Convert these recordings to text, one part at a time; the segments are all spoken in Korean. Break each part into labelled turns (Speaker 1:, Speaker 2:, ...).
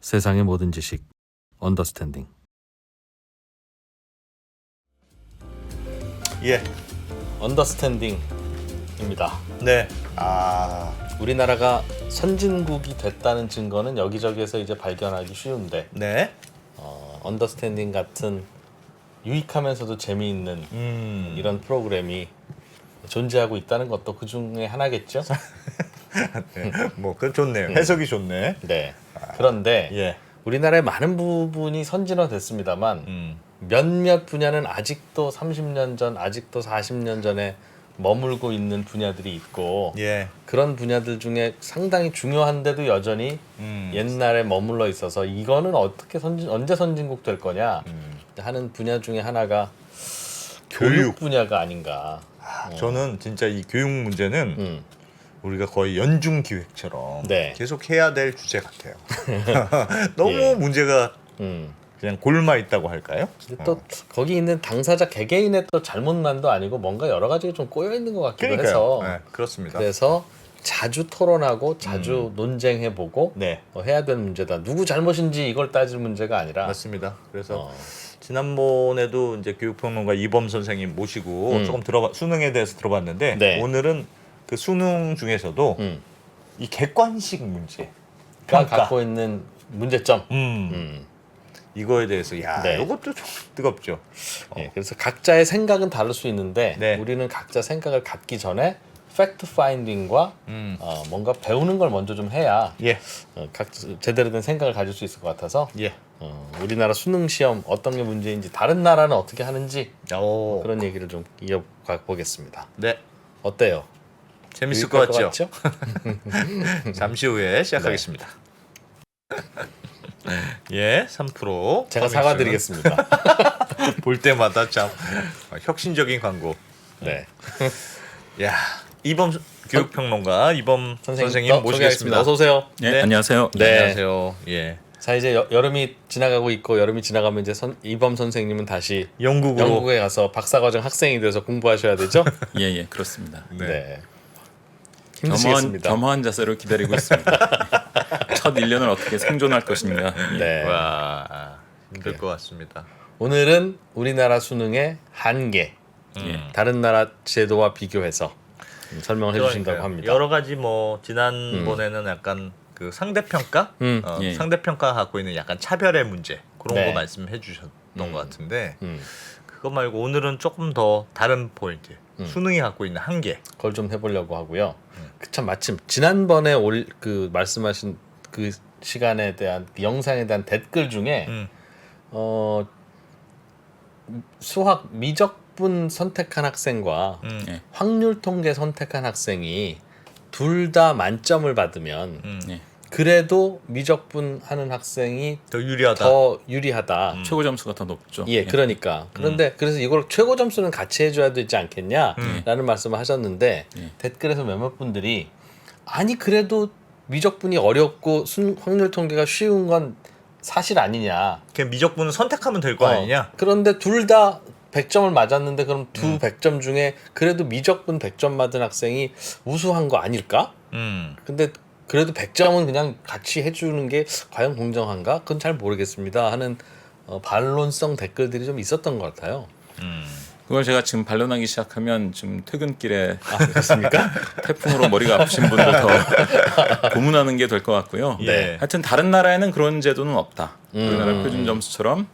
Speaker 1: 세상의 모든 지식 언더스탠딩.
Speaker 2: 예.
Speaker 1: 언더스탠딩입니다.
Speaker 2: 네.
Speaker 1: 우리나라가 선진국이 됐다는 증거는 여기저기에서 이제 발견하기 쉬운데
Speaker 2: 네.
Speaker 1: 언더스탠딩 같은 유익하면서도 재미있는 이런 프로그램이 존재하고 있다는 것도 그 중에 하나겠죠.
Speaker 2: 네. 뭐 그건 좋네요. 해석이 좋네.
Speaker 1: 네. 그런데
Speaker 2: 예.
Speaker 1: 우리나라의 많은 부분이 선진화됐습니다만 몇몇 분야는 아직도 30년 전, 아직도 40년 전에 머물고 있는 분야들이 있고
Speaker 2: 예.
Speaker 1: 그런 분야들 중에 상당히 중요한데도 여전히 옛날에 머물러 있어서 이거는 어떻게 언제 선진국 될 거냐 하는 분야 중에 하나가 교육 분야가 아닌가.
Speaker 2: 저는 진짜 이 교육 문제는 우리가 거의 연중 기획처럼
Speaker 1: 네.
Speaker 2: 계속 해야 될 주제 같아요. 너무
Speaker 1: 예.
Speaker 2: 문제가
Speaker 1: 음.
Speaker 2: 그냥 골마 있다고 할까요?
Speaker 1: 근데 또 거기 있는 당사자 개개인의 또 잘못만도 아니고 뭔가 여러 가지가 좀 꼬여 있는 것 같기도
Speaker 2: 그러니까요.
Speaker 1: 해서
Speaker 2: 네, 그렇습니다.
Speaker 1: 그래서 자주 토론하고 자주 논쟁해보고
Speaker 2: 네.
Speaker 1: 해야 되는 문제다. 누구 잘못인지 이걸 따질 문제가 아니라
Speaker 2: 맞습니다. 그래서 지난번에도 이제 교육평론가 이범 선생님 모시고 조금 수능에 대해서 들어봤는데
Speaker 1: 네.
Speaker 2: 오늘은 그 수능 중에서도 이 객관식 문제
Speaker 1: 가 갖고 있는 문제점.
Speaker 2: 이거에 대해서
Speaker 1: 네.
Speaker 2: 이것도 좀 뜨겁죠.
Speaker 1: 예, 그래서 각자의 생각은 다를 수 있는데
Speaker 2: 네.
Speaker 1: 우리는 각자 생각을 갖기 전에 팩트 파인딩과 뭔가 배우는 걸 먼저 좀 해야
Speaker 2: 예.
Speaker 1: 제대로 된 생각을 가질 수 있을 것 같아서
Speaker 2: 예.
Speaker 1: 우리나라 수능 시험 어떤 게 문제인지 다른 나라는 어떻게 하는지
Speaker 2: 오.
Speaker 1: 그런 얘기를 좀 이어가 보겠습니다.
Speaker 2: 네.
Speaker 1: 어때요?
Speaker 2: 재밌을 것 같죠?
Speaker 1: 같죠?
Speaker 2: 잠시 후에 시작하겠습니다. 예, 3%
Speaker 1: 제가 사과드리겠습니다.
Speaker 2: 볼 때마다 참 혁신적인 광고.
Speaker 1: 네.
Speaker 2: 야, 이범 교육평론가 이범 선생님 모시겠습니다.
Speaker 1: 어서 오세요.
Speaker 3: 네,
Speaker 2: 네.
Speaker 3: 안녕하세요.
Speaker 1: 네.
Speaker 2: 안녕하세요. 예.
Speaker 1: 자 이제 여름이 지나가고 있고 여름이 지나가면 이제 이범 선생님은 다시
Speaker 2: 영국으로.
Speaker 1: 영국에 가서 박사과정 학생이 돼서 공부하셔야 되죠?
Speaker 3: 예, 예, 그렇습니다.
Speaker 1: 네. 힘드시겠습니다.
Speaker 3: 겸허한 자세로 기다리고 있습니다. 첫 1년을 어떻게 생존할 것인가. 예.
Speaker 1: 네.
Speaker 2: 와, 힘들 것 같습니다.
Speaker 1: 오늘은 우리나라 수능의 한계, 다른 나라 제도와 비교해서 설명을 해주신다고
Speaker 2: 그러니까요.
Speaker 1: 합니다.
Speaker 2: 여러 가지 뭐 지난번에는 약간 그 상대평가,
Speaker 3: 예.
Speaker 2: 상대평가가 갖고 있는 약간 차별의 문제 그런
Speaker 1: 네.
Speaker 2: 거 말씀해 주셨던 것 같은데
Speaker 1: 음,
Speaker 2: 그거 말고 오늘은 조금 더 다른 포인트, 수능이 갖고 있는 한계.
Speaker 1: 그걸 좀 해보려고 하고요. 참 마침 지난번에 말씀하신 그 시간에 대한 그 영상에 대한 댓글 중에 수학 미적분 선택한 학생과
Speaker 3: 예.
Speaker 1: 확률 통계 선택한 학생이 둘 다 만점을 받으면
Speaker 3: 예.
Speaker 1: 그래도 미적분 하는 학생이
Speaker 2: 더 유리하다.
Speaker 1: 더 유리하다.
Speaker 3: 최고 점수가 더 높죠.
Speaker 1: 예, 그러니까. 그런데 그래서 이걸 최고 점수는 같이 해줘야 되지 않겠냐라는 말씀을 하셨는데 댓글에서 몇몇 분들이 아니 그래도 미적분이 어렵고 확률 통계가 쉬운 건 사실 아니냐.
Speaker 2: 그냥 미적분은 선택하면 될 거 아니냐?
Speaker 1: 그런데 둘 다 100점을 맞았는데 그럼 두 100점 중에 그래도 미적분 100점 맞은 학생이 우수한 거 아닐까? 근데 그래도 100점은 그냥 같이 해주는 게 과연 공정한가? 그건 잘 모르겠습니다 하는 반론성 댓글들이 좀 있었던 것 같아요.
Speaker 3: 그걸 제가 지금 반론하기 시작하면 지금 퇴근길에
Speaker 1: 그렇습니까?
Speaker 3: 태풍으로 머리가 아프신 분들 더 고문하는 게 될 것 같고요.
Speaker 2: 네.
Speaker 3: 하여튼 다른 나라에는 그런 제도는 없다. 우리나라 표준 점수처럼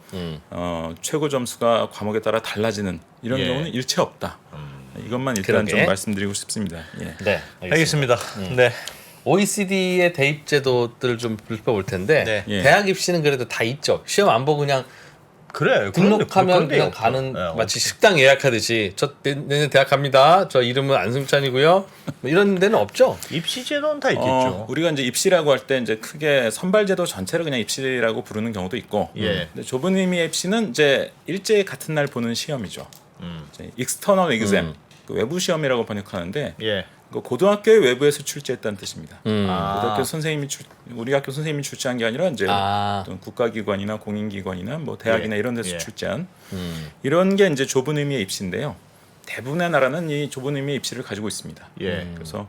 Speaker 3: 최고 점수가 과목에 따라 달라지는 이런
Speaker 2: 예.
Speaker 3: 경우는 일체 없다. 이것만 일단
Speaker 1: 그러게.
Speaker 3: 좀 말씀드리고 싶습니다. 예.
Speaker 1: 네,
Speaker 2: 알겠습니다. 네.
Speaker 1: OECD의 대입 제도들을 좀 살펴볼 텐데
Speaker 2: 네.
Speaker 3: 예.
Speaker 1: 대학 입시는 그래도 다 있죠. 시험 안 보고 그냥
Speaker 2: 그래.
Speaker 1: 등록하면 그냥 가는 마치 식당 예약하듯이 저 내년 대학 갑니다. 저 이름은 안승찬이고요. 뭐 이런 데는 없죠.
Speaker 2: 입시 제도는 다 있겠죠.
Speaker 3: 우리가 이제 입시라고 할 때 이제 크게 선발제도 전체를 그냥 입시라고 부르는 경우도 있고,
Speaker 2: 예.
Speaker 3: 근데 좁은 의미의 입시는 이제 일제히 같은 날 보는 시험이죠. 이제 external exam, 그 외부 시험이라고 번역하는데,
Speaker 2: 예.
Speaker 3: 그 고등학교의 외부에서 출제했다는 뜻입니다.
Speaker 2: 아.
Speaker 3: 고등학교 선생님이 우리 학교 선생님이 출제한 게 아니라 이제
Speaker 1: 아.
Speaker 3: 어떤 국가기관이나 공인기관이나 뭐 대학이나
Speaker 2: 예.
Speaker 3: 이런 데서
Speaker 2: 예.
Speaker 3: 출제한 이런 게 이제 좁은 의미의 입시인데요. 대부분의 나라는 이 좁은 의미의 입시를 가지고 있습니다.
Speaker 2: 예.
Speaker 3: 그래서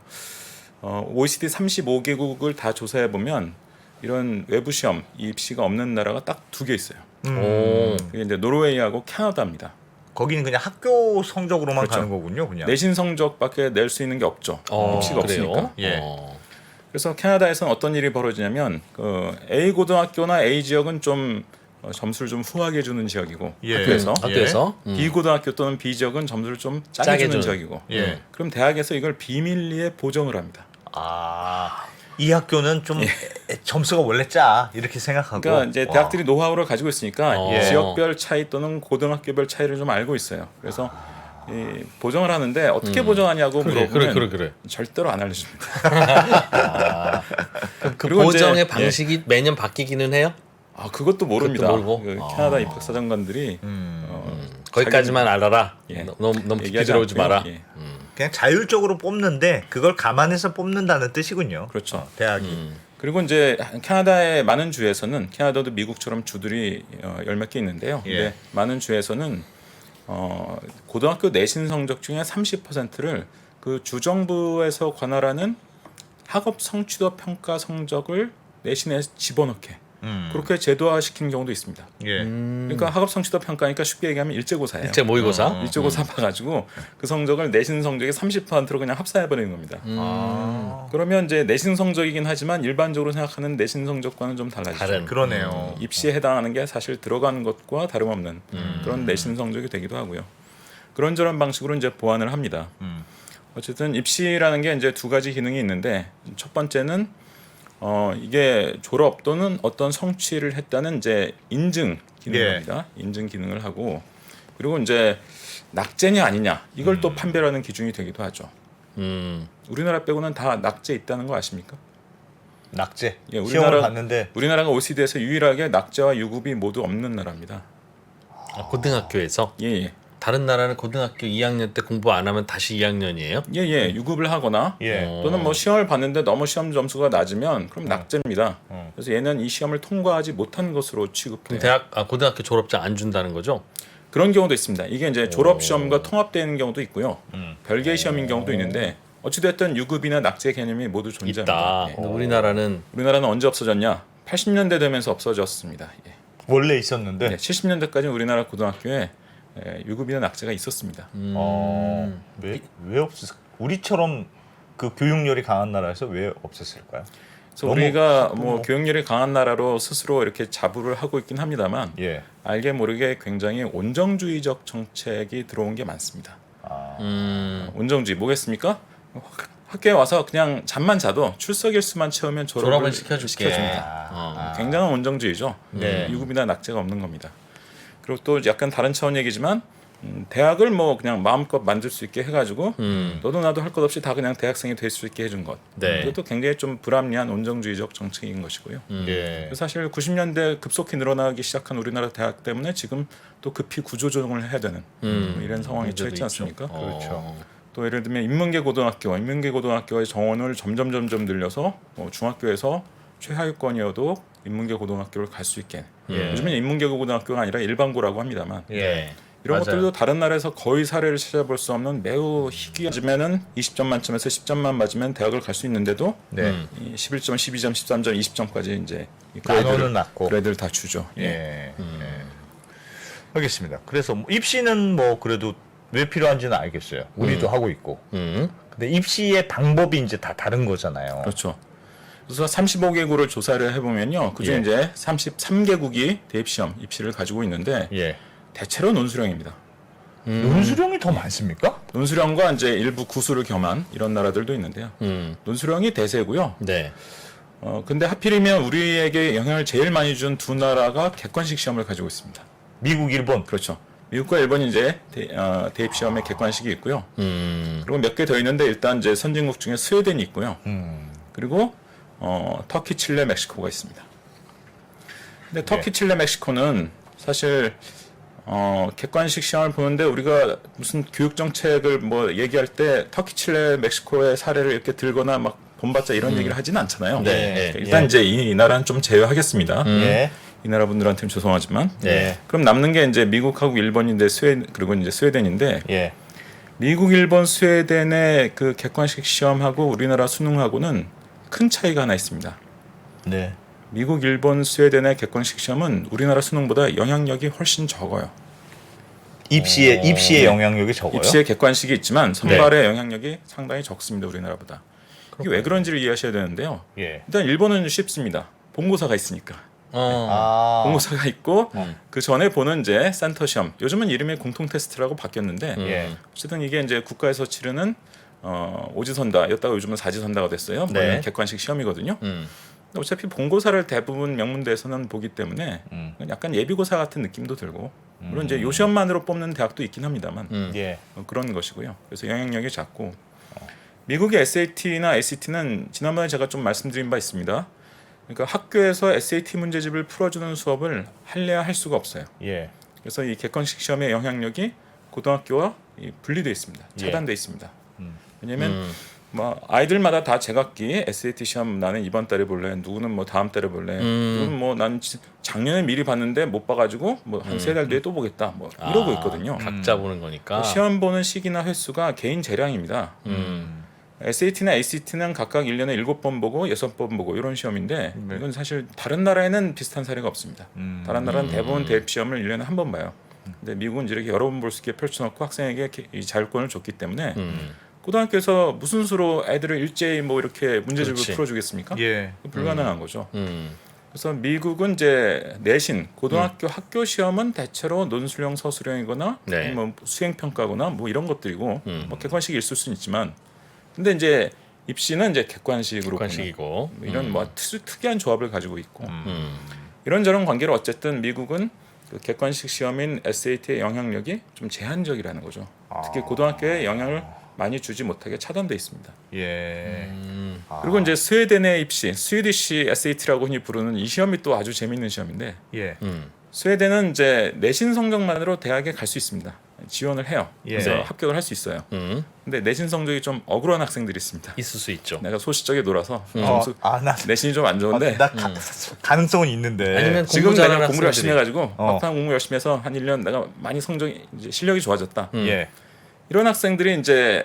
Speaker 3: OECD 35개국을 다 조사해 보면 이런 외부 시험 입시가 없는 나라가 딱 2개 있어요.
Speaker 1: 오.
Speaker 3: 그게 이제 노르웨이하고 캐나다입니다.
Speaker 2: 거기는 그냥 학교 성적으로만
Speaker 3: 그렇죠.
Speaker 2: 가는 거군요, 그냥.
Speaker 3: 내신 성적밖에 낼 수 있는 게 없죠. 입시가
Speaker 1: 그래요?
Speaker 3: 없으니까.
Speaker 2: 예.
Speaker 3: 그래서 캐나다에서는 어떤 일이 벌어지냐면 그 A 고등학교나 A 지역은 좀 점수를 좀 후하게 주는 지역이고
Speaker 2: 예.
Speaker 3: 학교에서
Speaker 1: 학교에서
Speaker 3: B 고등학교 또는 B 지역은 점수를 좀 짜게
Speaker 1: 짜게
Speaker 3: 주는
Speaker 1: 주는.
Speaker 3: 지역이고
Speaker 2: 예.
Speaker 3: 그럼 대학에서 이걸 비밀리에 보정을 합니다.
Speaker 2: 아, 이 학교는 좀 점수가 원래 짜 이렇게 생각하고.
Speaker 3: 그러니까 이제
Speaker 2: 와.
Speaker 3: 대학들이 노하우를 가지고 있으니까
Speaker 1: 예.
Speaker 3: 지역별 차이 또는 고등학교별 차이를 좀 알고 있어요. 그래서 이 보정을 하는데 어떻게 보정하냐고 물어보면
Speaker 1: 그래.
Speaker 3: 절대로 안 알려줍니다.
Speaker 1: 그
Speaker 3: 그리고 이제-
Speaker 1: 보정의 방식이 매년 바뀌기는 해요?
Speaker 3: 아 그것도 모릅니다.
Speaker 1: 그것도 모르고?
Speaker 3: 그 캐나다 입학사정관들이
Speaker 1: 거기까지만 알아라.
Speaker 3: 예.
Speaker 1: 너무 깊이
Speaker 3: 얘기하지
Speaker 1: 들어오지
Speaker 3: 않고요.
Speaker 1: 마라.
Speaker 3: 예.
Speaker 2: 그냥 자율적으로 뽑는데 그걸 감안해서 뽑는다는 뜻이군요.
Speaker 3: 그렇죠.
Speaker 2: 대학이.
Speaker 3: 그리고 이제 캐나다의 많은 주에서는 캐나다도 미국처럼 주들이 열 몇 개 있는데요.
Speaker 2: 예.
Speaker 3: 근데 많은 주에서는 고등학교 내신 성적 중에 30%를 그 주정부에서 관할하는 학업 성취도 평가 성적을 내신에 집어넣게 그렇게 제도화시키는 경우도 있습니다.
Speaker 2: 예.
Speaker 3: 그러니까 학업 성취도 평가니까 쉽게 얘기하면 일제고사예요.
Speaker 1: 일제 모의고사.
Speaker 3: 일제고사 봐가지고 그 성적을 내신 성적의 30%로 그냥 합산해버리는 겁니다.
Speaker 2: 아,
Speaker 3: 그러면 이제 내신 성적이긴 하지만 일반적으로 생각하는 내신 성적과는 좀 달라지죠.
Speaker 1: 다른.
Speaker 2: 그러네요.
Speaker 3: 입시에 해당하는 게 사실 들어가는 것과 다름없는 그런 내신 성적이 되기도 하고요. 그런저런 방식으로 이제 보완을 합니다. 어쨌든 입시라는 게 이제 2가지 기능이 있는데 첫 번째는 이게 졸업 또는 어떤 성취를 했다는 이제 인증 기능입니다. 인증 기능을 하고 그리고 이제 낙제냐 아니냐 이걸 또 판별하는 기준이 되기도 하죠. 우리나라 빼고는 다 낙제 있다는 거 아십니까?
Speaker 2: 낙제.
Speaker 3: 예,
Speaker 2: 시험을 봤는데
Speaker 3: 우리나라가 OECD에서 유일하게 낙제와 유급이 모두 없는 나라입니다.
Speaker 1: 고등학교에서
Speaker 3: 예.
Speaker 1: 다른 나라는 고등학교 2학년 때 공부 안 하면 다시 2학년이에요?
Speaker 3: 예, 유급을 하거나
Speaker 2: 예.
Speaker 3: 또는 뭐 시험을 봤는데 너무 시험 점수가 낮으면 그럼 낙제입니다. 그래서 얘는 이 시험을 통과하지 못한 것으로 취급돼요.
Speaker 1: 고등학교 졸업장 안 준다는 거죠?
Speaker 3: 그런 경우도 있습니다. 이게 이제 졸업 시험과 통합되는 경우도 있고요. 별개의 시험인 경우도 있는데 어찌됐든 유급이나 낙제 개념이 모두 존재합니다.
Speaker 1: 있다.
Speaker 3: 예.
Speaker 1: 근데 우리나라는
Speaker 3: 우리나라는 언제 없어졌냐? 80년대 되면서 없어졌습니다. 예.
Speaker 2: 원래 있었는데.
Speaker 3: 네, 70년대까지 우리나라 고등학교에 유급이나 낙제가 있었습니다.
Speaker 2: 왜 없었? 우리처럼 그 교육열이 강한 나라에서 왜 없었을까요?
Speaker 3: 그래서
Speaker 2: 너무
Speaker 3: 우리가 뭐 교육열이 강한 나라로 스스로 이렇게 자부를 하고 있긴 합니다만
Speaker 2: 예.
Speaker 3: 알게 모르게 굉장히 온정주의적 정책이 들어온 게 많습니다. 온정주의 뭐겠습니까? 학교에 와서 그냥 잠만 자도 출석 일수만 채우면
Speaker 1: 졸업은
Speaker 3: 졸업을
Speaker 1: 시켜줄게.
Speaker 3: 시켜줍니다. 굉장한 온정주의죠.
Speaker 1: 네.
Speaker 3: 유급이나 낙제가 없는 겁니다. 그리고 또 약간 다른 차원 얘기지만 대학을 뭐 그냥 마음껏 만들 수 있게 해가지고 너도 나도 할 것 없이 다 그냥 대학생이 될 수 있게 해준 것.
Speaker 1: 네.
Speaker 3: 이것도 굉장히 좀 불합리한 온정주의적 정책인 것이고요.
Speaker 2: 예.
Speaker 3: 사실 90년대 급속히 늘어나기 시작한 우리나라 대학 때문에 지금 또 급히 구조조정을 해야 되는 뭐 이런 상황에
Speaker 1: 문제도
Speaker 3: 처했지 않습니까?
Speaker 1: 있죠.
Speaker 2: 그렇죠.
Speaker 3: 또 예를 들면 인문계 고등학교의 정원을 점점 늘려서 중학교에서 최하위권이어도 인문계 고등학교를 갈 수 있게. 요즘은 인문계 고등학교가 아니라 일반고라고 합니다만
Speaker 1: 예.
Speaker 3: 이런
Speaker 1: 맞아요.
Speaker 3: 것들도 다른 나라에서 거의 사례를 찾아볼 수 없는 매우 희귀하지만은 20점 만점에서 10점만 맞으면 대학을 갈 수 있는데도
Speaker 2: 네.
Speaker 3: 이 11점, 12점, 13점, 20점까지 이제 이
Speaker 2: 단어는 낮고.
Speaker 3: 그래드를 다 주죠.
Speaker 2: 예. 알겠습니다. 그래서 뭐 입시는 뭐 그래도 왜 필요한지는 알겠어요. 우리도 하고 있고. 근데 입시의 방법이 이제 다 다른 거잖아요.
Speaker 3: 그렇죠. 그래서 35개국을 조사를 해보면요, 그중에
Speaker 2: 예.
Speaker 3: 이제 33개국이 대입시험 입시를 가지고 있는데
Speaker 2: 예.
Speaker 3: 대체로 논술형입니다.
Speaker 2: 논술형이 더 많습니까?
Speaker 3: 논술형과 이제 일부 구수를 겸한 이런 나라들도 있는데요. 논술형이 대세고요.
Speaker 1: 네.
Speaker 3: 근데 하필이면 우리에게 영향을 제일 많이 준 2나라가 객관식 시험을 가지고 있습니다.
Speaker 2: 미국, 일본.
Speaker 3: 그렇죠. 미국과 일본이 이제 대입 시험에 객관식이 있고요. 그리고 몇 개 더 있는데 일단 이제 선진국 중에 스웨덴이 있고요. 그리고 터키, 칠레, 멕시코가 있습니다. 근데 터키,
Speaker 2: 네.
Speaker 3: 칠레, 멕시코는 사실 객관식 시험을 보는데 우리가 무슨 교육 정책을 뭐 얘기할 때 터키, 칠레, 멕시코의 사례를 이렇게 들거나 막 본받자 이런 얘기를 하지는 않잖아요.
Speaker 1: 네.
Speaker 3: 일단 이제 이 나라는 좀 제외하겠습니다.
Speaker 2: 예.
Speaker 3: 이 나라 분들한테는 죄송하지만.
Speaker 1: 네.
Speaker 3: 그럼 남는 게 이제 미국하고 일본인데 그리고 이제 스웨덴인데
Speaker 2: 예.
Speaker 3: 미국, 일본, 스웨덴의 그 객관식 시험하고 우리나라 수능하고는 큰 차이가 하나 있습니다.
Speaker 2: 네.
Speaker 3: 미국, 일본, 스웨덴의 객관식 시험은 우리나라 수능보다 영향력이 훨씬 적어요.
Speaker 2: 입시의 영향력이 적어요.
Speaker 3: 입시에 객관식이 있지만 선발의 영향력이 상당히 적습니다. 우리나라보다. 이게 왜 그런지를 이해하셔야 되는데요.
Speaker 2: 예.
Speaker 3: 일단 일본은 쉽습니다. 본고사가 있으니까.
Speaker 2: 아.
Speaker 3: 본고사가 있고 그 전에 보는 이제 센터 시험. 요즘은 이름이 공통 테스트라고 바뀌었는데
Speaker 2: 예.
Speaker 3: 어쨌든 이게 이제 국가에서 치르는 오지선다였다가 요즘은 사지선다가 됐어요.
Speaker 1: 네.
Speaker 3: 원래 객관식 시험이거든요. 근데 어차피 본고사를 대부분 명문대에서는 보기 때문에 약간 예비고사 같은 느낌도 들고 물론 이제 요 시험만으로 뽑는 대학도 있긴 합니다만
Speaker 2: 예.
Speaker 3: 그런 것이고요. 그래서 영향력이 작고 미국의 SAT나 ACT는 지난번에 제가 좀 말씀드린 바 있습니다. 그러니까 학교에서 SAT 문제집을 풀어주는 수업을 할래야 할 수가 없어요.
Speaker 2: 예.
Speaker 3: 그래서 이 객관식 시험의 영향력이 고등학교와 분리되어 있습니다. 차단되어 있습니다. 왜냐하면 뭐 아이들마다 다 제각기 SAT 시험 나는 이번 달에 볼래, 누구는 뭐 다음 달에 볼래, 누구는 뭐 난 작년에 미리 봤는데 못 봐가지고 뭐 한 3달 뒤에 또 보겠다, 뭐 이러고 있거든요.
Speaker 1: 각자 보는 거니까.
Speaker 3: 시험 보는 시기나 횟수가 개인 재량입니다. SAT나 ACT는 각각 1년에 7번 보고 6번 보고 이런 시험인데 이건 사실 다른 나라에는 비슷한 사례가 없습니다. 다른 나라는 대부분 대입 시험을 1년에 한 번 봐요. 근데 미국은 이렇게 여러 번 볼 수 있게 펼쳐놓고 학생에게 이 자율권을 줬기 때문에 고등학교에서 무슨 수로 애들을 일제히 뭐 이렇게 문제집을
Speaker 1: 그렇지.
Speaker 3: 풀어주겠습니까?
Speaker 2: 예.
Speaker 3: 불가능한 거죠. 그래서 미국은 이제 내신 고등학교 학교 시험은 대체로 논술형 서술형이거나
Speaker 1: 네.
Speaker 3: 뭐 수행 평가거나 뭐 이런 것들이고 뭐 객관식이 있을 수는 있지만 근데 이제 입시는 이제 객관식으로 보는
Speaker 1: 객관식이고.
Speaker 3: 이런 뭐 특이한 조합을 가지고 있고 이런저런 관계로 어쨌든 미국은 그 객관식 시험인 SAT의 영향력이 좀 제한적이라는 거죠. 특히 고등학교에 영향을 많이 주지 못하게 차단돼 있습니다.
Speaker 2: 예.
Speaker 3: 그리고 이제 스웨덴의 입시, 스위디시 SAT라고 흔히 부르는 이 시험이 또 아주 재밌는 시험인데
Speaker 2: 예.
Speaker 3: 스웨덴은 이제 내신 성적만으로 대학에 갈 수 있습니다. 지원을 해요.
Speaker 2: 예.
Speaker 3: 그래서
Speaker 1: 네.
Speaker 3: 합격을 할 수 있어요. 근데 내신 성적이 좀 억울한 학생들이 있습니다.
Speaker 1: 있을 수 있죠.
Speaker 3: 내가 소시적에 놀아서
Speaker 2: 나
Speaker 3: 내신이 좀 안 좋은데
Speaker 2: 가능성은 있는데.
Speaker 1: 아니면
Speaker 3: 지금
Speaker 1: 공부 잘하는
Speaker 3: 내가 공부를 열심히
Speaker 1: 학생들이.
Speaker 3: 해가지고 막상 공부 열심히 해서 한 1년 내가 많이 성적이 이제 실력이 좋아졌다.
Speaker 2: 예.
Speaker 3: 이런 학생들이 이제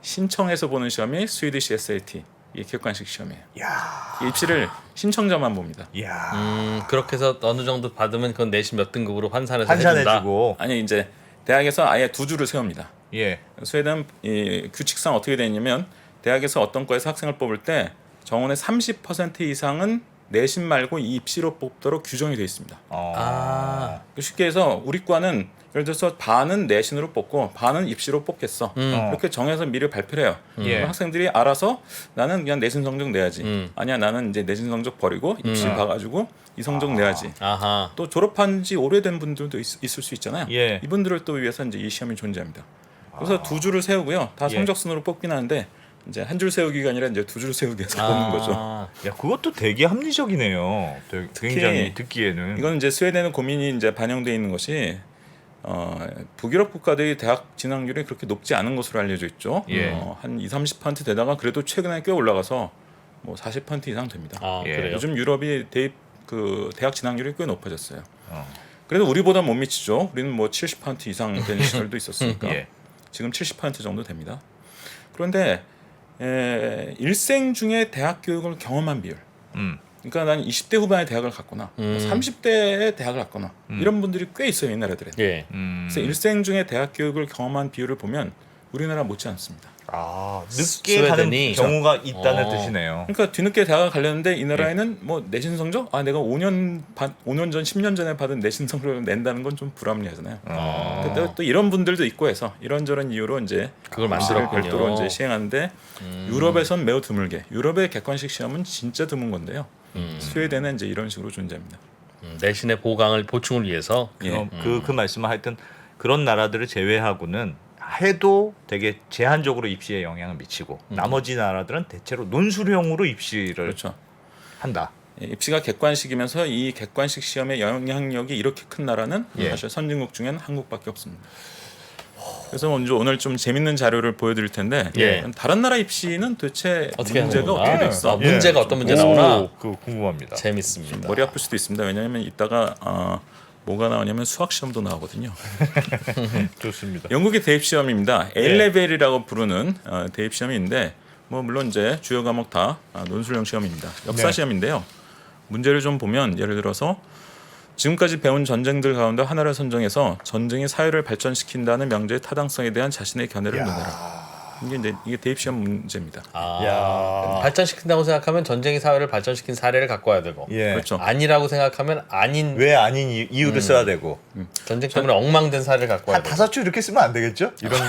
Speaker 3: 신청해서 보는 시험이 스위디시 SAT 이 객관식 시험이에요.
Speaker 2: 야.
Speaker 3: 이 입시를 신청자만 봅니다.
Speaker 2: 야.
Speaker 1: 그렇게 해서 어느 정도 받으면 그건 내신 몇 등급으로 환산해서 해준다.
Speaker 2: 환산해주고.
Speaker 3: 아니 이제 대학에서 아예 두 줄을 세웁니다.
Speaker 2: 예.
Speaker 3: 스웨덴 이 규칙상 어떻게 되냐면 대학에서 어떤 과에서 학생을 뽑을 때 정원의 30% 이상은 내신 말고 이 입시로 뽑도록 규정이 되어 있습니다.
Speaker 1: 아.
Speaker 3: 쉽게 해서 우리 과는 예를 들어서 반은 내신으로 뽑고 반은 입시로 뽑겠어. 이렇게 정해서 미리 발표를 해요.
Speaker 2: 예.
Speaker 3: 그럼 학생들이 알아서 나는 그냥 내신 성적 내야지. 아니야 나는 이제 내신 성적 버리고 입시 봐가지고 이 성적 내야지.
Speaker 1: 아하.
Speaker 3: 또 졸업한 지 오래된 분들도 있을 수 있잖아요.
Speaker 2: 예.
Speaker 3: 이분들을 또 위해서 이제 이 시험이 존재합니다. 그래서 두 줄을 세우고요. 다
Speaker 2: 예.
Speaker 3: 성적 순으로 뽑긴 하는데 이제 한 줄 세우기가 아니라 이제 두 줄 세우기 해서 뽑는 거죠.
Speaker 2: 야, 그것도 되게 합리적이네요. 굉장히 듣기에는.
Speaker 3: 이건 이제 스웨덴의 고민이 이제 반영돼 있는 것이 북유럽 국가들이 대학 진학률이 그렇게 높지 않은 것으로 알려져 있죠.
Speaker 2: 예.
Speaker 3: 한 20-30% 되다가 그래도 최근에 꽤 올라가서 뭐 40% 이상 됩니다.
Speaker 1: 아,
Speaker 2: 예.
Speaker 1: 그래요.
Speaker 3: 요즘 유럽이 대학 진학률이 꽤 높아졌어요. 그래도 우리보다 못 미치죠. 우리는 뭐 70% 이상 되는 시절도 있었으니까.
Speaker 2: 예.
Speaker 3: 지금 70% 정도 됩니다. 그런데 일생 중에 대학 교육을 경험한 비율. 그러니까 난 20대 후반에 대학을 갔거나 30대에 대학을 갔거나 이런 분들이 꽤 있어요. 옛날 애들은.
Speaker 1: 예.
Speaker 3: 그래서 일생 중에 대학 교육을 경험한 비율을 보면 우리나라 못지 않습니다.
Speaker 2: 늦게 가는
Speaker 1: 스웨덴이
Speaker 2: 경우가 있다는 뜻이네요.
Speaker 3: 그러니까 뒤늦게 대학을 가려는데 이 나라에는 뭐 내신 성적? 내가 5년 전, 10년 전에 받은 내신 성적을 낸다는 건 좀 불합리하잖아요. 근데 또 이런 분들도 있고 해서 이런저런 이유로 이제
Speaker 1: 그걸
Speaker 3: 입시를
Speaker 1: 만들었군요.
Speaker 3: 별도로 이제 시행하는데 유럽에선 매우 드물게. 유럽의 객관식 시험은 진짜 드문 건데요. 스웨덴은 이제 이런 식으로 존재합니다.
Speaker 1: 내신의 보충을 위해서.
Speaker 2: 그럼 그 말씀을 하여튼 그런 나라들을 제외하고는 해도 되게 제한적으로 입시에 영향을 미치고 나머지 나라들은 대체로 논술형으로 입시를
Speaker 3: 그렇죠.
Speaker 2: 한다.
Speaker 3: 입시가 객관식이면서 이 객관식 시험의 영향력이 이렇게 큰 나라는 사실 선진국 중엔 한국밖에 없습니다. 그래서 오늘 좀 재밌는 자료를 보여드릴 텐데
Speaker 1: 예.
Speaker 3: 다른 나라 입시는 도대체
Speaker 1: 어떻게 하는
Speaker 3: 문제가
Speaker 1: 건가?
Speaker 3: 어떻게 돼 있어?
Speaker 1: 문제가 어떤 문제 나오나?
Speaker 2: 그거 궁금합니다.
Speaker 1: 재밌습니다.
Speaker 3: 머리 아플 수도 있습니다. 왜냐하면 이따가 뭐가 나오냐면 수학 시험도 나오거든요.
Speaker 2: 좋습니다.
Speaker 3: 영국의 대입 시험입니다. A-레벨이라고 부르는 대입 시험인데 뭐 물론 이제 주요 과목 다 논술형 시험입니다. 역사
Speaker 2: 네.
Speaker 3: 시험인데요. 문제를 좀 보면 예를 들어서 지금까지 배운 전쟁들 가운데 하나를 선정해서 전쟁이 사회를 발전시킨다는 명제의 타당성에 대한 자신의 견해를 논해라. 이게 대입 시험 문제입니다.
Speaker 1: 발전시킨다고 생각하면 전쟁이 사회를 발전시킨 사례를 갖고 와야 되고
Speaker 4: 예.
Speaker 3: 그렇죠.
Speaker 1: 아니라고 생각하면 아닌
Speaker 4: 왜 아닌 이유를 써야 되고
Speaker 1: 전쟁 때문에 엉망된 사례를 갖고 와야
Speaker 4: 한
Speaker 1: 되고
Speaker 4: 5줄 이렇게 쓰면 안 되겠죠? 이런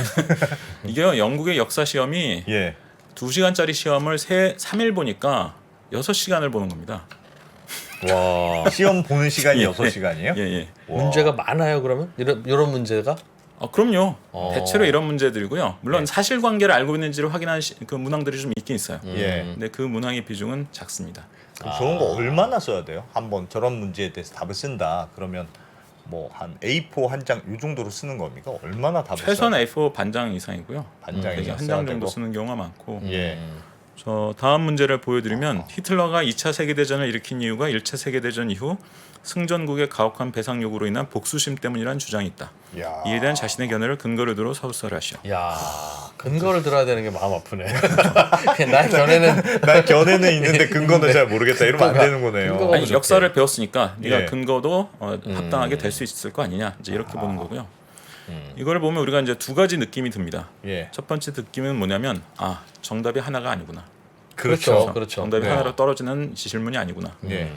Speaker 3: 이게 영국의 역사 시험이
Speaker 4: 예.
Speaker 3: 2시간짜리 시험을 3일 보니까 6시간을 보는 겁니다.
Speaker 1: 와
Speaker 4: 시험 보는 시간이
Speaker 3: 예.
Speaker 4: 6시간이에요?
Speaker 3: 예, 예.
Speaker 1: 문제가 많아요 그러면 이런 문제가
Speaker 3: 그럼요.
Speaker 1: 어.
Speaker 3: 대체로 이런 문제들이고요. 물론
Speaker 4: 예.
Speaker 3: 사실관계를 알고 있는지를 확인한 그 문항들이 좀 있긴 있어요.
Speaker 4: 예.
Speaker 3: 근데 그 문항의 비중은 작습니다.
Speaker 4: 그럼 저런 거 얼마나 써야 돼요? 한번 저런 문제에 대해서 답을 쓴다. 그러면 뭐 한 A4 한 장 이 정도로 쓰는 겁니까? 얼마나 답을
Speaker 3: 최소한
Speaker 4: 써야
Speaker 3: A4 반장 이상이고요.
Speaker 4: 반장
Speaker 3: 되게
Speaker 4: 이상
Speaker 3: 한
Speaker 4: 써야
Speaker 3: 장 정도
Speaker 4: 되고.
Speaker 3: 쓰는 경우가 많고.
Speaker 4: 예.
Speaker 3: 저 다음 문제를 보여드리면 히틀러가 2차 세계대전을 일으킨 이유가 1차 세계대전 이후 승전국의 가혹한 배상 요구로 인한 복수심 때문이라는 주장이 있다.
Speaker 4: 야.
Speaker 3: 이에 대한 자신의 견해를 근거를 들어 서술하시오.
Speaker 1: 야 근거를 들어야 되는 게 마음 아프네. 나의 견해는
Speaker 4: 난 견해는 있는데 근거는 잘 모르겠다. 이러면 안 되는 거네요.
Speaker 1: 근거가
Speaker 3: 아니
Speaker 1: 부족해.
Speaker 3: 역사를 배웠으니까 네가
Speaker 4: 예.
Speaker 3: 근거도 합당하게 될 수 있을 거 아니냐 이제 이렇게 보는 거고요. 이걸 보면 우리가 이제 두 가지 느낌이 듭니다.
Speaker 4: 예.
Speaker 3: 첫 번째 느낌은 뭐냐면 정답이 하나가 아니구나.
Speaker 1: 그렇죠.
Speaker 3: 정답이
Speaker 1: 네.
Speaker 3: 하나로 떨어지는 질문이 아니구나.
Speaker 4: 예.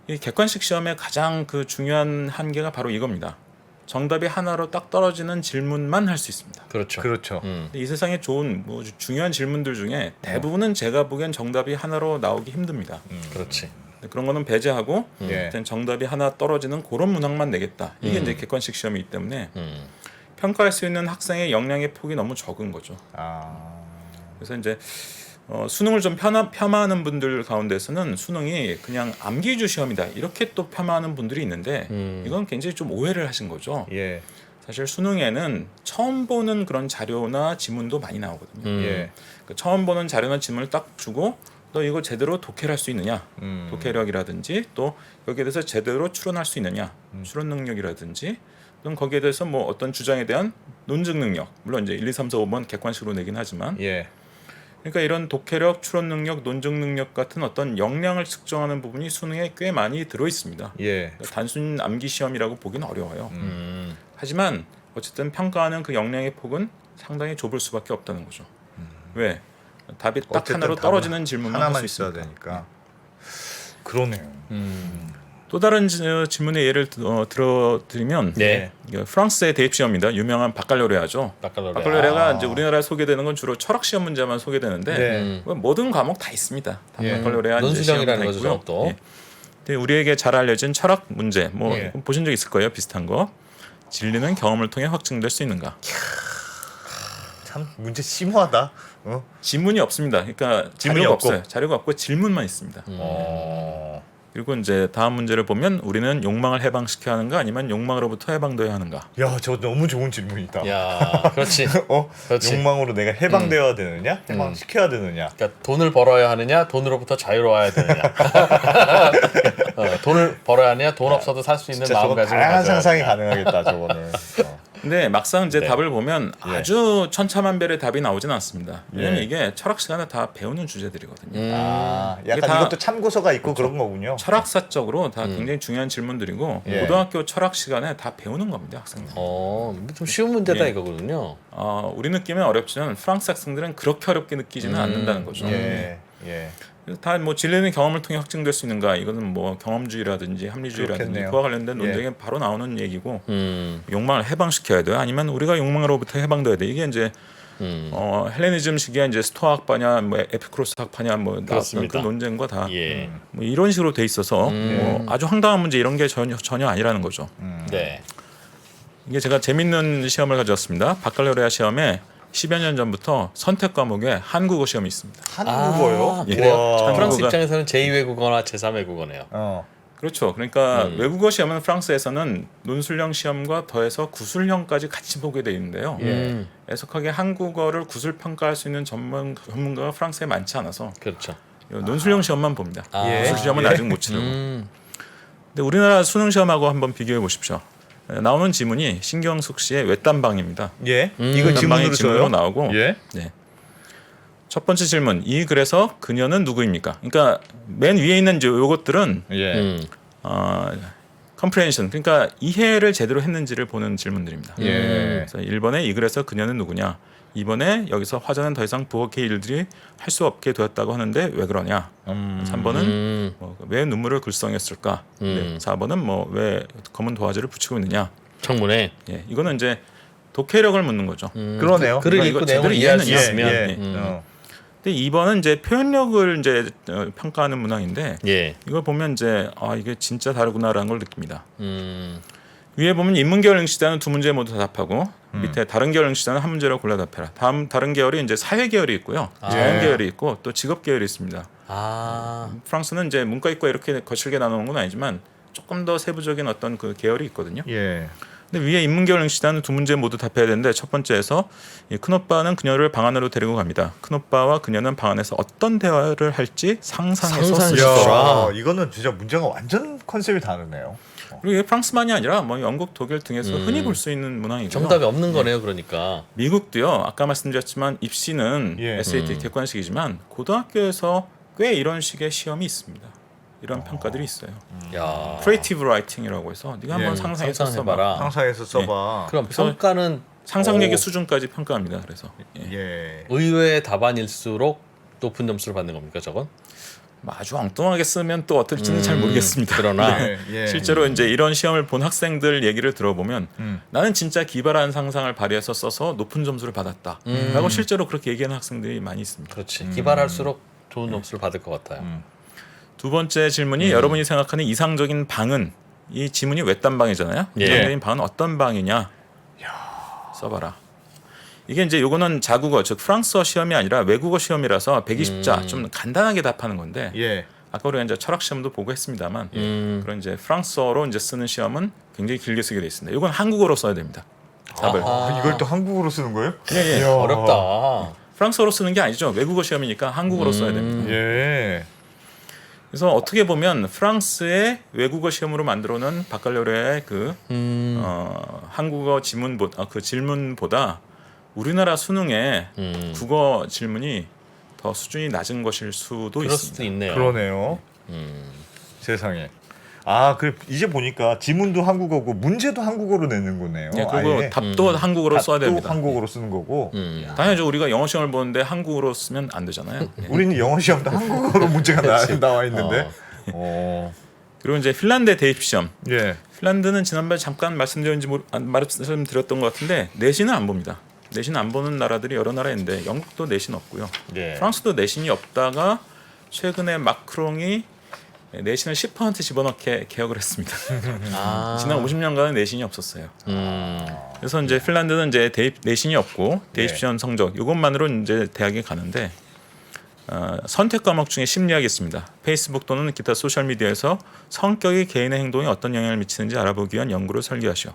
Speaker 3: 이 객관식 시험의 가장 그 중요한 한계가 바로 이겁니다. 정답이 하나로 딱 떨어지는 질문만 할 수 있습니다.
Speaker 1: 그렇죠.
Speaker 4: 그렇죠.
Speaker 3: 근데 이 세상에 좋은 중요한 질문들 중에 대부분은 제가 보기엔 정답이 하나로 나오기 힘듭니다.
Speaker 1: 그렇지.
Speaker 3: 근데 그런 거는 배제하고
Speaker 4: 예.
Speaker 3: 일단 정답이 하나 떨어지는 그런 문항만 내겠다. 이게 이제 객관식 시험이기 때문에 평가할 수 있는 학생의 역량의 폭이 너무 적은 거죠. 그래서 이제 수능을 좀 폄하하는 분들 가운데서는 수능이 그냥 암기주 시험이다 이렇게 또 폄하하는 분들이 있는데 이건 굉장히 좀 오해를 하신 거죠.
Speaker 4: 예.
Speaker 3: 사실 수능에는 처음 보는 그런 자료나 지문도 많이 나오거든요.
Speaker 4: 예.
Speaker 3: 그 처음 보는 자료나 지문을 딱 주고 너 이거 제대로 독해를 할 수 있느냐, 독해력이라든지 또 여기에 대해서 제대로 추론할 수 있느냐, 추론 능력이라든지 또는 거기에 대해서 뭐 어떤 주장에 대한 논증 능력, 물론 이제 1, 2, 3, 4, 5번 객관식으로 내긴 하지만
Speaker 4: 예.
Speaker 3: 그러니까 이런 독해력, 추론 능력, 논증 능력 같은 어떤 역량을 측정하는 부분이 수능에 꽤 많이 들어 있습니다.
Speaker 4: 예.
Speaker 3: 그러니까 단순 암기 시험이라고 보기는 어려워요. 하지만 어쨌든 평가하는 그 역량의 폭은 상당히 좁을 수밖에 없다는 거죠. 왜? 답이 딱
Speaker 4: 어쨌든
Speaker 3: 하나로
Speaker 4: 답은
Speaker 3: 떨어지는 질문만 할
Speaker 4: 하나만
Speaker 3: 수
Speaker 4: 있어야
Speaker 3: 있으니까.
Speaker 4: 되니까. 그러네요.
Speaker 3: 또 다른 질문의 예를 들어드리면
Speaker 1: 네.
Speaker 3: 이거 프랑스의 대입 시험입니다. 유명한 바칼로레아죠. 바칼로레아가 이제 우리나라에 소개되는 건 주로 철학 시험 문제만 소개되는데
Speaker 4: 네.
Speaker 3: 모든 과목 다 있습니다. 다
Speaker 4: 예.
Speaker 3: 바칼로레아
Speaker 1: 논술형이라는 거죠, 또.
Speaker 3: 예. 근데 우리에게 잘 알려진 철학 문제 뭐
Speaker 4: 예.
Speaker 3: 보신 적 있을 거예요. 비슷한 거. 진리는 경험을 통해 확증될 수 있는가?
Speaker 4: 참 문제 심오하다.
Speaker 3: 지문이 없습니다. 그러니까
Speaker 4: 지문이
Speaker 3: 자료가
Speaker 4: 없고.
Speaker 3: 없어요. 자료가 없고 질문만 있습니다. 그리고 이제 다음 문제를 보면 우리는 욕망을 해방시켜야 하는가 아니면 욕망으로부터 해방되어야 하는가?
Speaker 4: 야, 저 너무 좋은 질문이다.
Speaker 1: 야, 그렇지. 그렇지.
Speaker 4: 욕망으로 내가 해방되어야 되느냐? 해방시켜야 되느냐?
Speaker 1: 그러니까 돈을 벌어야 하느냐, 돈으로부터 자유로워야 되느냐. 돈을 벌어야 하느냐, 돈 없어도 살 수 있는
Speaker 4: 진짜 저건
Speaker 1: 마음가짐을
Speaker 4: 다양한
Speaker 1: 가져야
Speaker 4: 상상이
Speaker 1: 하느냐.
Speaker 4: 가능하겠다, 저거는.
Speaker 3: 근데 막상 이제
Speaker 1: 네.
Speaker 3: 답을 보면
Speaker 4: 예.
Speaker 3: 아주 천차만별의 답이 나오지는 않습니다. 왜냐면
Speaker 4: 예.
Speaker 3: 이게 철학 시간에 다 배우는 주제들이거든요.
Speaker 4: 약간
Speaker 3: 이게 다-
Speaker 4: 이것도 참고서가 있고 그런 거군요.
Speaker 3: 철학사적으로 다 굉장히 중요한 질문들이고
Speaker 4: 예.
Speaker 3: 고등학교 철학 시간에 다 배우는 겁니다, 학생들.
Speaker 1: 좀 쉬운 문제다
Speaker 3: 예.
Speaker 1: 이거거든요.
Speaker 3: 우리 느낌은 어렵지만 프랑스 학생들은 그렇게 어렵게 느끼지는 않는다는 거죠.
Speaker 4: 예. 예.
Speaker 3: 다 뭐 진리는 경험을 통해 확증될 수 있는가? 이거는 뭐 경험주의라든지 합리주의라든지
Speaker 4: 그렇겠네요.
Speaker 3: 그와 관련된
Speaker 4: 예.
Speaker 3: 논쟁에 바로 나오는 얘기고
Speaker 1: 음.
Speaker 3: 욕망을 해방시켜야 돼요. 아니면 우리가 욕망으로부터 해방돼야 돼. 이게 이제 헬레니즘 시기에 이제 스토아 학파냐, 뭐 에피크로스 학파냐, 뭐 나왔던
Speaker 1: 그렇습니다.
Speaker 3: 그 논쟁과 다
Speaker 1: 예.
Speaker 3: 뭐 이런 식으로 돼 있어서 뭐 아주 황당한 문제 이런 게 전혀 아니라는 거죠.
Speaker 1: 네.
Speaker 3: 이게 제가 재밌는 시험을 가져왔습니다. 바칼로레아 시험에 10여 년 전부터 선택 과목에 한국어 시험이 있습니다.
Speaker 4: 한국어요?
Speaker 1: 아, 그래요?
Speaker 4: 우와.
Speaker 1: 프랑스
Speaker 3: 한국어가-
Speaker 1: 입장에서는 제2외국어나 제3외국어네요.
Speaker 3: 그렇죠. 그러니까 외국어 시험은 프랑스에서는 논술형 시험과 더해서 구술형까지 같이 보게 돼 있는데요.
Speaker 1: 음.
Speaker 3: 애석하게 한국어를 구술 평가할 수 있는 전문가가 프랑스에 많지 않아서
Speaker 1: 그렇죠.
Speaker 3: 논술형 시험만 봅니다.
Speaker 1: 예.
Speaker 3: 구술 시험은
Speaker 4: 예.
Speaker 3: 아직 못 치르고. 근데 우리나라 수능 시험하고 한번 비교해 보십시오. 나오는 지문이 신경숙 씨의 외딴방입니다.
Speaker 4: 예. 이거
Speaker 3: 외딴방이
Speaker 4: 질문으로
Speaker 3: 지문으로
Speaker 4: 줘요?
Speaker 3: 나오고
Speaker 4: 예.
Speaker 3: 네. 첫 번째 질문. 이 글에서 그녀는 누구입니까? 그러니까 맨 위에 있는 이제 요것들은
Speaker 4: 예.
Speaker 3: comprehension, 그러니까 이해를 제대로 했는지를 보는 질문들입니다.
Speaker 4: 예.
Speaker 3: 그래서 1번에 이 글에서 그녀는 누구냐? 2번에 여기서 화자는 더 이상 부엌의 일들이 할 수 없게 되었다고 하는데 왜 그러냐? 3번은 왜 눈물을 글썽였을까? 네, 4번은 뭐 왜 검은 도화지를 붙이고 있느냐?
Speaker 1: 청문회.
Speaker 3: 예, 이거는 이제 독해력을 묻는 거죠.
Speaker 4: 그러네요.
Speaker 1: 글을
Speaker 3: 이거
Speaker 1: 읽고
Speaker 3: 제대로
Speaker 1: 내용을 이해할 수
Speaker 3: 이해했느냐?
Speaker 1: 있으면.
Speaker 3: 근데 2번은 이제 표현력을 이제 평가하는 문항인데
Speaker 1: 예.
Speaker 3: 이걸 보면 이제 이게 진짜 다르구나라는 걸 느낍니다.
Speaker 1: 음.
Speaker 3: 위에 보면 인문계열 응시자는 두 문제 모두 답하고 밑에 다른 계열 응시자는 한 문제로 골라 답해라. 다른 계열이 이제 사회 계열이 있고요, 자연 계열이 있고 또 직업 계열이 있습니다. 프랑스는 이제 문과 이과 이렇게 거칠게 나누는 건 아니지만 조금 더 세부적인 어떤 그 계열이 있거든요.
Speaker 4: 예.
Speaker 3: 근데 위에 인문계열 응시자는 두 문제 모두 답해야 되는데 첫 번째에서 이 큰오빠는 그녀를 방 안으로 데리고 갑니다. 큰오빠와 그녀는 방 안에서 어떤 대화를 할지 상상해서
Speaker 1: 상상-
Speaker 3: 쓰시더라.
Speaker 4: 야, 이거는 진짜 문제가 완전 컨셉이 다르네요.
Speaker 3: 그리고 이게 프랑스만이 아니라 뭐 영국, 독일 등에서 흔히 볼 수 있는 문항이고요.
Speaker 1: 정답이 없는 거네요, 그러니까.
Speaker 3: 미국도요. 아까 말씀드렸지만 입시는
Speaker 4: 예.
Speaker 3: SAT 객관식이지만 고등학교에서 꽤 이런 식의 시험이 있습니다. 이런 평가들이 있어요.
Speaker 1: 야.
Speaker 3: 크리에이티브 라이팅이라고 해서 네가 한번
Speaker 4: 예,
Speaker 3: 상상해서 써봐.
Speaker 1: 상상해봐라.
Speaker 4: 상상해서 써봐.
Speaker 1: 그럼
Speaker 3: 그래서
Speaker 1: 평가는
Speaker 3: 상상력의
Speaker 1: 오.
Speaker 3: 수준까지 평가합니다. 그래서
Speaker 4: 예.
Speaker 1: 의외의 답안일수록 높은 점수를 받는 겁니까, 저건?
Speaker 3: 뭐 아주 엉뚱하게 쓰면 또 어떨지는 잘 모르겠습니다.
Speaker 1: 그러나
Speaker 4: 예, 예.
Speaker 3: 실제로 이제 이런 시험을 본 학생들 얘기를 들어보면 나는 진짜 기발한 상상을 발휘해서 써서 높은 점수를 받았다라고 실제로 그렇게 얘기하는 학생들이 많이 있습니다.
Speaker 1: 그렇지. 기발할수록 좋은 점수를 받을 것 같아요.
Speaker 3: 두 번째 질문이 여러분이 생각하는 이상적인 방은, 이 지문이 외딴 방이잖아요.
Speaker 1: 예.
Speaker 3: 이상적인 방은 어떤 방이냐? 써봐라. 이게 이제 요거는 자국어, 즉 프랑스어 시험이 아니라 외국어 시험이라서 120자 좀 간단하게 답하는 건데
Speaker 4: 예.
Speaker 3: 아까 우리가 이제 철학 시험도 보고 했습니다만 그런 이제 프랑스어로 이제 쓰는 시험은 굉장히 길게 쓰게 돼 있습니다. 이건 한국어로 써야 됩니다. 답을.
Speaker 4: 이걸 또 한국어로 쓰는 거예요?
Speaker 3: 예, 예.
Speaker 1: 어렵다.
Speaker 3: 프랑스어로 쓰는 게 아니죠. 외국어 시험이니까 한국어로 써야 됩니다.
Speaker 4: 예.
Speaker 3: 그래서 어떻게 보면 프랑스의 외국어 시험으로 만들어놓은 바칼로레아의 그 한국어 지문보다 그 질문보다 우리나라 수능의 국어 질문이 더 수준이 낮은 것일 수도
Speaker 1: 그럴
Speaker 3: 있습니다.
Speaker 1: 수도 있네요.
Speaker 4: 그러네요. 세상에. 아, 그 이제 보니까 지문도 한국어고 문제도 한국어로 내는 거네요.
Speaker 3: 예, 그리고
Speaker 4: 아예.
Speaker 3: 답도 한국어로 써야
Speaker 4: 답도
Speaker 3: 됩니다.
Speaker 4: 한국어로 쓰는 거고.
Speaker 3: 당연히죠. 우리가 영어 시험을 보는데 한국어로 쓰면 안 되잖아요. 예.
Speaker 4: 우리는 영어 시험도 한국어로 문제가 나와 있는데.
Speaker 3: 그리고 이제 핀란드 대입 시험.
Speaker 4: 예.
Speaker 3: 핀란드는 지난번에 잠깐 말씀드렸던 것 같은데 내신은 안 봅니다. 내신 안 보는 나라들이 여러 나라 있는데 영국도 내신 없고요.
Speaker 1: 예.
Speaker 3: 프랑스도 내신이 없다가 최근에 마크롱이 내신을 10% 집어넣게 개혁을 했습니다. 지난 50년간은 내신이 없었어요. 그래서 이제 핀란드는 이제 대입 내신이 없고 대입 시험 성적 이것만으로 이제 대학에 가는데 선택 과목 중에 심리학이 있습니다. 페이스북 또는 기타 소셜 미디어에서 성격이 개인의 행동에 어떤 영향을 미치는지 알아보기 위한 연구를 설계하시오.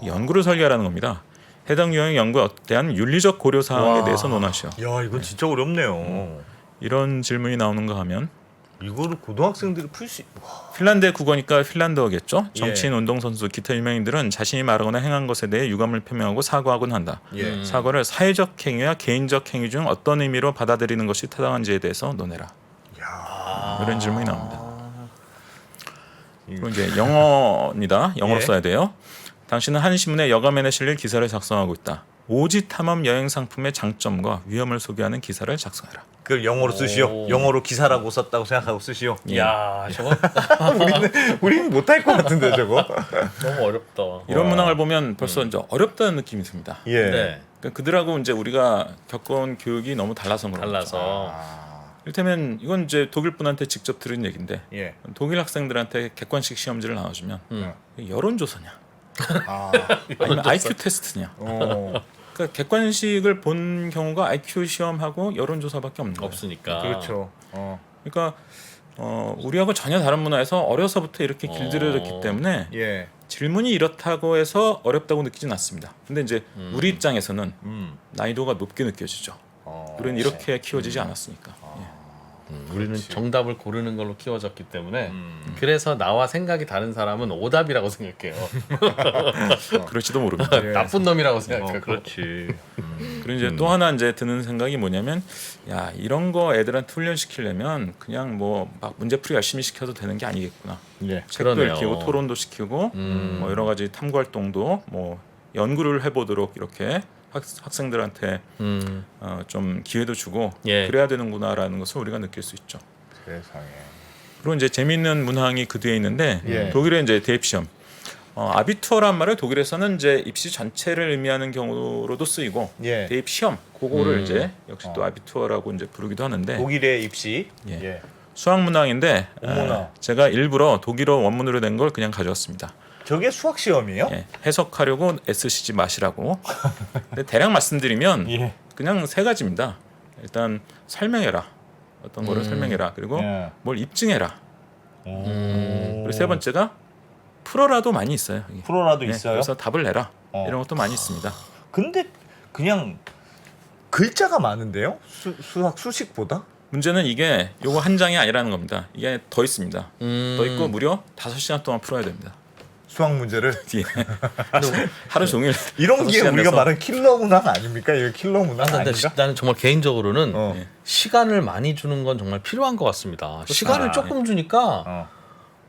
Speaker 3: 연구를 설계하라는 겁니다. 해당 유형의 연구에 대한 윤리적 고려 사항에 대해서 논하시오.
Speaker 4: 야, 이건 진짜 어렵네요.
Speaker 3: 이런 질문이 나오는가 하면
Speaker 4: 이거를 고등학생들이 풀 수.
Speaker 3: 핀란드의 국어니까 핀란드어겠죠.
Speaker 4: 예.
Speaker 3: 정치인, 운동선수, 기타 유명인들은 자신이 말하거나 행한 것에 대해 유감을 표명하고 사과하곤 한다.
Speaker 4: 예.
Speaker 3: 사과를 사회적 행위와 개인적 행위 중 어떤 의미로 받아들이는 것이 타당한지에 대해서 논해라. 이런 질문이 나옵니다. 그리고 이제 영어입니다. 영어로
Speaker 4: 예.
Speaker 3: 써야 돼요. 당신은 한 신문에 여가면에 실릴 기사를 작성하고 있다. 오지 탐험 여행 상품의 장점과 위험을 소개하는 기사를 작성해라.
Speaker 4: 그걸 영어로 쓰시오.
Speaker 1: 오.
Speaker 4: 영어로 기사라고 썼다고 생각하고 쓰시오.
Speaker 1: 야, 저거
Speaker 4: 우리는 못할 것 같은데 저거.
Speaker 1: 너무 어렵다.
Speaker 3: 이런 문항을 보면 벌써 이제 어렵다는 느낌이 듭니다.
Speaker 4: 예.
Speaker 1: 네.
Speaker 3: 그러니까 그들하고 이제 우리가 겪어온 교육이 너무 달라서 그런 거죠.
Speaker 1: 달라서.
Speaker 3: 이를테면 이건 이제 독일 분한테 직접 들은 얘기인데
Speaker 4: 예.
Speaker 3: 독일 학생들한테 객관식 시험지를 나눠주면 여론조사냐
Speaker 4: 아.
Speaker 3: 아니면 IQ 테스트냐.
Speaker 4: 어.
Speaker 3: 그러니까 객관식을 본 경우가 IQ 시험하고 여론조사밖에 없는 거예요.
Speaker 1: 없으니까.
Speaker 4: 그렇죠.
Speaker 3: 그러니까 우리하고 전혀 다른 문화에서 어려서부터 이렇게 길들여졌기 때문에
Speaker 4: 예.
Speaker 3: 질문이 이렇다고 해서 어렵다고 느끼진 않습니다. 근데 이제 우리 입장에서는 난이도가 높게 느껴지죠. 우리는 이렇게 키워지지 않았으니까. 예.
Speaker 1: 우리는 정답을 고르는 걸로 키워졌기 때문에 그래서 나와 생각이 다른 사람은 오답이라고 생각해요.
Speaker 3: 그럴지도 모릅니다.
Speaker 4: 예.
Speaker 1: 나쁜 놈이라고 생각하고.
Speaker 4: 그렇지.
Speaker 3: 그리고 이제 또 하나 이제 드는 생각이 뭐냐면 야 이런 거 애들한테 훈련시키려면 그냥 뭐 막 문제풀이 열심히 시켜도 되는 게 아니겠구나.
Speaker 1: 예,
Speaker 3: 책도
Speaker 1: 그러네요.
Speaker 3: 읽히고 토론도 시키고 뭐 여러 가지 탐구 활동도 뭐 연구를 해보도록 이렇게 학생들한테 좀 기회도 주고
Speaker 1: 예.
Speaker 3: 그래야 되는구나라는 것을 우리가 느낄 수 있죠.
Speaker 4: 세상에.
Speaker 3: 그리고 이제 재미있는 문항이 그 뒤에 있는데
Speaker 4: 예.
Speaker 3: 독일의 이제 대입 시험. 아비투어란 말을 독일에서는 이제 입시 전체를 의미하는 경우로도 쓰이고
Speaker 4: 예.
Speaker 3: 대입 시험 그거를 이제 역시 또 아비투어라고 이제 부르기도 하는데
Speaker 4: 독일의 입시.
Speaker 3: 예.
Speaker 4: 예.
Speaker 3: 수학 문항인데
Speaker 4: 어머나.
Speaker 3: 제가 일부러 독일어 원문으로 된 걸 그냥 가져왔습니다.
Speaker 4: 저게 수학 시험이에요?
Speaker 3: 예, 해석하려고 애쓰시지 마시라고. 근데 대략 말씀드리면
Speaker 4: 예.
Speaker 3: 그냥 세 가지입니다. 일단 설명해라. 어떤 거를 설명해라. 그리고
Speaker 4: 예.
Speaker 3: 뭘 입증해라.
Speaker 4: 오.
Speaker 3: 그리고 세 번째가 풀어라도 많이 있어요. 이게.
Speaker 4: 프로라도
Speaker 3: 예,
Speaker 4: 있어요?
Speaker 3: 그래서 답을 내라.
Speaker 4: 어.
Speaker 3: 이런 것도 많이 있습니다.
Speaker 4: 근데 그냥 글자가 많은데요? 수학 수식보다?
Speaker 3: 문제는 이게 요거 한 장이 아니라는 겁니다. 이게 더 있습니다. 더 있고 무려 5시간 동안 풀어야 됩니다.
Speaker 4: 수학 문제를
Speaker 3: 뒤에. 하루 종일
Speaker 4: 이런 게
Speaker 3: 5시간
Speaker 4: 우리가
Speaker 3: 내서
Speaker 4: 말하는 킬러 문항 아닙니까? 이거 킬러 문항
Speaker 1: 근데
Speaker 4: 아닌가?
Speaker 1: 나는 정말 개인적으로는
Speaker 4: 어.
Speaker 3: 예.
Speaker 1: 시간을 많이 주는 건 정말 필요한 것 같습니다. 시간을
Speaker 4: 아,
Speaker 1: 조금 주니까
Speaker 4: 어.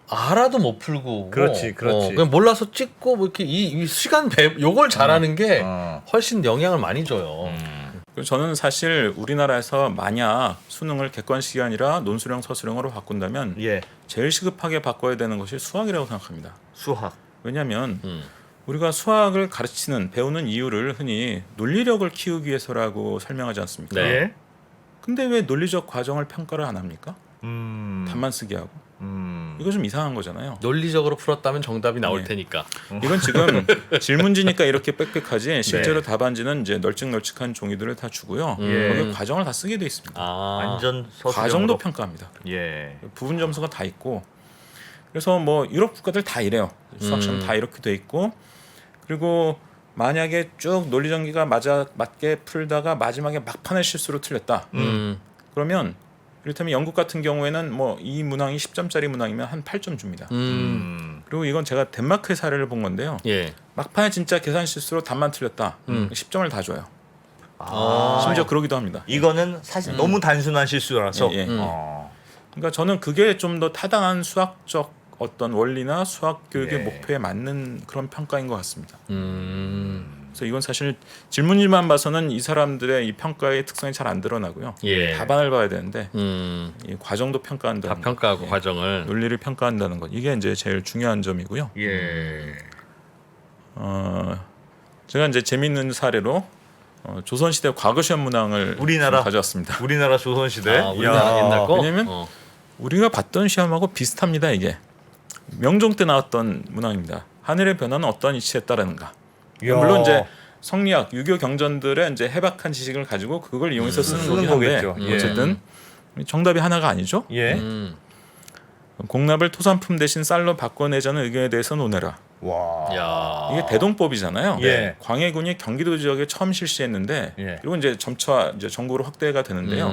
Speaker 1: 알아도 못 풀고
Speaker 4: 그렇지, 그렇지.
Speaker 1: 그냥 몰라서 찍고 뭐 이렇게 이 시간 요걸 잘하는 게
Speaker 4: 어.
Speaker 1: 훨씬 영향을 많이 줘요.
Speaker 3: 그리고 저는 사실 우리나라에서 만약 수능을 객관식이 아니라 논술형 서술형으로 바꾼다면
Speaker 4: 예.
Speaker 3: 제일 시급하게 바꿔야 되는 것이 수학이라고 생각합니다.
Speaker 4: 수학.
Speaker 3: 왜냐하면 우리가 수학을 가르치는 배우는 이유를 흔히 논리력을 키우기 위해서라고 설명하지 않습니까?
Speaker 1: 네.
Speaker 4: 예.
Speaker 3: 근데 왜 논리적 과정을 평가를 안 합니까? 답만 쓰게 하고 이거 좀 이상한 거잖아요.
Speaker 1: 논리적으로 풀었다면 정답이 나올
Speaker 3: 예.
Speaker 1: 테니까.
Speaker 3: 이건 지금 질문지니까 이렇게 빽빽하지 실제로
Speaker 1: 네.
Speaker 3: 답안지는 이제 널찍널찍한 종이들을 다 주고요.
Speaker 4: 예.
Speaker 3: 거기에 과정을 다 쓰게 돼 있습니다.
Speaker 4: 완전 서술형으로.
Speaker 3: 과정도 평가합니다.
Speaker 4: 예.
Speaker 3: 부분 점수가 다 있고 그래서 뭐 유럽 국가들 다 이래요. 수학 시험 다 이렇게 돼 있고 그리고 만약에 쭉 논리 전기가 맞게 풀다가 마지막에 막판에 실수로 틀렸다. 그러면 이를테면 영국 같은 경우에는 뭐 이 문항이 10점짜리 문항이면 한 8점 줍니다. 그리고 이건 제가 덴마크의 사례를 본 건데요.
Speaker 1: 예.
Speaker 3: 막판에 진짜 계산 실수로 답만 틀렸다. 10점을 다 줘요.
Speaker 4: 아.
Speaker 3: 심지어 그러기도 합니다.
Speaker 4: 이거는 사실 너무 단순한 실수라서.
Speaker 3: 예, 예.
Speaker 4: 어.
Speaker 3: 그러니까 저는 그게 좀 더 타당한 수학적 어떤 원리나 수학 교육의
Speaker 4: 네.
Speaker 3: 목표에 맞는 그런 평가인 것 같습니다. 그래서 이건 사실 질문지만 봐서는 이 사람들의 이 평가의 특성이 잘 안 드러나고요.
Speaker 1: 예.
Speaker 3: 답안을 봐야 되는데 이 과정도 평가한다는
Speaker 1: 다 평가하고
Speaker 3: 것,
Speaker 1: 과정을.
Speaker 3: 논리를 평가한다는 것 이게 이제 제일 중요한 점이고요.
Speaker 4: 예.
Speaker 3: 제가 이제 재미있는 사례로 조선시대 과거시험 문항을
Speaker 4: 우리나라?
Speaker 3: 좀 가져왔습니다.
Speaker 4: 우리나라 조선시대.
Speaker 1: 아, 우리나라
Speaker 4: 야.
Speaker 1: 옛날 거.
Speaker 3: 왜냐면 우리가 봤던 시험하고 비슷합니다. 이게 명종 때 나왔던 문항입니다. 하늘의 변화는 어떤 이치에 따르는가.
Speaker 4: 야.
Speaker 3: 물론 이제 성리학, 유교 경전들의 이제 해박한 지식을 가지고 그걸 이용해서 쓰는 거긴 한데
Speaker 4: 거겠죠. 예.
Speaker 3: 어쨌든 정답이 하나가 아니죠.
Speaker 4: 예.
Speaker 3: 공납을 토산품 대신 쌀로 바꿔내자는 의견에 대해서 논해라.
Speaker 4: 와.
Speaker 1: 야.
Speaker 3: 이게 대동법이잖아요.
Speaker 4: 예.
Speaker 3: 광해군이 경기도 지역에 처음 실시했는데
Speaker 4: 예.
Speaker 3: 그리고 이제 점차 이제 전국으로 확대가 되는데요.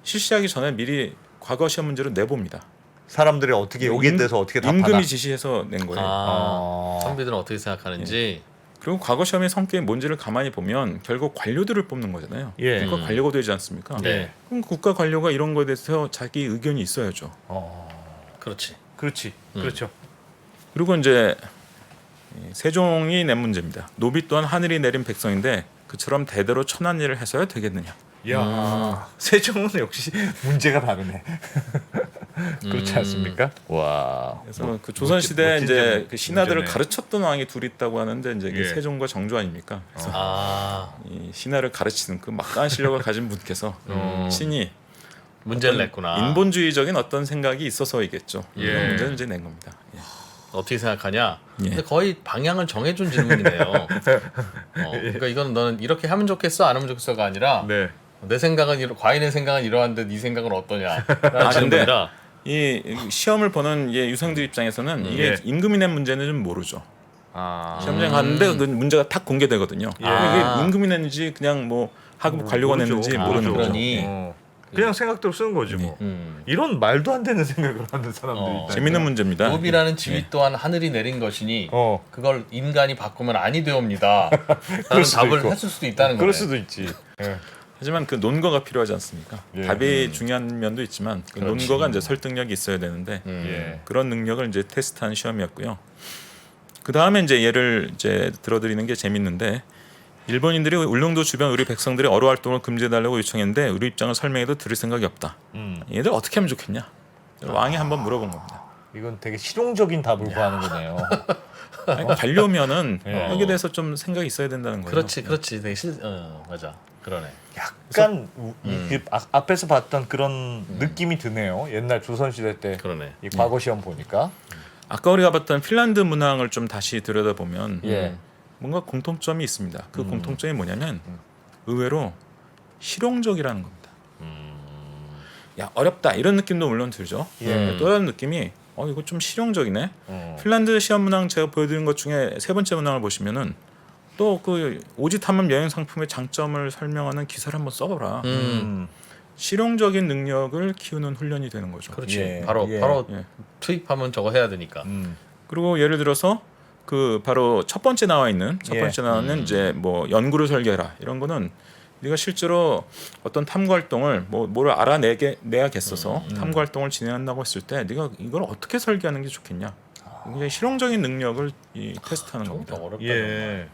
Speaker 3: 실시하기 전에 미리 과거 시험 문제를 내봅니다.
Speaker 4: 사람들이 어떻게 여기에 대해서 어떻게 답하나.
Speaker 3: 임금이 지시해서 낸 거예요.
Speaker 1: 아. 선비들은 어떻게 생각하는지.
Speaker 3: 그리고 과거 시험의 성격이 뭔지를 가만히 보면 결국 관료들을 뽑는 거잖아요.
Speaker 4: 예.
Speaker 3: 국가 관료가 되지 않습니까?
Speaker 1: 네.
Speaker 3: 그럼 국가 관료가 이런 거에 대해서 자기 의견이 있어야죠.
Speaker 1: 그렇지.
Speaker 4: 그렇지. 그렇죠.
Speaker 3: 그리고 이제 세종이 낸 문제입니다. 노비 또한 하늘이 내린 백성인데 그처럼 대대로 천한 일을 해서야 되겠느냐.
Speaker 4: 야. 세종은 역시 문제가 다르네. 그렇지 않습니까? 와.
Speaker 3: 그래서 그 조선 시대
Speaker 4: 멋진
Speaker 3: 이제
Speaker 4: 점,
Speaker 3: 그 신하들을
Speaker 4: 문제네.
Speaker 3: 가르쳤던 왕이 둘 있다고 하는데 이제 그
Speaker 4: 예.
Speaker 3: 세종과 정조 아닙니까? 그래서
Speaker 1: 아.
Speaker 3: 이 신하를 가르치는 그 막강한 실력을 가진 분께서 신이
Speaker 1: 문제를 냈구나.
Speaker 3: 인본주의적인 어떤 생각이 있어서이겠죠.
Speaker 4: 예.
Speaker 3: 이런 문제는 이제 낸 겁니다. 예.
Speaker 1: 어떻게 생각하냐?
Speaker 3: 예.
Speaker 1: 근데 거의 방향을 정해준 질문이네요. 그러니까 이건 너는 이렇게 하면 좋겠어, 안 하면 좋겠어가 아니라
Speaker 4: 네.
Speaker 1: 내 생각은 과인의 생각은 이러한데 네 생각은 어떠냐? 라는
Speaker 3: 근데
Speaker 1: 질문이라.
Speaker 3: 이 시험을 보는 유생들 입장에서는 이게
Speaker 4: 예.
Speaker 3: 임금이 낸 문제는 좀 모르죠.
Speaker 4: 아.
Speaker 3: 시험장 갔는데 그 문제가 탁 공개되거든요.
Speaker 1: 아.
Speaker 3: 이게 임금이 냈는지 그냥 뭐 하급 관료가
Speaker 4: 모르죠.
Speaker 3: 냈는지
Speaker 1: 아,
Speaker 3: 모르는 거죠.
Speaker 1: 그러니.
Speaker 3: 예.
Speaker 2: 그냥 생각대로 쓰는 거지 뭐. 이런 말도 안 되는 생각을 하는 사람들이 있다.
Speaker 3: 재밌는 문제입니다.
Speaker 1: 노비라는 지위 또한 하늘이 내린 것이니
Speaker 2: 어.
Speaker 1: 그걸 인간이 바꾸면 아니 되옵니다. 라는
Speaker 2: 수도
Speaker 1: 답을
Speaker 2: 있고.
Speaker 1: 했을 수도 있다는 거네.
Speaker 2: 그럴 수도 있지. 예.
Speaker 3: 하지만 그 논거가 필요하지 않습니까?
Speaker 2: 예.
Speaker 3: 답이 중요한 면도 있지만 그
Speaker 1: 그렇지.
Speaker 3: 논거가 이제 설득력이 있어야 되는데
Speaker 2: 예.
Speaker 3: 그런 능력을 이제 테스트한 시험이었고요. 그 다음에 이제 예를 이제 들어드리는 게 재밌는데 일본인들이 울릉도 주변 우리 백성들이 어로 활동을 금지해달라고 요청했는데 우리 입장을 설명해도 들을 생각이 없다. 얘들 어떻게 하면 좋겠냐? 왕이 한번 물어본 겁니다.
Speaker 4: 이건 되게 실용적인 답을 구하는 거네요.
Speaker 3: 아니, 가려면은
Speaker 4: 예.
Speaker 3: 여기에 대해서 좀 생각이 있어야 된다는 거예요.
Speaker 1: 그렇지. 되게 맞아. 그러네.
Speaker 4: 약간 그 앞에서 봤던 그런 느낌이 드네요. 옛날 조선시대 때
Speaker 1: 그러네.
Speaker 4: 이 과거 시험 보니까.
Speaker 3: 아까 우리가 봤던 핀란드 문항을 좀 다시 들여다보면
Speaker 4: 예.
Speaker 3: 뭔가 공통점이 있습니다. 그 공통점이 뭐냐면 의외로 실용적이라는 겁니다. 야 어렵다 이런 느낌도 물론 들죠.
Speaker 4: 예.
Speaker 3: 또 다른 느낌이 이거 좀 실용적이네. 핀란드 시험 문항 제가 보여드린 것 중에 세 번째 문항을 보시면은 또 그 오지 탐험 여행 상품의 장점을 설명하는 기사를 한번 써봐라. 실용적인 능력을 키우는 훈련이 되는 거죠.
Speaker 1: 그렇지.
Speaker 4: 예.
Speaker 1: 바로
Speaker 4: 예.
Speaker 3: 예.
Speaker 1: 투입하면 저거 해야 되니까.
Speaker 3: 그리고 예를 들어서 그 바로 첫 번째 나와 있는
Speaker 4: 예.
Speaker 3: 이제 뭐 연구를 설계해라 이런 거는 네가 실제로 어떤 탐구 활동을 뭐를 알아내야겠어서 탐구 활동을 진행한다고 했을 때 네가 이걸 어떻게 설계하는 게 좋겠냐. 굉장히 실용적인 능력을 테스트하는 겁니다.
Speaker 1: 어렵다.
Speaker 2: 예.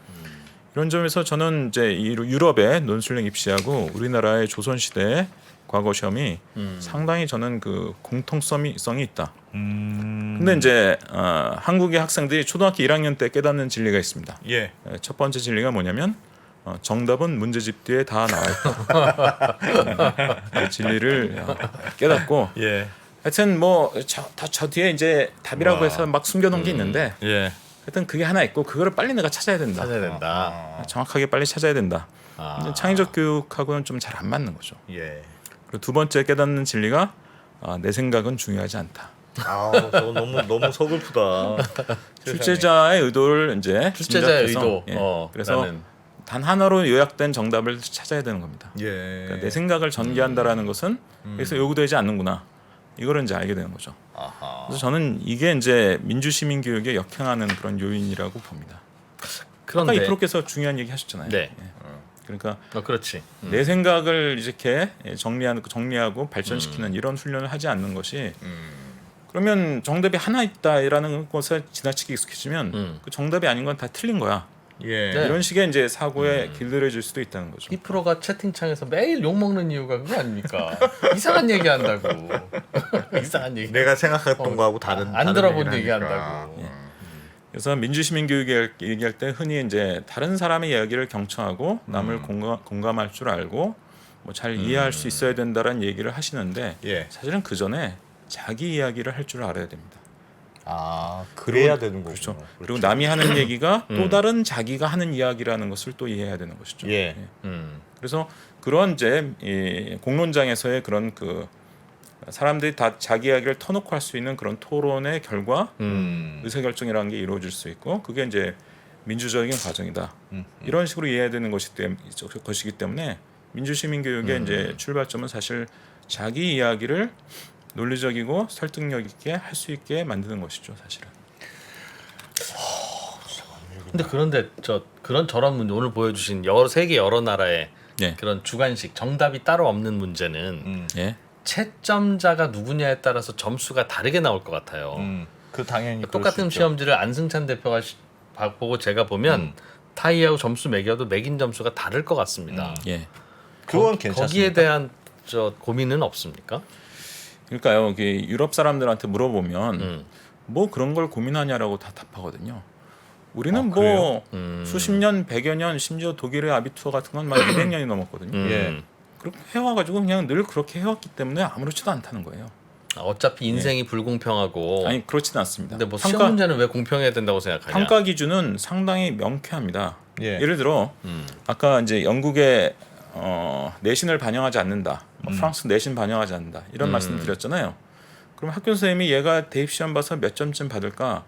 Speaker 3: 이런 점에서 저는 이제 이 유럽의 논술형 입시하고 우리나라의 조선 시대 과거 시험이 상당히 저는 그 공통성이 있다. 근데 이제 한국의 학생들이 초등학교 1학년 때 깨닫는 진리가 있습니다.
Speaker 2: 예.
Speaker 3: 첫 번째 진리가 뭐냐면 정답은 문제집 뒤에 다 나와 있다. 그 진리를 깨닫고
Speaker 2: 예.
Speaker 3: 하여튼 뭐 저 뒤에 이제 답이라고 해서 막 숨겨놓은 게 있는데
Speaker 2: 예.
Speaker 3: 하여튼 그게 하나 있고 그거를 빨리 내가 찾아야 된다.
Speaker 1: 찾아야 된다.
Speaker 3: 정확하게 빨리 찾아야 된다.
Speaker 1: 아.
Speaker 3: 창의적 교육하고는 좀 잘 안 맞는 거죠.
Speaker 2: 예.
Speaker 3: 그리고 두 번째 깨닫는 진리가 내 생각은 중요하지 않다.
Speaker 4: 아, 저거 너무 서글프다.
Speaker 3: 출제자의 의도를 이제
Speaker 1: 출제자의
Speaker 3: 짐작해서,
Speaker 1: 의도.
Speaker 3: 예. 그래서
Speaker 1: 나는.
Speaker 3: 단 하나로 요약된 정답을 찾아야 되는 겁니다.
Speaker 2: 예.
Speaker 3: 그러니까 내 생각을 전개한다라는 것은 그래서 요구되지 않는구나. 이거를 이제 알게 되는 거죠.
Speaker 1: 아하.
Speaker 3: 그래서 저는 이게 이제 민주시민 교육에 역행하는 그런 요인이라고 봅니다. 아까
Speaker 1: 그런데
Speaker 3: 이프로께서 중요한 얘기 하셨잖아요.
Speaker 1: 네.
Speaker 3: 예. 그러니까
Speaker 1: 그렇지.
Speaker 3: 내 생각을 이렇게 정리하고 발전시키는 이런 훈련을 하지 않는 것이 그러면 정답이 하나 있다라는 것에 지나치게 익숙해지면 그 정답이 아닌 건 다 틀린 거야.
Speaker 2: 예.
Speaker 1: 네.
Speaker 3: 이런 식의 이제 사고에 길들여질 수도 있다는 거죠.
Speaker 1: 이 프로가 채팅창에서 매일 욕 먹는 이유가 그거 아닙니까? 이상한 얘기 한다고. 이상한 얘기.
Speaker 4: 내가 생각했던 거하고 다른
Speaker 1: 안 들어본
Speaker 4: 얘기를
Speaker 1: 얘기
Speaker 4: 하니까.
Speaker 1: 한다고.
Speaker 3: 그래서 민주시민 교육 얘기할 때 흔히 이제 다른 사람의 이야기를 경청하고 남을 공감할 줄 알고 뭐 잘 이해할 수 있어야 된다라는 얘기를 하시는데
Speaker 2: 예.
Speaker 3: 사실은 그 전에 자기 이야기를 할 줄 알아야 됩니다.
Speaker 4: 아, 그래야 되는 거죠.
Speaker 3: 그렇죠. 그리고 남이 하는 얘기가 또 다른 자기가 하는 이야기라는 것을 또 이해해야 되는 것이죠.
Speaker 2: 예.
Speaker 3: 그래서 그런 이제 이 공론장에서의 그런 그 사람들이 다 자기 이야기를 터놓고 할 수 있는 그런 토론의 결과 의사결정이라는 게 이루어질 수 있고 그게 이제 민주적인 과정이다. 이런 식으로 이해해야 되는 것이기 때문에 민주시민 교육의 이제 출발점은 사실 자기 이야기를 논리적이고 설득력 있게 할 수 있게 만드는 것이죠, 사실은.
Speaker 1: 그런데 그런 저런 문제 오늘 보여주신 세계 여러 나라의
Speaker 3: 예.
Speaker 1: 그런 주관식 정답이 따로 없는 문제는
Speaker 3: 예.
Speaker 1: 채점자가 누구냐에 따라서 점수가 다르게 나올 것 같아요.
Speaker 4: 그 당연히 그럴 수
Speaker 1: 똑같은
Speaker 4: 있죠.
Speaker 1: 시험지를 안승찬 대표가 보고 제가 보면 타이하고 점수 매겨도 매긴 점수가 다를 것 같습니다.
Speaker 3: 예.
Speaker 4: 그건 괜찮습니다.
Speaker 1: 거기에 대한 고민은 없습니까?
Speaker 3: 그러니까요. 유럽 사람들한테 물어보면 뭐 그런 걸 고민하냐라고 다 답하거든요. 우리는 뭐 수십 년, 100여 년, 심지어 독일의 아비투어 같은 건 막 200년이 넘었거든요.
Speaker 4: 예.
Speaker 3: 그렇게 해와가지고 그냥 늘 그렇게 해왔기 때문에 아무렇지도 않다는 거예요.
Speaker 1: 어차피 인생이 불공평하고.
Speaker 3: 아니 그렇지는 않습니다.
Speaker 1: 근데 뭐 시험 문제는 왜 공평해야 된다고 생각하냐?
Speaker 3: 평가 기준은 상당히 명쾌합니다.
Speaker 4: 예.
Speaker 3: 예를 들어 아까 이제 영국의 내신을 반영하지 않는다, 뭐 프랑스 내신 반영하지 않는다 이런 말씀 드렸잖아요. 그럼 학교 선생님이 얘가 대입 시험 봐서 몇 점쯤 받을까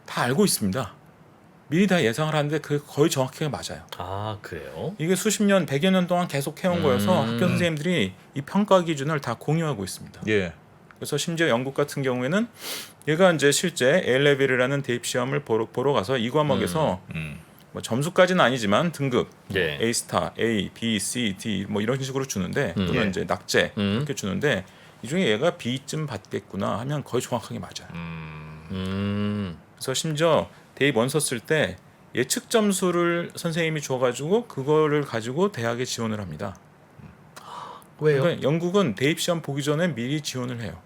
Speaker 3: 다 알고 있습니다. 미리 다 예상을 하는데 그게 거의 정확하게 맞아요.
Speaker 1: 아 그래요?
Speaker 3: 이게 수십 년, 100여 년 동안 계속 해온 거여서 학교 선생님들이 이 평가 기준을 다 공유하고 있습니다.
Speaker 4: 예.
Speaker 3: 그래서 심지어 영국 같은 경우에는 얘가 이제 실제 A-레벨이라는 대입 시험을 보러 가서 이 과목에서 뭐 점수까지는 아니지만 등급
Speaker 1: 예.
Speaker 3: A 스타, A, B, C, D 뭐 이런 식으로 주는데 또는
Speaker 4: 예.
Speaker 3: 이제 낙제 이렇게 주는데 이 중에 얘가 B쯤 받겠구나 하면 거의 정확하게 맞아요. 그래서 심지어 대입 원서 쓸 때 예측 점수를 선생님이 줘가지고 그거를 가지고 대학에 지원을 합니다.
Speaker 1: 왜요?
Speaker 3: 그러니까 영국은 대입 시험 보기 전에 미리 지원을 해요.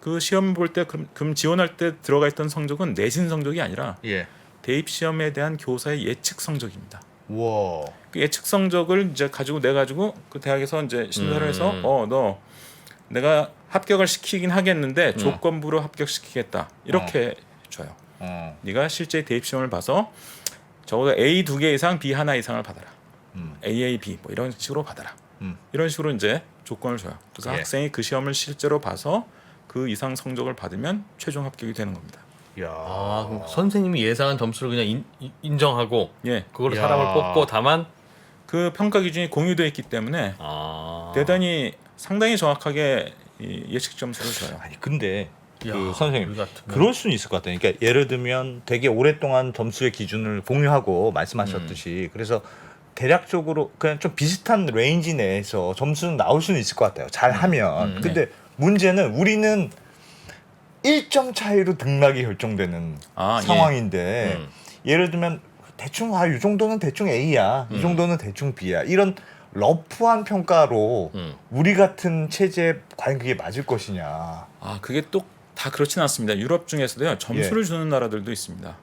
Speaker 3: 그 시험 볼 때 그럼 지원할 때 들어가 있던 성적은 내신 성적이 아니라
Speaker 4: 예.
Speaker 3: 대입 시험에 대한 교사의 예측 성적입니다.
Speaker 4: 와.
Speaker 3: 그 예측 성적을 이제 가지고 내 가지고 그 대학에서 이제 심사를 해서 너 내가 합격을 시키긴 하겠는데 조건부로 합격시키겠다 이렇게 줘요. 네가 실제 대입 시험을 봐서 적어도 A 2개 이상, B 하나 이상을 받아라. AA, B 뭐 이런 식으로 받아라. 이런 식으로 이제 조건을 줘요. 그래서
Speaker 4: 예.
Speaker 3: 학생이 그 시험을 실제로 봐서 그 이상 성적을 받으면 최종 합격이 되는 겁니다.
Speaker 4: 야.
Speaker 1: 아 그럼 선생님이 예상한 점수를 그냥 인정하고
Speaker 3: 예,
Speaker 1: 그걸로
Speaker 4: 야.
Speaker 1: 사람을 뽑고 다만
Speaker 3: 그 평가 기준이 공유되어 있기 때문에 대단히 상당히 정확하게 이 예측 점수를 줘요.
Speaker 4: 아니 근데
Speaker 1: 야,
Speaker 4: 그 선생님
Speaker 1: 우리 같으면.
Speaker 4: 그럴 수는 있을 것 같아요. 그러니까 예를 들면 되게 오랫동안 점수의 기준을 공유하고 말씀하셨듯이 그래서 대략적으로 그냥 좀 비슷한 레인지 내에서 점수는 나올 수는 있을 것 같아요. 잘하면. 근데 문제는 우리는 1점 차이로 등락이 결정되는 상황인데 예를 들면 대충 이 정도는 대충 A야. 이 정도는 대충 B야. 이런 러프한 평가로 우리 같은 체제에 과연 그게 맞을 것이냐.
Speaker 3: 아 그게 또 다 그렇진 않습니다. 유럽 중에서도요 점수를 주는 나라들도 있습니다.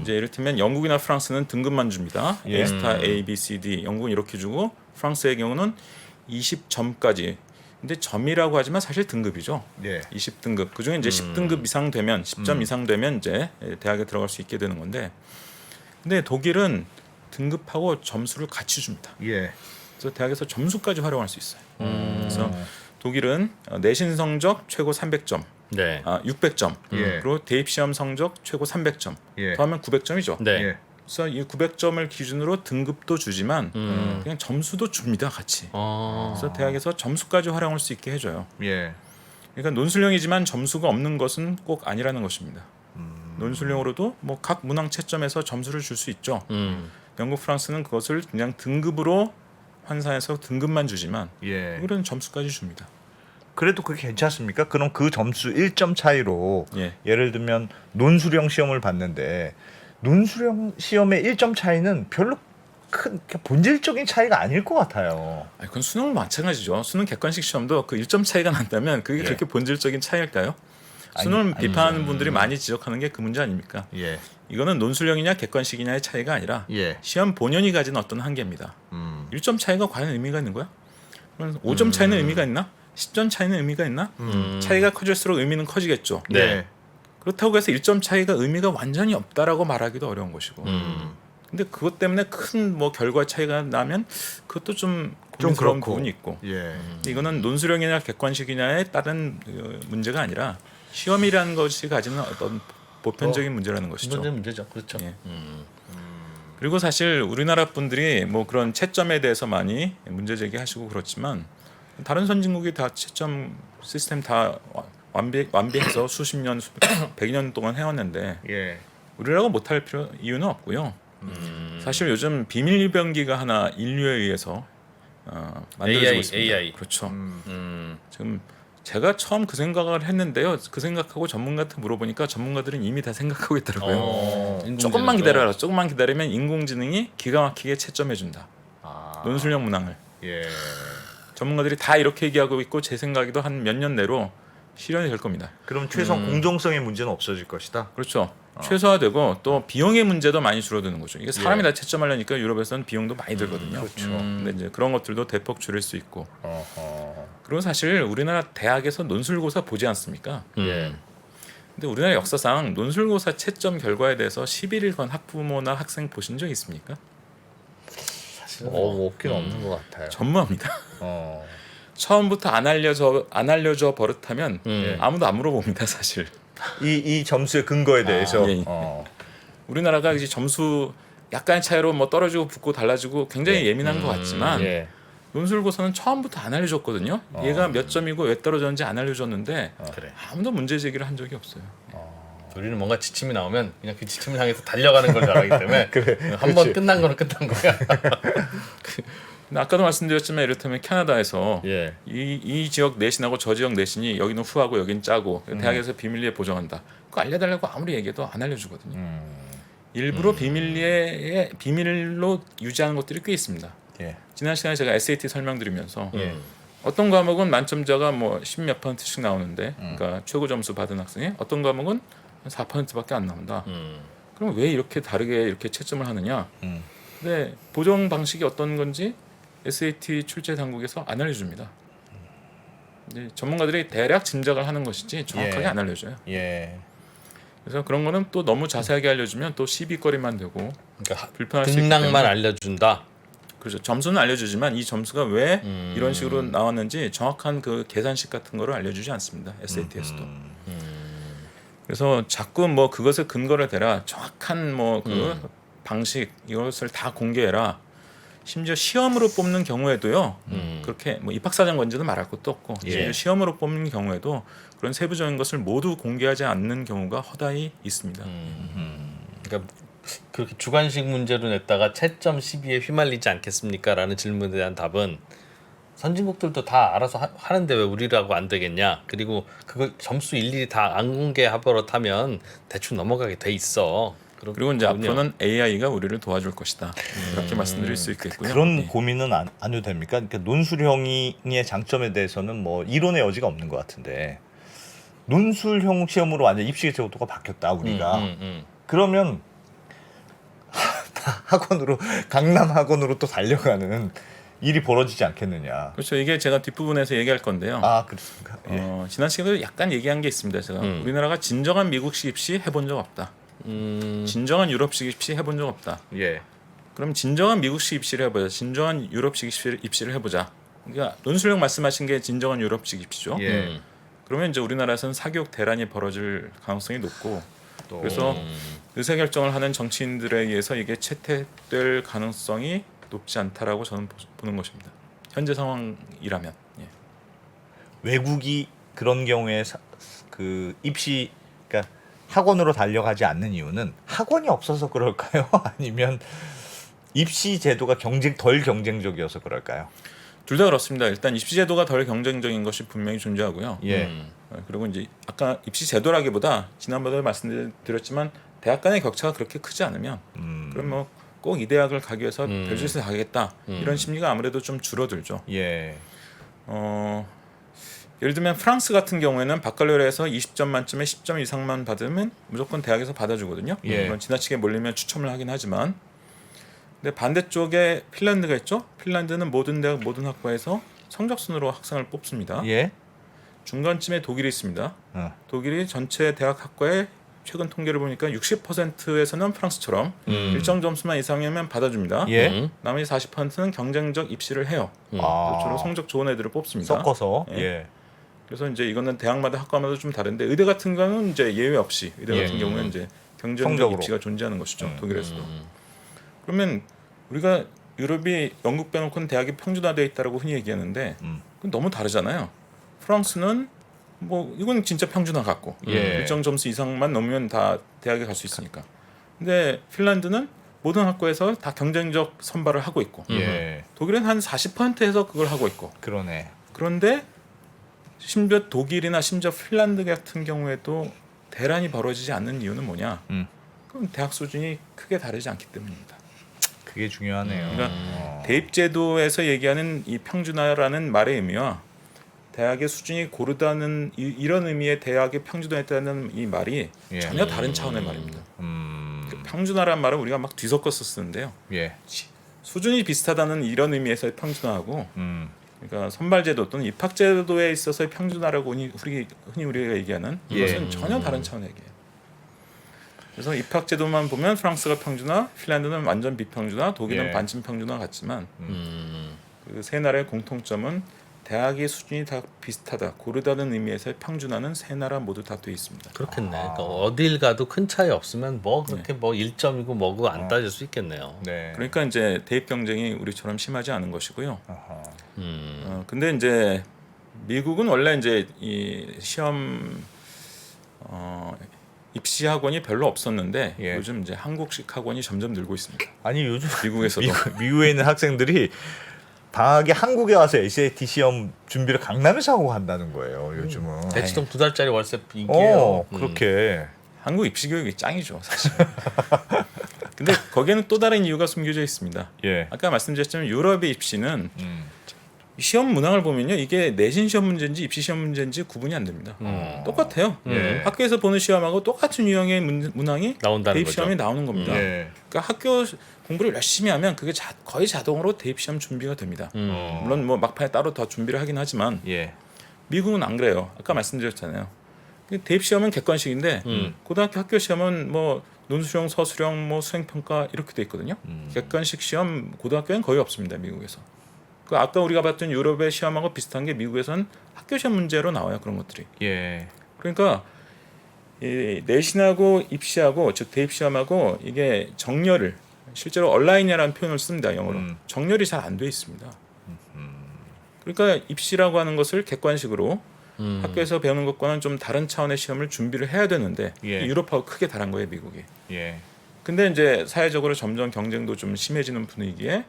Speaker 3: 이제 이를테면 영국이나 프랑스는 등급만 줍니다.
Speaker 4: 예.
Speaker 3: A 스타, A, B, C, D. 영국은 이렇게 주고 프랑스의 경우는 20점까지. 근데 점이라고 하지만 사실 등급이죠.
Speaker 4: 예.
Speaker 3: 20등급. 그중에 이제 10등급 이상 되면 10점 이상 되면 이제 대학에 들어갈 수 있게 되는 건데. 근데 독일은 등급하고 점수를 같이 줍니다.
Speaker 4: 예.
Speaker 3: 그래서 대학에서 점수까지 활용할 수 있어요. 그래서 독일은 내신 성적 최고 300점.
Speaker 1: 네.
Speaker 3: 600점.
Speaker 4: 예.
Speaker 3: 그리고 대입 시험 성적 최고 300점.
Speaker 4: 예.
Speaker 3: 더하면 900점이죠.
Speaker 1: 네.
Speaker 4: 예.
Speaker 3: 그래서 이 900점을 기준으로 등급도 주지만 그냥 점수도 줍니다, 같이. 그래서 대학에서 점수까지 활용할 수 있게 해줘요.
Speaker 4: 예.
Speaker 3: 그러니까 논술형이지만 점수가 없는 것은 꼭 아니라는 것입니다. 논술형으로도 뭐 각 문항 채점에서 점수를 줄 수 있죠. 영국, 프랑스는 그것을 그냥 등급으로 환산해서 등급만 주지만
Speaker 4: 예.
Speaker 3: 우리는 점수까지 줍니다.
Speaker 4: 그래도 그게 괜찮습니까? 그럼 그 점수 1점 차이로
Speaker 3: 예.
Speaker 4: 예를 들면 논술형 시험을 봤는데 논술형 시험의 1점 차이는 별로 큰 본질적인 차이가 아닐 것 같아요.
Speaker 3: 아니, 그건 수능은 마찬가지죠. 수능 객관식 시험도 그 1점 차이가 난다면 그게
Speaker 4: 예.
Speaker 3: 그렇게 본질적인 차이일까요? 수능을 비판하는
Speaker 4: 아니죠.
Speaker 3: 분들이 많이 지적하는 게 그 문제 아닙니까?
Speaker 4: 예.
Speaker 3: 이거는 논술형이냐 객관식이냐의 차이가 아니라
Speaker 4: 예.
Speaker 3: 시험 본연이 가진 어떤 한계입니다. 1점 차이가 과연 의미가 있는 거야? 그럼 5점 차이는 의미가 있나? 10점 차이는 의미가 있나? 차이가 커질수록 의미는 커지겠죠.
Speaker 1: 네.
Speaker 3: 그렇다고 해서 1점 차이가 의미가 완전히 없다라고 말하기도 어려운 것이고. 근데 그것 때문에 큰 뭐 결과 차이가 나면 그것도 좀 고민스러운
Speaker 4: 그렇고.
Speaker 3: 부분이 있고.
Speaker 4: 예.
Speaker 3: 이거는 논술형이냐 객관식이냐에 따른 문제가 아니라 시험이라는 것이 가지는 어떤 보편적인 문제라는 것이죠.
Speaker 1: 문제죠. 그렇죠.
Speaker 3: 예. 그리고 사실 우리나라 분들이 뭐 그런 채점에 대해서 많이 문제 제기하시고 그렇지만 다른 선진국이 다 채점 시스템 다 완비해서 수십 년, 100년 동안 해왔는데
Speaker 4: 예.
Speaker 3: 우리라고 못할 이유는 없고요. 사실 요즘 비밀병기가 하나 인류에 의해서 만들어지고 있습니다.
Speaker 1: AI.
Speaker 3: 그렇죠. 지금 제가 처음 그 생각을 했는데요. 그 생각하고 전문가한테 물어보니까 전문가들은 이미 다 생각하고 있더라고요. 조금만 기다려라. 조금만 기다리면 인공지능이 기가 막히게 채점해준다. 논술형 문항을.
Speaker 4: 예.
Speaker 3: 전문가들이 다 이렇게 얘기하고 있고 제 생각에도 한 몇 년 내로 실현이 될 겁니다.
Speaker 4: 그럼 최소한 공정성의 문제는 없어질 것이다.
Speaker 3: 그렇죠. 최소화되고 또 비용의 문제도 많이 줄어드는 거죠. 이게 사람이
Speaker 4: 예.
Speaker 3: 다 채점하려니까 유럽에서는 비용도 많이 들거든요.
Speaker 4: 그렇죠.
Speaker 3: 근데 이제 그런 것들도 대폭 줄일 수 있고.
Speaker 4: 어허.
Speaker 3: 그리고 사실 우리나라 대학에서 논술고사 보지 않습니까?
Speaker 1: 예.
Speaker 3: 근데 우리나라 역사상 논술고사 채점 결과에 대해서 시비를 건 학부모나 학생 보신 적 있습니까?
Speaker 4: 없긴 없는 것 같아요.
Speaker 3: 전무합니다.
Speaker 4: 어.
Speaker 3: 처음부터 안 알려줘 버릇하면 아무도 안 물어봅니다, 사실.
Speaker 4: 이 점수의 근거에 대해서.
Speaker 3: 예.
Speaker 4: 어.
Speaker 3: 우리나라가 이제 점수 약간의 차이로 뭐 떨어지고 붙고 달라지고 굉장히 예민한 것 같지만
Speaker 1: 예.
Speaker 3: 논술고사는 처음부터 안 알려줬거든요. 얘가 몇 점이고 왜 떨어졌는지 안 알려줬는데
Speaker 1: 그래.
Speaker 3: 아무도 문제 제기를 한 적이 없어요.
Speaker 1: 우리는 뭔가 지침이 나오면 그냥 그 지침을 향해서 달려가는 걸 잘하기 때문에
Speaker 4: 그래.
Speaker 1: 한 번 끝난 거는 끝난 거야.
Speaker 3: 근데 아까도 말씀드렸지만 이를테면 캐나다에서
Speaker 1: 예.
Speaker 3: 이 지역 내신하고 저 지역 내신이 여기는 후하고 여기는 짜고 대학에서 비밀리에 보정한다. 그거 알려달라고 아무리 얘기해도 안 알려주거든요. 일부러 비밀로 유지하는 것들이 꽤 있습니다.
Speaker 4: 예.
Speaker 3: 지난 시간에 제가 SAT 설명드리면서
Speaker 1: 예.
Speaker 3: 어떤 과목은 만점자가 뭐 10몇 %씩 나오는데 그러니까 최고 점수 받은 학생이 어떤 과목은 한 4%밖에 안 나온다. 그럼 왜 이렇게 다르게 이렇게 채점을 하느냐? 근데 보정 방식이 어떤 건지 SAT 출제 당국에서 안 알려줍니다. 이제 전문가들이 대략 짐작을 하는 것이지 정확하게
Speaker 4: 예.
Speaker 3: 안 알려줘요.
Speaker 4: 예.
Speaker 3: 그래서 그런 거는 또 너무 자세하게 알려주면 또 시비거리만 되고
Speaker 1: 그러니까
Speaker 3: 불편할 수 있기
Speaker 1: 등락만
Speaker 3: 때문에
Speaker 1: 알려준다.
Speaker 3: 그렇죠. 점수는 알려주지만 이 점수가 왜 이런 식으로 나왔는지 정확한 그 계산식 같은 거를 알려주지 않습니다. SAT에서도. 그래서 자꾸 뭐 그것을 근거를 대라 정확한 뭐 그 방식 이것을 다 공개해라. 심지어 시험으로 뽑는 경우에도요. 그렇게 뭐 입학사정 건지도 말할 것도 없고 심지어
Speaker 1: 예.
Speaker 3: 시험으로 뽑는 경우에도 그런 세부적인 것을 모두 공개하지 않는 경우가 허다히 있습니다.
Speaker 1: 그러니까 그렇게 주관식 문제로 냈다가 채점 시비에 휘말리지 않겠습니까? 라는 질문에 대한 답은 선진국들도 다 알아서 하는데 왜 우리라고 안 되겠냐? 그리고 그걸 점수 일일이 다 안 공개하버릇하면 대충 넘어가게 돼 있어.
Speaker 3: 그리고 이제
Speaker 1: 그렇군요.
Speaker 3: 앞으로는 AI가 우리를 도와줄 것이다. 그렇게 말씀드릴 수 있겠고요.
Speaker 4: 그런
Speaker 3: 네.
Speaker 4: 고민은 안 해도 됩니까? 그러니까 논술형의 장점에 대해서는 뭐 이론의 여지가 없는 것 같은데 논술형 시험으로 완전 입시 제도가 바뀌었다 우리가 그러면 학원으로 강남 학원으로 또 달려가는 일이 벌어지지 않겠느냐?
Speaker 3: 그렇죠. 이게 제가 뒷부분에서 얘기할 건데요.
Speaker 4: 아 그렇습니까? 예.
Speaker 3: 지난 시간에도 약간 얘기한 게 있습니다. 제가 우리나라가 진정한 미국식 입시 해본 적 없다. 진정한 유럽식 입시 해본 적 없다.
Speaker 1: 예.
Speaker 3: 그럼 진정한 미국식 입시를 해보자. 진정한 유럽식 입시를 해보자. 그러니까 논술형 말씀하신 게 진정한 유럽식 입시죠.
Speaker 1: 예.
Speaker 3: 그러면 이제 우리나라에서는 사교육 대란이 벌어질 가능성이 높고 그래서 의사결정을 하는 정치인들에 의해서 이게 채택될 가능성이 높지 않다라고 저는 보는 것입니다. 현재 상황이라면. 예.
Speaker 4: 외국이 그런 경우에 그 입시 그러니까 학원으로 달려가지 않는 이유는 학원이 없어서 그럴까요? 아니면 입시 제도가 덜 경쟁적이어서 그럴까요?
Speaker 3: 둘 다 그렇습니다. 일단 입시 제도가 덜 경쟁적인 것이 분명히 존재하고요.
Speaker 4: 예.
Speaker 3: 그리고 이제 아까 입시 제도라기보다 지난번에 말씀드렸지만 대학 간의 격차가 그렇게 크지 않으면 그럼 뭐 꼭 이 대학을 가기 위해서 별짓을 하겠다 이런 심리가 아무래도 좀 줄어들죠.
Speaker 4: 예.
Speaker 3: 예를 들면 프랑스 같은 경우에는 바칼로레에서 20점 만점에 10점 이상만 받으면 무조건 대학에서 받아주거든요.
Speaker 4: 예.
Speaker 3: 물론 지나치게 몰리면 추첨을 하긴 하지만 근데 반대쪽에 핀란드가 있죠. 핀란드는 모든 대학 모든 학과에서 성적순으로 학생을 뽑습니다.
Speaker 4: 예.
Speaker 3: 중간쯤에 독일이 있습니다. 독일이 전체 대학 학과의 최근 통계를 보니까 60%에서는 프랑스처럼 일정 점수만 이상이면 받아줍니다.
Speaker 4: 예.
Speaker 3: 나머지 40%는 경쟁적 입시를 해요.
Speaker 4: 아.
Speaker 3: 주로 성적 좋은 애들을 뽑습니다.
Speaker 4: 섞어서.
Speaker 3: 예.
Speaker 4: 예.
Speaker 3: 그래서 이제 이거는 대학마다 학과마다 좀 다른데 의대 같은 경우는 이제 예외 없이 의대 같은 경우는 이제 경쟁적
Speaker 4: 성적으로.
Speaker 3: 입시가 존재하는 것이죠. 독일에서도. 그러면 우리가 유럽이 영국 빼놓고는 대학이 평준화되어 있다라고 흔히 얘기하는데 그건 너무 다르잖아요. 프랑스는 뭐 이건 진짜 평준화 같고
Speaker 1: 예.
Speaker 3: 일정 점수 이상만 넘으면 다 대학에 갈 수 있으니까. 근데 핀란드는 모든 학과에서 다 경쟁적 선발을 하고 있고
Speaker 4: 예.
Speaker 3: 독일은 한 40%에서 그걸 하고 있고
Speaker 4: 그러네.
Speaker 3: 그런데 심지어 독일이나 심지어 핀란드 같은 경우에도 대란이 벌어지지 않는 이유는 뭐냐? 그럼 대학 수준이 크게 다르지 않기 때문입니다.
Speaker 4: 그게 중요하네요.
Speaker 3: 그러니까 대입제도에서 얘기하는 이 평준화라는 말의 의미와 대학의 수준이 고르다는 이런 의미의 대학의 평준화했다는 이 말이
Speaker 4: 예.
Speaker 3: 전혀 다른 차원의 말입니다. 그 평준화라는 말은 우리가 막 뒤섞어서 쓰는데요.
Speaker 4: 예.
Speaker 3: 수준이 비슷하다는 이런 의미에서의 평준화하고 그러니까 선발제도 또는 입학제도에 있어서의 평준화라고 흔히 우리가 얘기하는 이것은 전혀 다른 차원의 얘기예요. 그래서 입학제도만 보면 프랑스가 평준화, 핀란드는 완전 비평준화, 독일은
Speaker 4: 예.
Speaker 3: 반쯤 평준화 같지만 그 세 나라의 공통점은 대학의 수준이 다 비슷하다, 고르다는 의미에서 평준화는 세 나라 모두 다 돼 있습니다.
Speaker 1: 그렇겠네. 그러니까 어딜 가도 큰 차이 없으면 뭐 그렇게 뭐 1점이고 뭐고 안 따질 수 있겠네요.
Speaker 4: 네.
Speaker 3: 그러니까 이제 대입 경쟁이 우리처럼 심하지 않은 것이고요.
Speaker 4: 아하.
Speaker 3: 근데 이제 미국은 원래 이제 이 시험 입시 학원이 별로 없었는데
Speaker 4: 예.
Speaker 3: 요즘 이제 한국식 학원이 점점 늘고 있습니다.
Speaker 4: 아니 요즘
Speaker 3: 미국에서도.
Speaker 4: 미국에 있는 학생들이 방학에 한국에 와서 SAT 시험 준비를 강남에서 하고 간다는 거예요. 요즘은.
Speaker 1: 대치동 2달짜리 월세 인기예요.
Speaker 4: 그렇게.
Speaker 3: 한국 입시 교육이 짱이죠, 사실. 근데 거기에는 또 다른 이유가 숨겨져 있습니다.
Speaker 4: 예.
Speaker 3: 아까 말씀드렸지만 유럽의 입시는
Speaker 4: 음.
Speaker 3: 시험 문항을 보면요, 이게 내신 시험 문제인지 입시 시험 문제인지 구분이 안 됩니다. 똑같아요.
Speaker 4: 예.
Speaker 3: 학교에서 보는 시험하고 똑같은 유형의 문항이
Speaker 1: 나온다는
Speaker 3: 대입
Speaker 1: 거죠.
Speaker 3: 시험이 나오는 겁니다.
Speaker 4: 예.
Speaker 3: 그러니까 학교 공부를 열심히 하면 그게 거의 자동으로 대입 시험 준비가 됩니다. 물론 뭐 막판에 따로 더 준비를 하긴 하지만
Speaker 4: 예.
Speaker 3: 미국은 안 그래요. 아까 말씀드렸잖아요. 대입 시험은 객관식인데 고등학교 학교 시험은 뭐 논술형, 서술형, 뭐 수행평가 이렇게 돼 있거든요. 객관식 시험 고등학교는 거의 없습니다, 미국에서. 그 아까 우리가 봤던 유럽의 시험하고 비슷한 게 미국에서는 학교 시험 문제로 나와요, 그런 것들이.
Speaker 4: 예.
Speaker 3: 그러니까 이 내신하고 입시하고 즉 대입 시험하고 이게 정렬을 실제로 얼라인이라는 표현을 씁니다, 영어로. 정렬이 잘 안 돼 있습니다. 그러니까 입시라고 하는 것을 객관식으로 학교에서 배우는 것과는 좀 다른 차원의 시험을 준비를 해야 되는데
Speaker 4: 예.
Speaker 3: 유럽하고 크게 다른 거예요, 미국이.
Speaker 4: 예.
Speaker 3: 근데 이제 사회적으로 점점 경쟁도 좀 심해지는 분위기에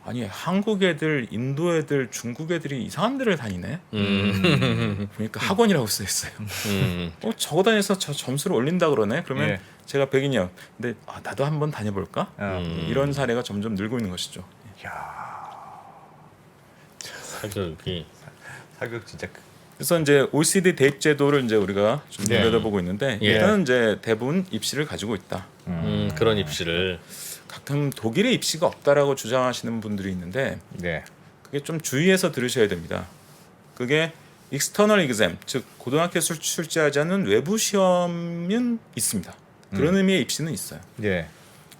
Speaker 3: 아니 한국 애들, 인도 애들, 중국 애들이 이상한 데를 다니네. 그러니까 학원이라고 써 있어요. 저거 다녀서 저 점수를 올린다 그러네. 그러면
Speaker 4: 예.
Speaker 3: 제가 100이냐. 근데 나도 한번 다녀볼까? 이런 사례가 점점 늘고 있는 것이죠.
Speaker 1: 사교육이.
Speaker 4: 사교육 진짜
Speaker 3: 그래서 이제 OECD 대입 제도를 이제 우리가 좀
Speaker 4: 네.
Speaker 3: 들여다보고 있는데
Speaker 1: 예.
Speaker 3: 일단은 이제 대부분 입시를 가지고 있다.
Speaker 1: 그런 입시를.
Speaker 3: 가끔 독일의 입시가 없다라고 주장하시는 분들이 있는데
Speaker 4: 네.
Speaker 3: 그게 좀 주의해서 들으셔야 됩니다. 그게 external exam, 즉 고등학교 출제하지 않는 외부 시험은 있습니다. 그런 의미의 입시는 있어요.
Speaker 4: 예.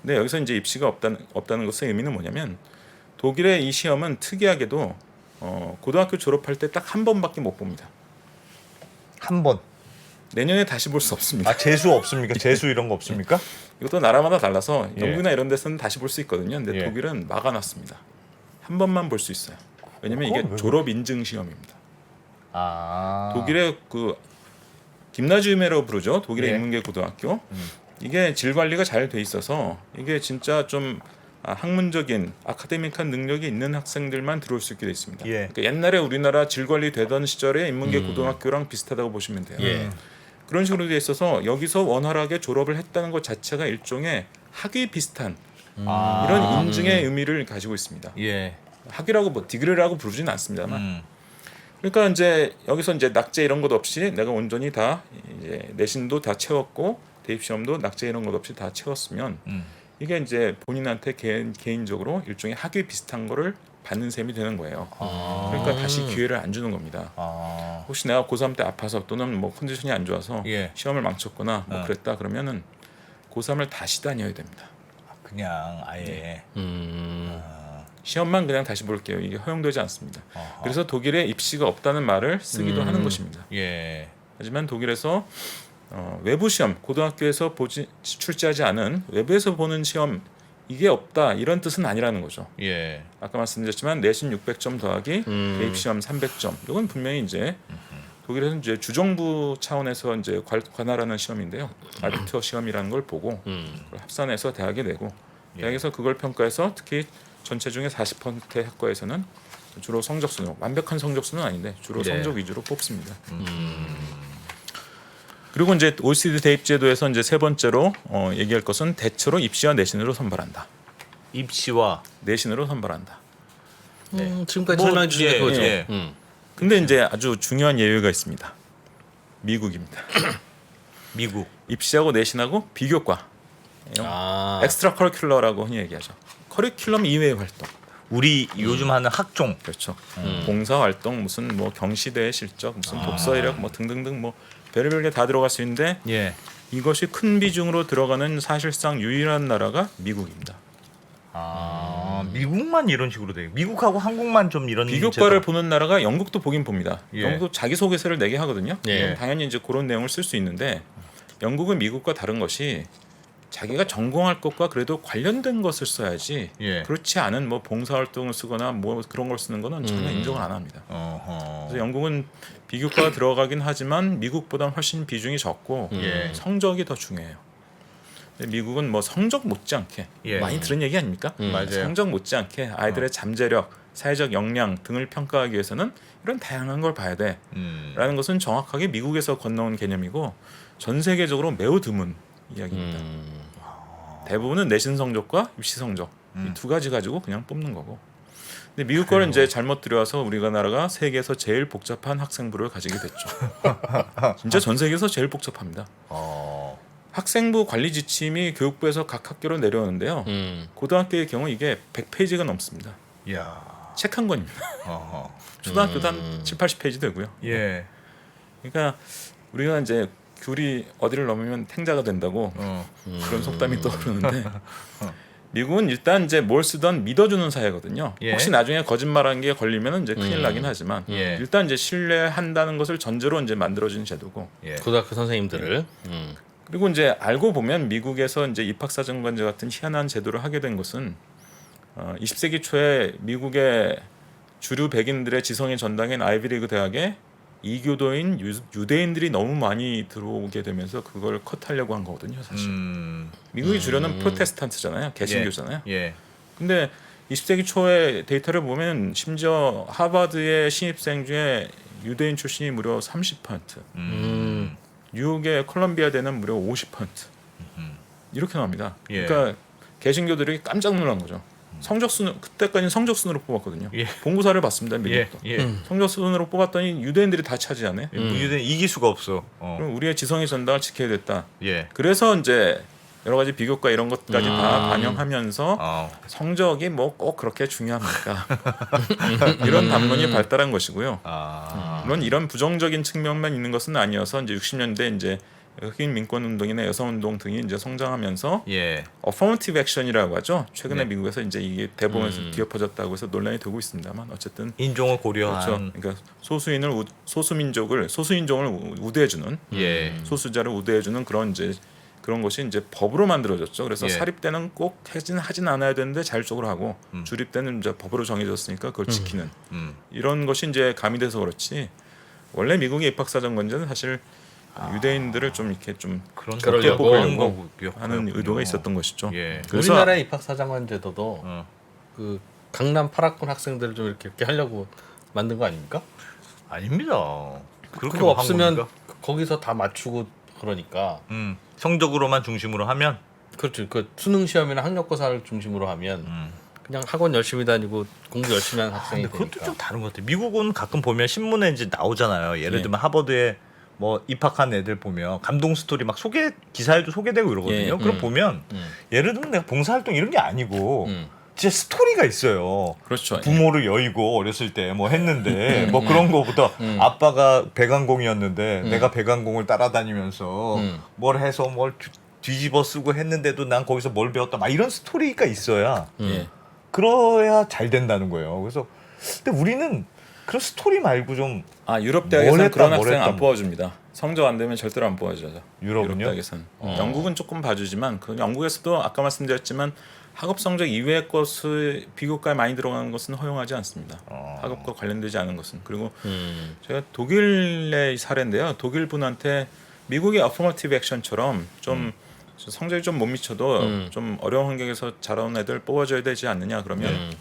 Speaker 3: 근데 여기서 이제 입시가 없다는 것의 의미는 뭐냐면 독일의 이 시험은 특이하게도 고등학교 졸업할 때 딱 한 번밖에 못 봅니다.
Speaker 4: 한 번.
Speaker 3: 내년에 다시 볼 수 없습니다.
Speaker 4: 아 재수 없습니까? 재수 이런 거 없습니까?
Speaker 3: 이것도 나라마다 달라서
Speaker 4: 예.
Speaker 3: 영국이나 이런 데서는 다시 볼 수 있거든요. 근데
Speaker 4: 예.
Speaker 3: 독일은 막아놨습니다. 한 번만 볼 수 있어요. 왜냐면 이게
Speaker 4: 그건 왜
Speaker 3: 졸업 인증 시험입니다.
Speaker 4: 아.
Speaker 3: 독일의 그 김나지움이라고 부르죠. 독일의
Speaker 4: 예.
Speaker 3: 인문계 고등학교. 이게 질 관리가 잘 돼 있어서 이게 진짜 좀 학문적인 아카데믹한 능력이 있는 학생들만 들어올 수 있게 돼 있습니다.
Speaker 4: 예.
Speaker 3: 그러니까 옛날에 우리나라 질 관리 되던 시절의 인문계 고등학교랑 비슷하다고 보시면 돼요.
Speaker 1: 예.
Speaker 3: 그런 식으로 돼 있어서 여기서 원활하게 졸업을 했다는 것 자체가 일종의 학위 비슷한
Speaker 4: 아.
Speaker 3: 이런 인증의 의미를 가지고 있습니다.
Speaker 4: 예.
Speaker 3: 학위라고 뭐 디그리라고 부르지는 않습니다만. 그러니까 이제 여기서 이제 낙제 이런 것 없이 내가 온전히 다 이제 내신도 다 채웠고 대입 시험도 낙제 이런 것 없이 다 채웠으면 이게 이제 본인한테 개인적으로 일종의 학위 비슷한 거를 받는 셈이 되는 거예요. 그러니까 다시 기회를 안 주는 겁니다.
Speaker 4: 아.
Speaker 3: 혹시 내가 고3 때 아파서 또는 뭐 컨디션이 안 좋아서
Speaker 4: 예.
Speaker 3: 시험을 망쳤거나 뭐 그랬다 그러면은 고3을 다시 다녀야 됩니다.
Speaker 4: 그냥 아예.
Speaker 3: 시험만 그냥 다시 볼게요. 이게 허용되지 않습니다.
Speaker 4: 어허.
Speaker 3: 그래서 독일에 입시가 없다는 말을 쓰기도 하는 것입니다.
Speaker 4: 예.
Speaker 3: 하지만 독일에서 외부 시험, 고등학교에서 출제하지 않은 외부에서 보는 시험 이게 없다 이런 뜻은 아니라는 거죠.
Speaker 4: 예.
Speaker 3: 아까 말씀드렸지만 내신 600점 더하기 대입 시험 300점. 이건 분명히 이제 독일에서는 이제 주정부 차원에서 이제 관할하는 시험인데요. 아비투어 시험이라는 걸 보고 그걸 합산해서 대학에 내고 대학에서 그걸 평가해서 특히 전체 중에 40%의 학과에서는 주로 성적순으로 완벽한 성적순은 아닌데 주로
Speaker 1: 네.
Speaker 3: 성적 위주로 뽑습니다. 그리고 이제 OECD 대입 제도에서 이제 세 번째로 얘기할 것은 대체로 입시와 내신으로 선발한다.
Speaker 4: 입시와
Speaker 3: 내신으로 선발한다.
Speaker 1: 지금까지
Speaker 4: 뭐,
Speaker 1: 설명해 주신 게
Speaker 4: 예,
Speaker 1: 그거죠.
Speaker 4: 예.
Speaker 3: 근데 이제 아주 중요한 예외가 있습니다. 미국입니다.
Speaker 4: 미국.
Speaker 3: 입시하고 내신하고 비교과, 엑스트라 커리큘러라고 흔히 얘기하죠. 커리큘럼 이외의 활동.
Speaker 4: 우리 요즘 하는 학종.
Speaker 3: 그렇죠. 봉사 활동, 무슨 뭐 경시대 실적, 무슨 독서 이력 뭐 등등등 뭐 별의별 게 다 들어갈 수 있는데
Speaker 4: 예.
Speaker 3: 이것이 큰 비중으로 들어가는 사실상 유일한 나라가 미국입니다.
Speaker 4: 아. 미국만 이런 식으로 돼. 미국하고 한국만 좀 이런
Speaker 3: 비교과를
Speaker 4: 제도.
Speaker 3: 보는 나라가 영국도 보긴 봅니다.
Speaker 4: 예.
Speaker 3: 영국도 자기소개서를 내게 하거든요.
Speaker 1: 예.
Speaker 3: 그럼 당연히 이제 그런 내용을 쓸 수 있는데 영국은 미국과 다른 것이 자기가 전공할 것과 그래도 관련된 것을 써야지
Speaker 4: 예.
Speaker 3: 그렇지 않은 뭐 봉사활동을 쓰거나 뭐 그런 걸 쓰는 거는 전혀 인정을 안 합니다.
Speaker 4: 어허.
Speaker 3: 그래서 영국은 비교과가 들어가긴 하지만 미국보다 훨씬 비중이 적고
Speaker 4: 예.
Speaker 3: 성적이 더 중요해요. 근데 미국은 뭐 성적 못지않게
Speaker 4: 예.
Speaker 3: 많이 들은 얘기 아닙니까?
Speaker 4: 맞아요.
Speaker 3: 성적 못지않게 아이들의 잠재력, 사회적 역량 등을 평가하기 위해서는 이런 다양한 걸 봐야 돼라는 것은 정확하게 미국에서 건너온 개념이고 전 세계적으로 매우 드문 이야기입니다. 대부분은 내신 성적과 입시 성적 이 두 가지 가지고 그냥 뽑는 거고. 근데 미국 거는 이제 잘못 들여와서 우리나라가 세계에서 제일 복잡한 학생부를 가지게 됐죠. 진짜 전 세계에서 제일 복잡합니다. 학생부 관리 지침이 교육부에서 각 학교로 내려오는데요. 고등학교의 경우 이게 100페이지가 넘습니다.
Speaker 4: 야.
Speaker 3: 책 한 권입니다.
Speaker 4: 어허.
Speaker 3: 초등학교도 한 7, 80페이지 되고요.
Speaker 4: 예.
Speaker 3: 그러니까 우리가 이제 귤이 어디를 넘으면 탱자가 된다고 그런 속담이 떠오르는데 미국은 일단 이제 뭘 쓰던 믿어주는 사회거든요.
Speaker 4: 예.
Speaker 3: 혹시 나중에 거짓말한 게 걸리면 이제 큰일 나긴 하지만
Speaker 4: 예.
Speaker 3: 일단 이제 신뢰한다는 것을 전제로 이제 만들어진 제도고.
Speaker 4: 예.
Speaker 1: 고등학교 선생님들을
Speaker 3: 그리고 이제 알고 보면 미국에서 이제 입학사정관제 같은 희한한 제도를 하게 된 것은 20세기 초에 미국의 주류 백인들의 지성의 전당인 아이비리그 대학에 이교도인 유대인들이 너무 많이 들어오게 되면서 그걸 컷하려고 한 거거든요, 사실. 미국의 주류는 프로테스탄트잖아요, 개신교잖아요.
Speaker 4: 예.
Speaker 3: 근데 20세기 초에 데이터를 보면 심지어 하버드의 신입생 중에 유대인 출신이 무려 30%, 뉴욕의 콜럼비아대는 무려 50% 이렇게 나옵니다.
Speaker 4: 예.
Speaker 3: 그러니까 개신교들이 깜짝 놀란 거죠. 성적순 그때까지는 성적순으로 뽑았거든요.
Speaker 4: 예.
Speaker 3: 본고사를 봤습니다.
Speaker 4: 예.
Speaker 3: 미국도.
Speaker 4: 예.
Speaker 3: 성적순으로 뽑았더니 유대인들이 다 차지하네.
Speaker 4: 유대인 이길 수가 없어.
Speaker 3: 그럼 우리의 지성의 전당을 지켜야 됐다.
Speaker 4: 예.
Speaker 3: 그래서 이제 여러 가지 비교과 이런 것까지 다 반영하면서 성적이 뭐 꼭 그렇게 중요합니까? 이런 담론이 발달한 것이고요. 물론 이런 부정적인 측면만 있는 것은 아니어서 이제 60년대 이제 흑인 민권 운동이나 여성 운동 등이 이제 성장하면서
Speaker 4: 예.
Speaker 3: 어퍼머티브 액션이라고 하죠. 최근에
Speaker 4: 네.
Speaker 3: 미국에서 이제 이게 대법원에서 뒤엎어졌다고 해서 논란이 되고 있습니다만 어쨌든
Speaker 4: 인종을 고려한.
Speaker 3: 그렇죠. 그러니까 소수인종을 우대해주는
Speaker 4: 예.
Speaker 3: 소수자를 우대해주는 그런 이제 그런 것이 이제 법으로 만들어졌죠. 그래서
Speaker 4: 예.
Speaker 3: 사립 때는 꼭 하진 않아야 되는데 자율적으로 하고 주립 때는 이제 법으로 정해졌으니까 그걸 지키는 이런 것이 이제 가미돼서 그렇지. 원래 미국의 입학사정관제는 사실 유대인들을 좀 이렇게 좀
Speaker 4: 그런
Speaker 1: 그러려고
Speaker 3: 뽑으려고 하는 의도가 있었던 것이죠.
Speaker 4: 예.
Speaker 3: 그래서
Speaker 1: 우리나라의 입학사정관 제도도
Speaker 4: 어.
Speaker 1: 그 강남 8학군 학생들을 좀 이렇게 하려고 만든 거 아닙니까?
Speaker 4: 아닙니다. 그렇게
Speaker 1: 그거
Speaker 4: 뭐한
Speaker 1: 없으면
Speaker 4: 겁니까?
Speaker 1: 거기서 다 맞추고 그러니까
Speaker 4: 성적으로만 중심으로 하면
Speaker 1: 그렇죠. 그 수능 시험이나 학력고사를 중심으로 하면 그냥 학원 열심히 다니고 공부 열심히 하는 학생이
Speaker 4: 근데 그것도
Speaker 1: 되니까.
Speaker 4: 좀 다른 것 같아요. 미국은 가끔 보면 신문에 이제 나오잖아요. 예를
Speaker 3: 예.
Speaker 4: 들면 하버드에 뭐 입학한 애들 보면 감동 스토리 막 기사에도 소개되고 이러거든요.
Speaker 3: 예.
Speaker 4: 그럼 보면 예를 들면 내가 봉사활동 이런 게 아니고 진짜 스토리가 있어요.
Speaker 3: 그렇죠.
Speaker 4: 부모를 여의고 어렸을 때 뭐 했는데 뭐 그런 거보다 아빠가 배관공이었는데 내가 배관공을 따라다니면서 뭘 해서 뭘 뒤집어 쓰고 했는데도 난 거기서 뭘 배웠다 막 이런 스토리가 있어야
Speaker 3: 예.
Speaker 4: 그래야 잘 된다는 거예요. 그래서 근데 우리는 그런 스토리 말고 좀
Speaker 3: 유럽
Speaker 4: 뭘
Speaker 3: 대학에서는
Speaker 4: 했다,
Speaker 3: 그런
Speaker 4: 뭘
Speaker 3: 학생
Speaker 4: 했다,
Speaker 3: 안 뽑아줍니다. 성적 안 되면 절대로 안 뽑아줘요.
Speaker 4: 유럽은요?
Speaker 3: 유럽 대학에서는. 영국은 조금 봐주지만 그 영국에서도 아까 말씀드렸지만 학업 성적 이외의 것을 비교과에 많이 들어가는 것은 허용하지 않습니다. 학업과 관련되지 않은 것은. 그리고 제가 독일의 사례인데요. 독일 분한테 미국의 어퍼머티브 액션처럼 좀 성적이 좀 못 미쳐도 좀 어려운 환경에서 자라온 애들 뽑아줘야 되지 않느냐 그러면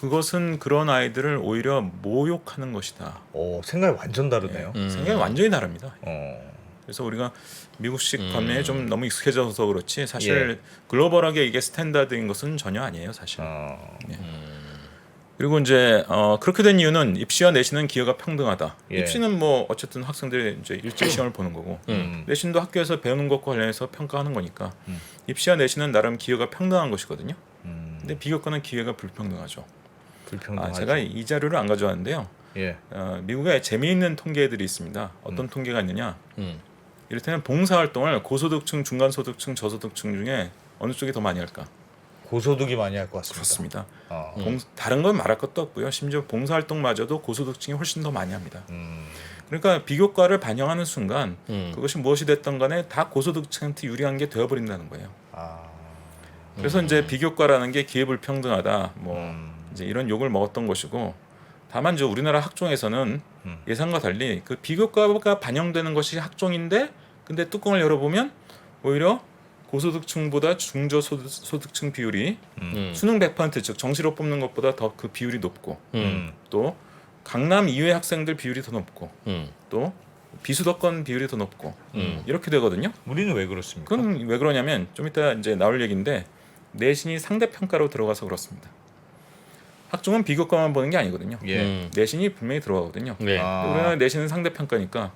Speaker 3: 그것은 그런 아이들을 오히려 모욕하는 것이다.
Speaker 4: 생각이 완전 다르네요.
Speaker 3: 생각이 완전히 다릅니다.
Speaker 4: 어.
Speaker 3: 그래서 우리가 미국식 관념에 좀 너무 익숙해져서 그렇지 사실 글로벌하게 이게 스탠다드인 것은 전혀 아니에요, 사실. 그리고 이제 그렇게 된 이유는 입시와 내신은 기여가 평등하다.
Speaker 4: 예.
Speaker 3: 입시는 뭐 어쨌든 학생들이 이제 일찍 시험을 보는 거고 내신도 학교에서 배우는 것과 관련해서 평가하는 거니까 입시와 내신은 나름 기여가 평등한 것이거든요. 근데 비교과는 기회가 불평등하죠.
Speaker 4: 불평등하죠.
Speaker 3: 제가 이 자료를 안 가져왔는데요.
Speaker 4: 예.
Speaker 3: 미국에 재미있는 통계들이 있습니다. 어떤 통계가 있느냐? 이를테면 봉사활동을 고소득층, 중간소득층, 저소득층 중에 어느 쪽이 더 많이 할까?
Speaker 4: 고소득이 많이 할 것 같습니다.
Speaker 3: 그렇습니다.
Speaker 4: 어.
Speaker 3: 다른 건 말할 것도 없고요. 심지어 봉사활동마저도 고소득층이 훨씬 더 많이 합니다.
Speaker 4: 음.
Speaker 3: 그러니까 비교과를 반영하는 순간 그것이 무엇이 됐던 간에 다 고소득층한테 유리한 게 되어버린다는 거예요.
Speaker 4: 아.
Speaker 3: 그래서 이제 비교과라는 게 기회불평등하다 뭐
Speaker 4: 음.
Speaker 3: 이제 이런 욕을 먹었던 것이고, 다만 이제 우리나라 학종에서는 예상과 달리 그 비교과가 반영되는 것이 학종인데, 근데 뚜껑을 열어보면 오히려 고소득층보다 중저소득층 비율이 수능 100% 즉 정시로 뽑는 것보다 더 그 비율이 높고, 또 강남 이외 학생들 비율이 더 높고, 또 비수도권 비율이 더 높고 이렇게 되거든요.
Speaker 4: 우리는 왜 그렇습니까?
Speaker 3: 그건 왜 그러냐면 좀 이따 이제 나올 얘기인데, 내신이 상대평가로 들어가서 그렇습니다. 학종은 비교과만 보는 게 아니거든요.
Speaker 4: 예.
Speaker 3: 내신이 분명히 들어가거든요.
Speaker 1: 네.
Speaker 4: 아.
Speaker 3: 우리나라 내신은 상대평가니까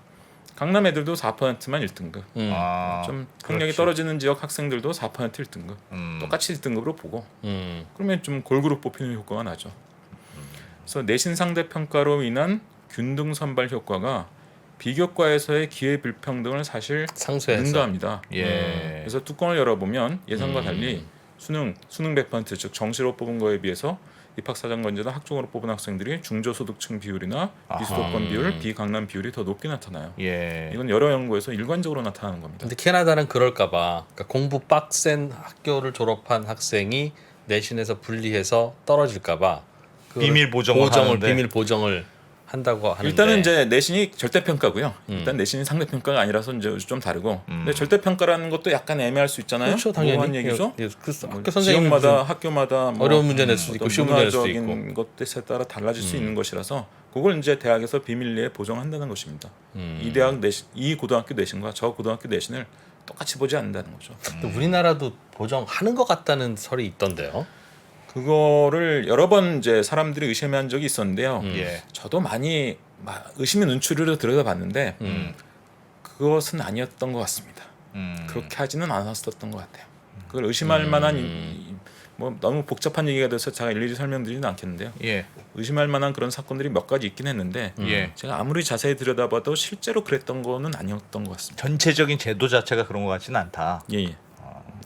Speaker 3: 강남 애들도 4%만 1등급,
Speaker 4: 아.
Speaker 3: 좀 학력이
Speaker 4: 그렇지.
Speaker 3: 떨어지는 지역 학생들도 4% 1등급, 똑같이 1등급으로 보고, 그러면 좀 골고루 뽑히는 효과가 나죠. 그래서 내신 상대평가로 인한 균등 선발 효과가 비교과에서의 기회 불평등을 사실
Speaker 1: 상쇄해서.
Speaker 3: 능가합니다.
Speaker 4: 예.
Speaker 3: 그래서 뚜껑을 열어보면 예상과 달리 수능 100%즉 정시로 뽑은 거에 비해서 입학사정관제나 학종으로 뽑은 학생들이 중저소득층 비율이나 비수도권 비율, 비강남 비율이 더 높게 나타나요.
Speaker 4: 예.
Speaker 3: 이건 여러 연구에서 일관적으로 나타나는 겁니다.
Speaker 1: 근데 캐나다는 그럴까봐, 그러니까 공부 빡센 학교를 졸업한 학생이 내신에서 분리해서 떨어질까봐
Speaker 4: 비밀 보정을 하는데.
Speaker 1: 비밀 보정을 한다고 하는데.
Speaker 3: 일단은 이제 내신이 절대평가고요. 일단 내신이 상대평가가 아니라서 이제 좀 다르고. 근데 절대평가라는 것도 약간 애매할 수 있잖아요.
Speaker 1: 그렇죠, 당연히.
Speaker 3: 모호한 얘기죠.
Speaker 1: 예, 그
Speaker 3: 뭐
Speaker 1: 학교 선생님은
Speaker 3: 지역마다 학교마다 뭐
Speaker 1: 어려운 문제 낼 수도 있고
Speaker 3: 어떤
Speaker 1: 쉬운 문제 낼 수도
Speaker 3: 문화적인
Speaker 1: 있고.
Speaker 3: 것들에 따라 달라질 수 있는 것이라서 그걸 이제 대학에서 비밀리에 보정한다는 것입니다. 이 대학 내신, 이 고등학교 내신과 저 고등학교 내신을 똑같이 보지 않는다는 거죠.
Speaker 1: 근데 우리나라도 보정하는 것 같다는 설이 있던데요.
Speaker 3: 그거를 여러 번 이제 사람들이 의심한 적이 있었는데요.
Speaker 4: 예.
Speaker 3: 저도 많이 의심의 눈초리로 들여다봤는데 그것은 아니었던 것 같습니다. 그렇게 하지는 않았었던 것 같아요. 그걸 의심할 만한 뭐 너무 복잡한 얘기가 돼서 제가 일일이 설명드리지는 않겠는데요.
Speaker 4: 예.
Speaker 3: 의심할 만한 그런 사건들이 몇 가지 있긴 했는데
Speaker 4: 예.
Speaker 3: 제가 아무리 자세히 들여다봐도 실제로 그랬던 거는 아니었던 것 같습니다.
Speaker 4: 전체적인 제도 자체가 그런 것 같지는 않다.
Speaker 3: 예.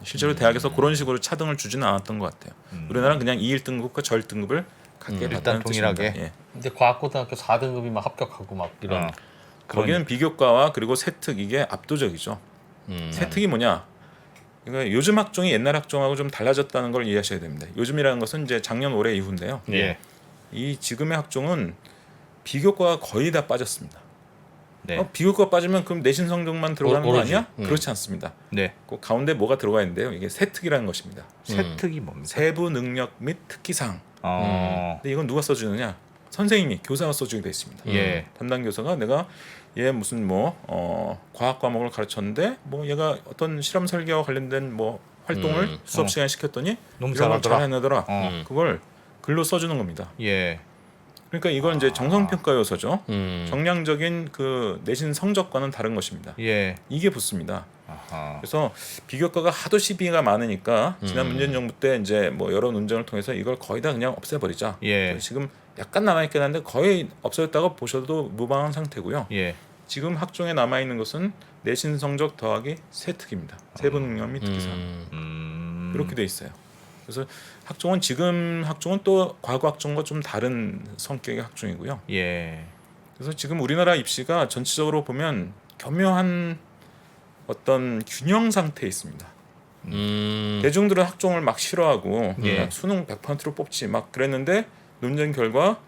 Speaker 3: 실제로 대학에서 그런 식으로 차등을 주지는 않았던 것 같아요. 우리나라는 그냥 2.1등급과 저 1등급을 갖게
Speaker 4: 일단
Speaker 3: 봤다는
Speaker 4: 동일하게.
Speaker 3: 뜻입니다. 예.
Speaker 1: 근데 과학고등학교 4등급이 막 합격하고 막 이런.
Speaker 3: 거기는 비교과와 그리고 세특 이게 압도적이죠. 세특이 뭐냐? 그러니까 요즘 학종이 옛날 학종하고 좀 달라졌다는 걸 이해하셔야 됩니다. 요즘이라는 것은 이제 작년 올해 이후인데요.
Speaker 4: 예.
Speaker 3: 이 지금의 학종은 비교과가 거의 다 빠졌습니다.
Speaker 4: 네.
Speaker 3: 비교과 빠지면 그럼 내신 성적만 들어가는 거
Speaker 1: 오로지.
Speaker 3: 아니야? 그렇지 않습니다.
Speaker 4: 네.
Speaker 3: 그 가운데 뭐가 들어가 있는데요. 이게 세특이라는 것입니다.
Speaker 4: 세특이 뭡니까?
Speaker 3: 세부 능력 및 특기상. 근데 이건 누가 써주느냐? 선생님이 교사가 써주게 돼 있습니다.
Speaker 4: 예.
Speaker 3: 담당 교사가 내가 얘 무슨 과학 과목을 가르쳤는데 뭐 얘가 어떤 실험 설계와 관련된 뭐 활동을 수업 시간에 시켰더니
Speaker 4: 너무
Speaker 3: 이런 걸
Speaker 4: 잘하더라.
Speaker 3: 잘해내더라.
Speaker 4: 어.
Speaker 3: 그걸 글로 써주는 겁니다.
Speaker 4: 예.
Speaker 3: 그러니까 이건 이제 정성평가 요소죠.
Speaker 1: 음.
Speaker 3: 정량적인 그 내신 성적과는 다른 것입니다.
Speaker 4: 예.
Speaker 3: 이게 붙습니다.
Speaker 4: 아하.
Speaker 3: 그래서 비교과가 하도 시비가 많으니까 지난 문재인 정부 때 이제 뭐 여러 논쟁을 통해서 이걸 거의 다 그냥 없애버리자.
Speaker 4: 예.
Speaker 3: 지금 약간 남아있긴 한데 거의 없어졌다고 보셔도 무방한 상태고요.
Speaker 4: 예.
Speaker 3: 지금 학종에 남아 있는 것은 내신 성적 더하기 세특입니다. 세부 능력 및 특기상 이렇게 돼 있어요. 그래서 학종은 지금 학종은 또 과거 학종과 좀 다른 성격의 학종이고요.
Speaker 4: 예.
Speaker 3: 그래서 지금 우리나라 입시가 전체적으로 보면 교묘한 어떤 균형 상태에 있습니다. 대중들은 학종을 막 싫어하고
Speaker 4: 예.
Speaker 3: 그냥 수능 100%로 뽑지 막 그랬는데 논쟁 결과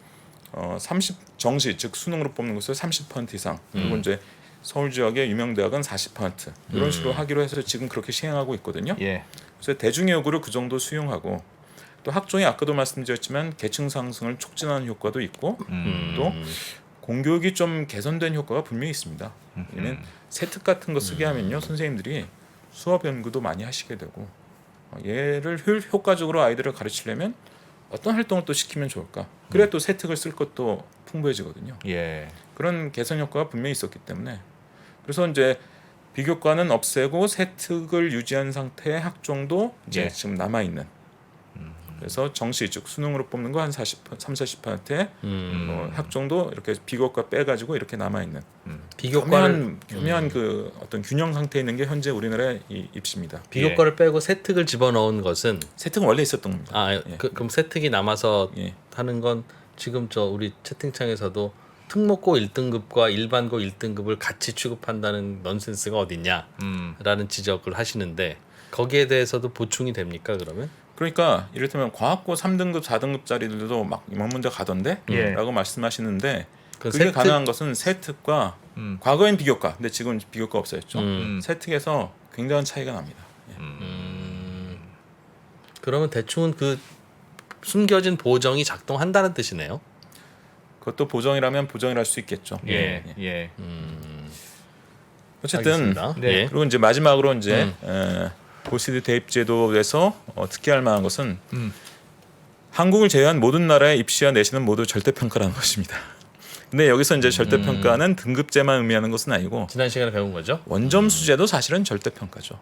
Speaker 3: 30 정시 즉 수능으로 뽑는 것을 30% 이상 그리고 이제 서울 지역의 유명 대학은 40% 이런 식으로 하기로 해서 지금 그렇게 시행하고 있거든요.
Speaker 4: 예.
Speaker 3: 그래서 대중의 요구를 그 정도 수용하고 또 학종이 아까도 말씀드렸지만 계층 상승을 촉진하는 효과도 있고 또 공교육이 좀 개선된 효과가 분명히 있습니다. 왜냐면 세특 같은 거 쓰게 하면요 선생님들이 수업 연구도 많이 하시게 되고 얘를 효과적으로 아이들을 가르치려면 어떤 활동을 또 시키면 좋을까? 그래 또 세특을 쓸 것도 풍부해지거든요.
Speaker 4: 예.
Speaker 3: 그런 개선 효과가 분명히 있었기 때문에 그래서 이제 비교과는 없애고 세특을 유지한 상태의 학종도 이제
Speaker 4: 예.
Speaker 3: 지금 남아 있는. 그래서 정시 즉 수능으로 뽑는 거 한 40%의 학종도 이렇게 비교과 빼가지고 이렇게 남아 있는
Speaker 1: 비교과를
Speaker 3: 교묘한 그 어떤 균형 상태에 있는 게 현재 우리나라의 이 입시입니다.
Speaker 1: 비교과를 빼고 세특을 집어넣은 것은
Speaker 3: 세특은 원래 있었던 겁니다.
Speaker 1: 그럼 세특이 남아서
Speaker 3: 예.
Speaker 1: 하는 건 지금 저 우리 채팅창에서도 특목고 1등급과 일반고 1등급을 같이 취급한다는 넌센스가 어딨냐라는 지적을 하시는데 거기에 대해서도 보충이 됩니까 그러면?
Speaker 3: 그러니까 이를테면 과학고 3등급, 4등급짜리들도 막 이만 문제 가던데?
Speaker 2: 예.
Speaker 3: 라고 말씀하시는데
Speaker 1: 그
Speaker 3: 그게
Speaker 1: 세특-
Speaker 3: 가능한 것은 세특과 과거엔 비교과, 근데 지금 비교과 없어졌죠. 세특에서 굉장한 차이가 납니다. 예.
Speaker 1: 그러면 대충은 그 숨겨진 보정이 작동한다는 뜻이네요.
Speaker 3: 그것도 보정이라면 보정이랄 수 있겠죠.
Speaker 2: 예. 예.
Speaker 3: 어쨌든
Speaker 1: 알겠습니다.
Speaker 2: 네.
Speaker 1: 예.
Speaker 3: 그리고 이제 마지막으로 이제 OECD 대입 제도에서 특이할 만한 것은 한국을 제외한 모든 나라의 입시와 내신은 모두 절대 평가라는 것입니다. 근데 여기서 이제 절대 평가는 등급제만 의미하는 것은 아니고
Speaker 1: 지난 시간에 배운 거죠?
Speaker 3: 원점 수제도 사실은 절대 평가죠.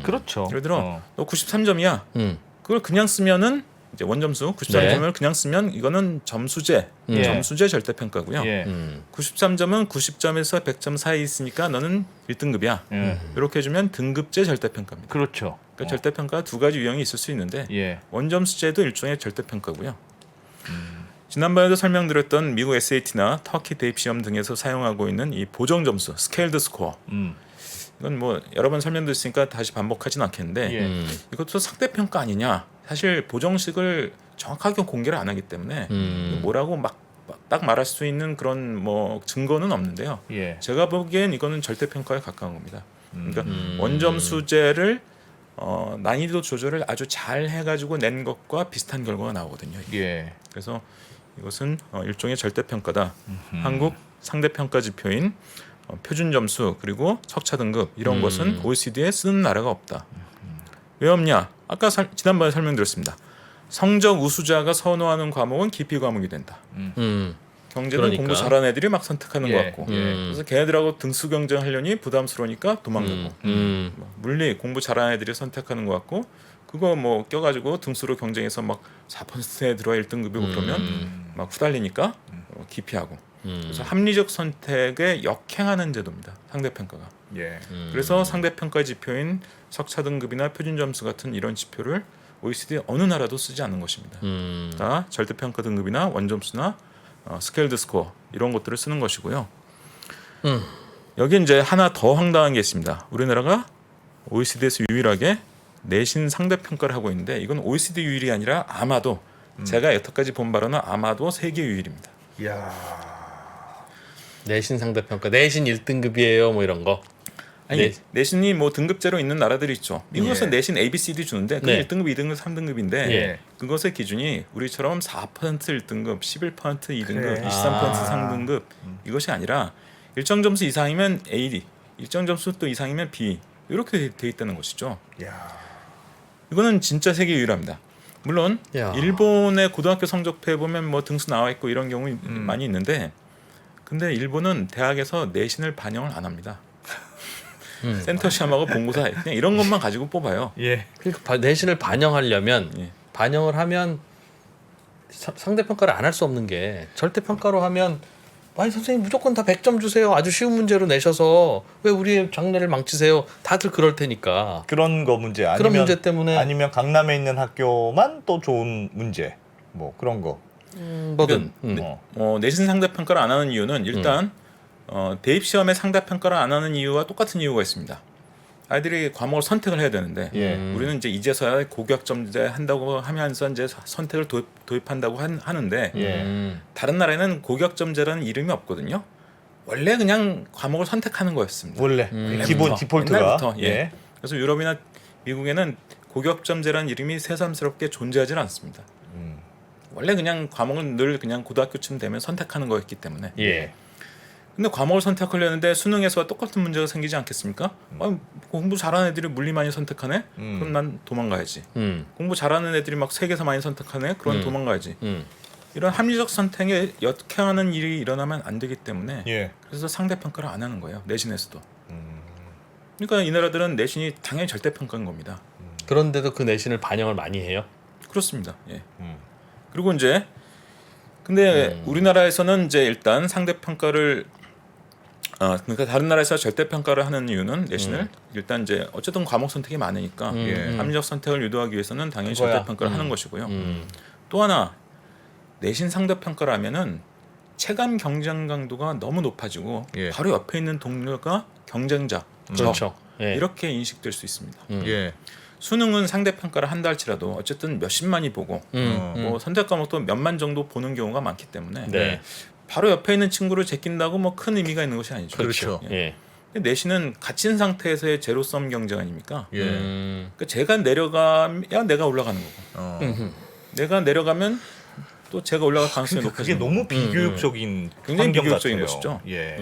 Speaker 2: 그렇죠.
Speaker 3: 예를 들어 너 93점이야.
Speaker 1: 음.
Speaker 3: 그걸 그냥 쓰면은 이제 원점수 93점을 그냥 쓰면 이거는 점수제,
Speaker 2: 예.
Speaker 3: 점수제 절대 평가고요.
Speaker 2: 예.
Speaker 3: 93점은 90점에서 100점 사이에 있으니까 너는 1등급이야.
Speaker 2: 예.
Speaker 3: 이렇게 해주면 등급제 절대 평가입니다.
Speaker 2: 그렇죠.
Speaker 3: 그러니까 절대 평가 두 가지 유형이 있을 수 있는데
Speaker 2: 예.
Speaker 3: 원점수제도 일종의 절대 평가고요. 지난번에도 설명드렸던 미국 SAT나 터키 대입 시험 등에서 사용하고 있는 이 보정 점수, 스케일드 스코어. 이건 뭐 여러 번 설명드렸으니까 다시 반복하지는 않겠는데
Speaker 2: 예.
Speaker 3: 이것도 상대 평가 아니냐? 사실 보정식을 정확하게 공개를 안 하기 때문에 뭐라고 막 딱 말할 수 있는 그런 뭐 증거는 없는데요.
Speaker 2: 예.
Speaker 3: 제가 보기엔 이거는 절대 평가에 가까운 겁니다. 그러니까 원점 수제를 난이도 조절을 아주 잘 해가지고 낸 것과 비슷한 결과가 나오거든요.
Speaker 2: 예.
Speaker 3: 그래서 이것은 일종의 절대 평가다. 한국 상대 평가 지표인 표준 점수 그리고 척차 등급 이런 것은 OECD에 쓰는 나라가 없다. 왜 없냐? 아까 지난번에 설명드렸습니다. 성적 우수자가 선호하는 과목은 기피 과목이 된다. 경제는
Speaker 1: 그러니까.
Speaker 3: 공부 잘하는 애들이 막 선택하는
Speaker 2: 예.
Speaker 3: 것 같고 그래서 걔네들하고 등수 경쟁하려니 부담스러우니까 도망가고 뭐 물리 공부 잘하는 애들이 선택하는 것 같고 그거 뭐 껴가지고 등수로 경쟁해서 막 4%에 들어와 1등급이고 그러면 막 후달리니까 기피하고 그래서 합리적 선택에 역행하는 제도입니다. 상대평가가.
Speaker 2: 예.
Speaker 3: 그래서 상대평가 지표인 석차 등급이나 표준 점수 같은 이런 지표를 OECD 어느 나라도 쓰지 않는 것입니다. 다 절대평가 등급이나 원점수나 스케일드 스코어 이런 것들을 쓰는 것이고요. 여기 이제 하나 더 황당한 게 있습니다. 우리나라가 OECD에서 유일하게 내신 상대평가를 하고 있는데 이건 OECD 유일이 아니라 아마도 제가 여태까지 본 바로는 아마도 세계 유일입니다.
Speaker 1: 내신 상대평가 내신 1등급이에요 뭐 이런 거.
Speaker 3: 아니 내신이 뭐 등급제로 있는 나라들이 있죠. 미국에서
Speaker 2: 예.
Speaker 3: 내신 A, B, C, D 주는데 그게
Speaker 1: 네.
Speaker 3: 1등급, 2등급, 3등급인데
Speaker 2: 예.
Speaker 3: 그것의 기준이 우리처럼 4% 1등급, 11% 2등급,
Speaker 2: 그래.
Speaker 3: 23% 3등급 이것이 아니라 일정 점수 이상이면 A, 일정 점수 또 이상이면 B 이렇게 돼 있다는 것이죠. 이거는 진짜 세계 유일합니다. 물론
Speaker 1: 야.
Speaker 3: 일본의 고등학교 성적표에 보면 뭐 등수 나와 있고 이런 경우 많이 있는데 근데 일본은 대학에서 내신을 반영을 안 합니다. 센터 시험하고 본고사 그냥 이런 것만 가지고 뽑아요.
Speaker 2: 예.
Speaker 1: 그러니까 내신을 반영하려면
Speaker 3: 예.
Speaker 1: 반영을 하면 상대평가를 안 할 수 없는 게 절대평가로 하면 아니 선생님 무조건 다 100점 주세요. 아주 쉬운 문제로 내셔서 왜 우리의 장래를 망치세요. 다들 그럴 테니까.
Speaker 4: 그런 거 문제 아니면
Speaker 1: 그런 문제 때문에
Speaker 4: 아니면 강남에 있는 학교만 또 좋은 문제 뭐 그런 거.
Speaker 1: 뭐든.
Speaker 3: 내신 상대 평가를 안 하는 이유는 일단 대입 시험에 상대 평가를 안 하는 이유와 똑같은 이유가 있습니다. 아이들이 과목을 선택을 해야 되는데
Speaker 4: 예.
Speaker 3: 우리는 이제 이제서야 고교학점제 한다고 하면서 이제 선택을 도입한다고 하는데 다른 나라에는 고교학점제라는 이름이 없거든요. 원래 그냥 과목을 선택하는 거였습니다.
Speaker 4: 원래 기본 디폴트가
Speaker 3: 옛날부터, 예. 그래서 유럽이나 미국에는 고교학점제라는 이름이 새삼스럽게 존재하지 않습니다. 원래 그냥 과목은 늘 그냥 고등학교쯤 되면 선택하는 거였기 때문에.
Speaker 1: 예.
Speaker 3: 근데 과목을 선택하려는데 수능에서와 똑같은 문제가 생기지 않겠습니까? 공부 잘하는 애들이 물리 많이 선택하네? 그럼 난 도망가야지. 공부 잘하는 애들이 막 세계사 많이 선택하네? 그럼 도망가야지. 이런 합리적 선택에 역행하는 일이 일어나면 안 되기 때문에
Speaker 4: 예.
Speaker 3: 그래서 상대평가를 안 하는 거예요. 내신에서도. 그러니까 이 나라들은 내신이 당연히 절대평가인 겁니다.
Speaker 1: 그런데도 그 내신을 반영을 많이 해요.
Speaker 3: 그렇습니다. 예. 그리고 이제 근데 우리나라에서는 이제 일단 상대평가를 그러니까 다른 나라에서 절대 평가를 하는 이유는 내신을 일단 이제 어쨌든 과목 선택이 많으니까 합리적 선택을 유도하기 위해서는 당연히
Speaker 1: 그거야.
Speaker 3: 절대 평가를 하는 것이고요. 또 하나 내신 상대 평가를 하면은 체감 경쟁 강도가 너무 높아지고
Speaker 4: 예.
Speaker 3: 바로 옆에 있는 동료가 경쟁자,
Speaker 1: 그렇죠. 예.
Speaker 3: 이렇게 인식될 수 있습니다.
Speaker 4: 예.
Speaker 3: 수능은 상대 평가를 한다 할지라도 어쨌든 몇십만이 보고 뭐 선택 과목도 몇만 정도 보는 경우가 많기 때문에
Speaker 1: 네.
Speaker 3: 바로 옆에 있는 친구를 제낀다고 뭐 큰 의미가 있는 것이 아니죠.
Speaker 4: 그렇죠.
Speaker 3: 예.
Speaker 1: 예.
Speaker 3: 근데 내신은 갇힌 상태에서의 제로섬 경쟁 아닙니까?
Speaker 4: 예.
Speaker 3: 그러니까 제가 내려가야 내가 올라가는 거고
Speaker 4: 어.
Speaker 3: 내가 내려가면 또 제가 올라갈 가능성이
Speaker 4: 그러니까 그게
Speaker 3: 높아지는
Speaker 4: 너무
Speaker 3: 거고.
Speaker 4: 비교육적인
Speaker 3: 굉장히
Speaker 4: 환경
Speaker 3: 비교육적인
Speaker 4: 같아요.
Speaker 3: 것이죠.
Speaker 4: 예.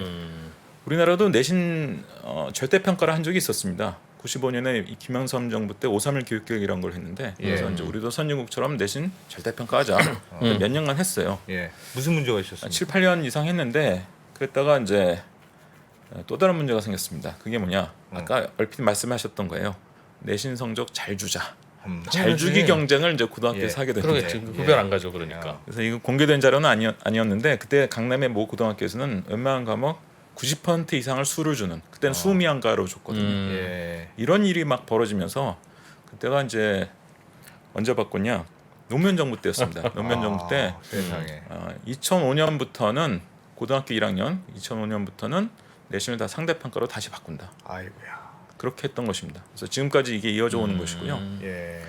Speaker 3: 우리나라도 내신 절대 평가를 한 적이 있었습니다. 95년에 김영삼 정부 때 5.31 교육개혁이라는 걸 했는데 그래서
Speaker 4: 예.
Speaker 3: 이제 우리도 선진국처럼 내신 절대 평가하자. 몇 년간 했어요.
Speaker 4: 예. 무슨 문제가 있었습니까?
Speaker 3: 7, 8년 이상 했는데 그랬다가 이제 또 다른 문제가 생겼습니다. 그게 뭐냐? 아까 얼핏 말씀하셨던 거예요. 내신 성적 잘 주자. 잘 주기 경쟁을 이제 고등학교에서
Speaker 4: 예.
Speaker 3: 하게 됩니다.
Speaker 1: 그러겠지. 구별 안 가죠. 그러니까.
Speaker 3: 그래서 이거 공개된 자료는 아니었는데 그때 강남의 모 고등학교에서는 웬만한 과목 90% 이상을 수를 주는 그때는 수미안가로 줬거든요.
Speaker 4: 예.
Speaker 3: 이런 일이 막 벌어지면서 그때가 이제 언제 바꿨냐? 노무현 정부 때였습니다. 노무현 정부 때
Speaker 4: 세상에.
Speaker 3: 2005년부터는 고등학교 1학년 2005년부터는 내신을 다 상대평가로 다시 바꾼다.
Speaker 4: 아이고야.
Speaker 3: 그렇게 했던 것입니다. 그래서 지금까지 이게 이어져 오는 것이고요.
Speaker 4: 예.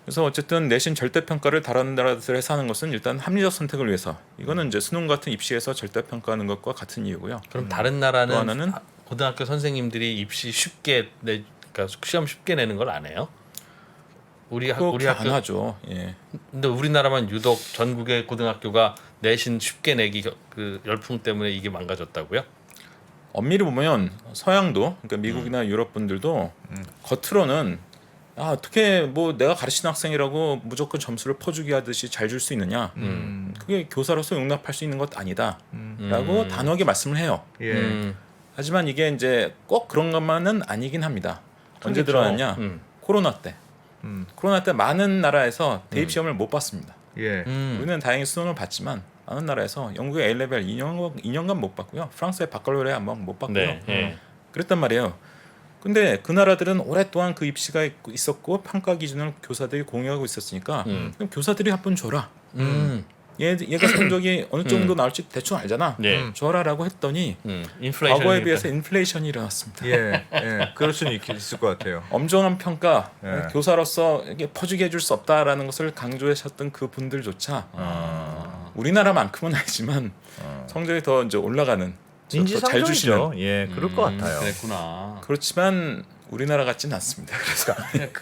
Speaker 3: 그래서 어쨌든 내신 절대 평가를 다른 나라들에서 하는 것은 일단 합리적 선택을 위해서 이거는 이제 수능 같은 입시에서 절대 평가하는 것과 같은 이유고요.
Speaker 1: 그럼 다른 나라는
Speaker 3: 또 하나는
Speaker 1: 고등학교 선생님들이 입시 쉽게 그러니까 시험 쉽게 내는 걸 안 해요? 우리
Speaker 3: 그렇게 안
Speaker 1: 학교
Speaker 3: 하죠. 예.
Speaker 1: 근데 우리나라만 유독 전국의 고등학교가 내신 쉽게 내기 그 열풍 때문에 이게 망가졌다고요?
Speaker 3: 엄밀히 보면 서양도 그러니까 미국이나 유럽 분들도 겉으로는 어떻게 뭐 내가 가르치는 학생이라고 무조건 점수를 퍼주기 하듯이 잘 줄 수 있느냐? 그게 교사로서 용납할 수 있는 것 아니다라고 단호하게 말씀을 해요.
Speaker 4: 예.
Speaker 3: 하지만 이게 이제 꼭 그런 것만은 아니긴 합니다. 언제 들어왔냐? 코로나 때. 코로나 때 많은 나라에서 대입 시험을 못 봤습니다.
Speaker 4: 예.
Speaker 3: 우리는 다행히 수능을 봤지만 많은 나라에서 영국의 A레벨 2년간 못 봤고요. 프랑스의 바칼로레 한번 못 봤고요.
Speaker 1: 네. 예.
Speaker 3: 그랬단 말이에요. 근데 그 나라들은 오랫동안 그 입시가 있었고 평가 기준을 교사들이 공유하고 있었으니까 그럼 교사들이 한 번 줘라. 얘가 성적이 어느 정도 나올지 대충 알잖아.
Speaker 1: 네.
Speaker 3: 줘라라고 했더니
Speaker 1: 인플레이션이
Speaker 3: 과거에 비해서 인플레이션이 일어났습니다.
Speaker 4: 예. 예. 그럴 수는 있을 것 같아요.
Speaker 3: 엄정한 평가,
Speaker 4: 예.
Speaker 3: 교사로서 이게 퍼주게 해줄 수 없다라는 것을 강조하셨던 그 분들조차 우리나라만큼은 아니지만 성적이 더 이제 올라가는 더 잘 주시는
Speaker 4: 인지상정이죠. 예. 그럴 것 같아요.
Speaker 1: 그랬구나.
Speaker 3: 그렇지만 우리나라 같지는 않습니다. 그래서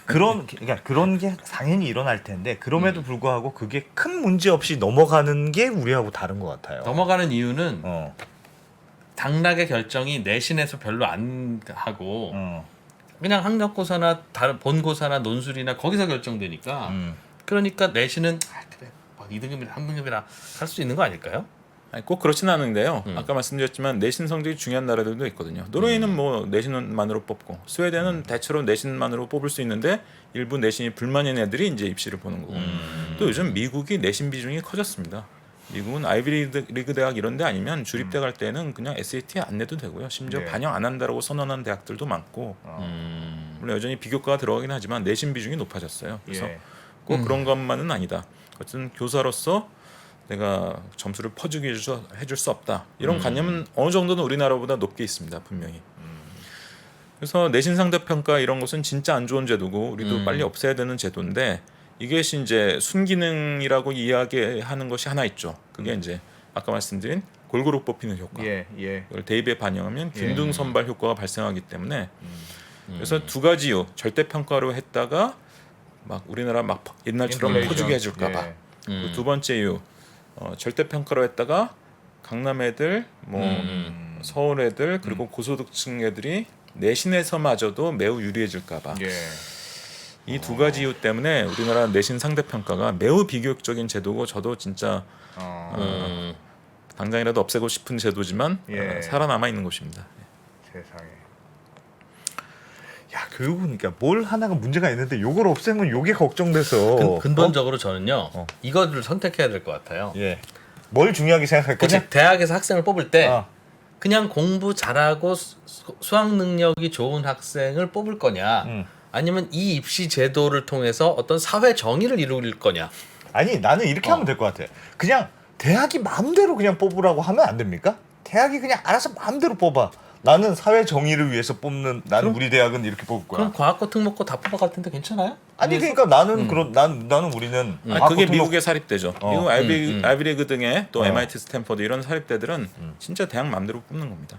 Speaker 4: 그러니까 그런 게 당연히 일어날 텐데 그럼에도 불구하고 그게 큰 문제 없이 넘어가는 게 우리하고 다른 것 같아요.
Speaker 1: 넘어가는 이유는
Speaker 4: 어.
Speaker 1: 당락의 결정이 내신에서 별로 안 하고
Speaker 4: 어.
Speaker 1: 그냥 학력고사나 다른 본고사나 논술이나 거기서 결정되니까 그러니까 내신은 그래 뭐 2등급이나 3등급이나 할 수 있는 거 아닐까요?
Speaker 3: 아니, 꼭 그렇지는 않은데요. 아까 말씀드렸지만 내신 성적이 중요한 나라들도 있거든요. 노르웨이는 뭐 내신만으로 뽑고 스웨덴은 대체로 내신만으로 뽑을 수 있는데 일부 내신이 불만인 애들이 이제 입시를 보는 거고 또 요즘 미국이 내신 비중이 커졌습니다. 미국은 아이비리그 대학 이런 데 아니면 주립대 갈 때는 그냥 SAT 안 내도 되고요. 심지어
Speaker 4: 네.
Speaker 3: 반영 안 한다라고 선언한 대학들도 많고 물론 여전히 비교과가 들어가긴 하지만 내신 비중이 높아졌어요. 그래서
Speaker 4: 예.
Speaker 3: 꼭 그런 것만은 아니다. 어쨌든 교사로서 내가 점수를 퍼주게 해줄 수 없다. 이런 관념은 어느 정도는 우리나라보다 높게 있습니다. 분명히. 그래서 내신 상대 평가 이런 것은 진짜 안 좋은 제도고 우리도 빨리 없애야 되는 제도인데 이것이 이제 순기능이라고 이야기하는 것이 하나 있죠. 그게 이제 아까 말씀드린 골고루 뽑히는 효과.
Speaker 4: 예. 예.
Speaker 3: 이걸 대입에 반영하면 균등 선발 효과가 발생하기 때문에 그래서 두 가지 이유 절대 평가로 했다가 막 우리나라 막 옛날처럼
Speaker 4: 인플레이션.
Speaker 3: 퍼주게 해줄까봐.
Speaker 4: 예.
Speaker 3: 그리고 두 번째 이유 절대 평가로 했다가 강남 애들, 뭐 서울 애들 그리고 고소득층 애들이 내신에서마저도 매우 유리해질까봐.
Speaker 4: 예.
Speaker 3: 이 두 가지 이유 때문에 우리나라 내신 상대 평가가 매우 비교육적인 제도고 저도 진짜 당장이라도 없애고 싶은 제도지만
Speaker 4: 예.
Speaker 3: 살아남아 있는 것입니다.
Speaker 4: 세상에. 야, 교육은 그러니까 뭘 하나가 문제가 있는데 요걸 없애면 요게 걱정돼서.
Speaker 1: 근본적으로 저는요 이거를 선택해야 될 것 같아요.
Speaker 4: 예. 뭘 중요하게 생각할까?
Speaker 1: 그치 대학에서 학생을 뽑을 때 그냥 공부 잘하고 수학 능력이 좋은 학생을 뽑을 거냐, 아니면 이 입시 제도를 통해서 어떤 사회 정의를 이룰 거냐.
Speaker 4: 아니 나는 이렇게 하면 될 것 같아. 그냥 대학이 마음대로 그냥 뽑으라고 하면 안 됩니까? 대학이 그냥 알아서 마음대로 뽑아. 나는 사회 정의를 위해서 뽑는. 나는 우리 대학은 이렇게 뽑을 거야.
Speaker 1: 그럼 과학고 특목고 다 뽑아갈 텐데 괜찮아요?
Speaker 4: 아니 그러니까 나는 그런 나는 우리는
Speaker 3: 그게
Speaker 4: 과학고
Speaker 3: 미국의 사립대죠. 미국 아이비리그 등의 또
Speaker 4: 어.
Speaker 3: MIT, 스탠퍼드 이런 사립대들은 진짜 대학 마음대로 뽑는 겁니다.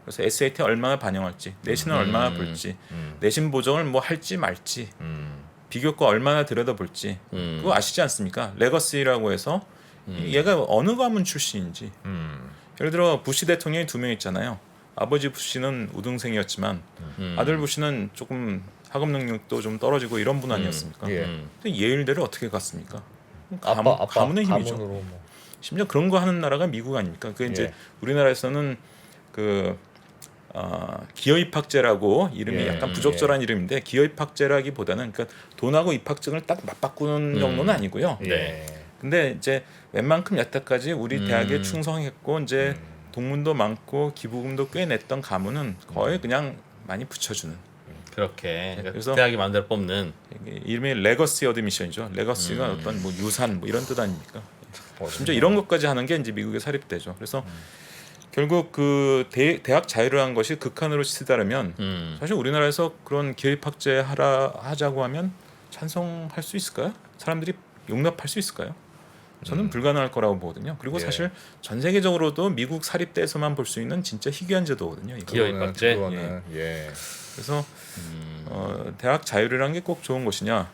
Speaker 3: 그래서 SAT 얼마나 반영할지, 내신을 얼마나 볼지, 내신 보정을 뭐 할지 말지, 비교과 얼마나 들여다볼지 그거 아시지 않습니까? 레거시라고 해서 얘가 어느 가문 출신인지. 예를 들어 부시 대통령이 2명 있잖아요. 아버지 부시는 우등생이었지만 아들 부시는 조금 학업 능력도 좀 떨어지고 이런 분 아니었습니까?
Speaker 4: 예.
Speaker 3: 근데 예일대를 어떻게 갔습니까?
Speaker 4: 아빠
Speaker 3: 가문의 힘이죠.
Speaker 4: 가문으로 뭐.
Speaker 3: 심지어 그런 거 하는 나라가 미국 아닙니까? 그 이제
Speaker 4: 예.
Speaker 3: 우리나라에서는 그 기여입학제라고 이름이
Speaker 4: 예,
Speaker 3: 약간 부적절한 이름인데 기여입학제라기보다는 그러니까 돈하고 입학증을 딱 맞바꾸는 정도는 아니고요.
Speaker 4: 예.
Speaker 3: 근데 이제 웬만큼 여태까지 우리 대학에 충성했고 이제 동문도 많고 기부금도 꽤 냈던 가문은 거의 그냥 많이 붙여주는.
Speaker 1: 그렇게
Speaker 3: 그래서
Speaker 1: 대학이 마음대로 뽑는.
Speaker 3: 이게 이름이 레거시 어드미션이죠. 레거시가 어떤 뭐 유산 뭐 이런 뜻 아닙니까? 심지어 이런 것까지 하는 게 이제 미국의 사립대죠. 그래서 결국 그 대학 자유를 한 것이 극한으로 치달으면 사실 우리나라에서 그런 기업학제 하자고 하면 찬성할 수 있을까요? 사람들이 용납할 수 있을까요? 저는 불가능할 거라고 보거든요. 그리고
Speaker 4: 예.
Speaker 3: 사실 전 세계적으로도 미국 사립대에서만 볼 수 있는 진짜 희귀한 제도거든요. 이거.
Speaker 1: 기여입학제?
Speaker 4: 그거는, 예.
Speaker 3: 그래서 대학 자율이라는 게 꼭 좋은 것이냐?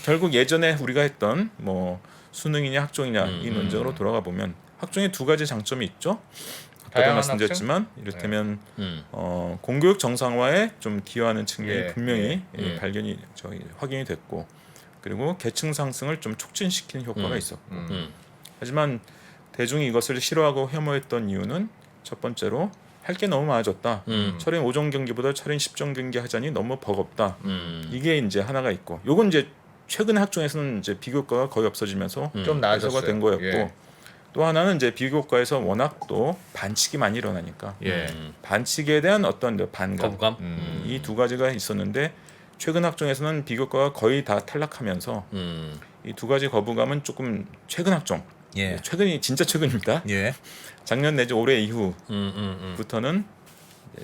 Speaker 3: 결국 예전에 우리가 했던 뭐 수능이냐 학종이냐 이 논쟁으로 돌아가 보면 학종에 2가지 장점이 있죠. 아까도
Speaker 4: 다양한
Speaker 3: 말씀드렸지만 이를테면 공교육 정상화에 좀 기여하는 측면이
Speaker 4: 예,
Speaker 3: 분명히 발견이 확인이 됐고, 그리고 계층 상승을 좀 촉진시키는 효과가 있었고. 하지만 대중이 이것을 싫어하고 혐오했던 이유는 첫 번째로 할 게 너무 많아졌다. 철인 5종 경기보다 철인 10종 경기 하자니 너무 버겁다. 이게 이제 하나가 있고, 요건 이제 최근 학종에서는 이제 비교과가 거의 없어지면서
Speaker 4: 좀 나아졌어요.
Speaker 3: 해소가 된 거였고,
Speaker 4: 예.
Speaker 3: 또 하나는 이제 비교과에서 워낙 또 반칙이 많이 일어나니까
Speaker 4: 예.
Speaker 3: 반칙에 대한 어떤 반감,
Speaker 1: 거부감.
Speaker 3: 이 2가지가 있었는데 최근 학종에서는 비교과가 거의 다 탈락하면서 이 2가지 거부감은 조금 최근 학종,
Speaker 4: 예.
Speaker 3: 최근이 진짜 최근입니다.
Speaker 4: 예.
Speaker 3: 작년 내지 올해 이후부터는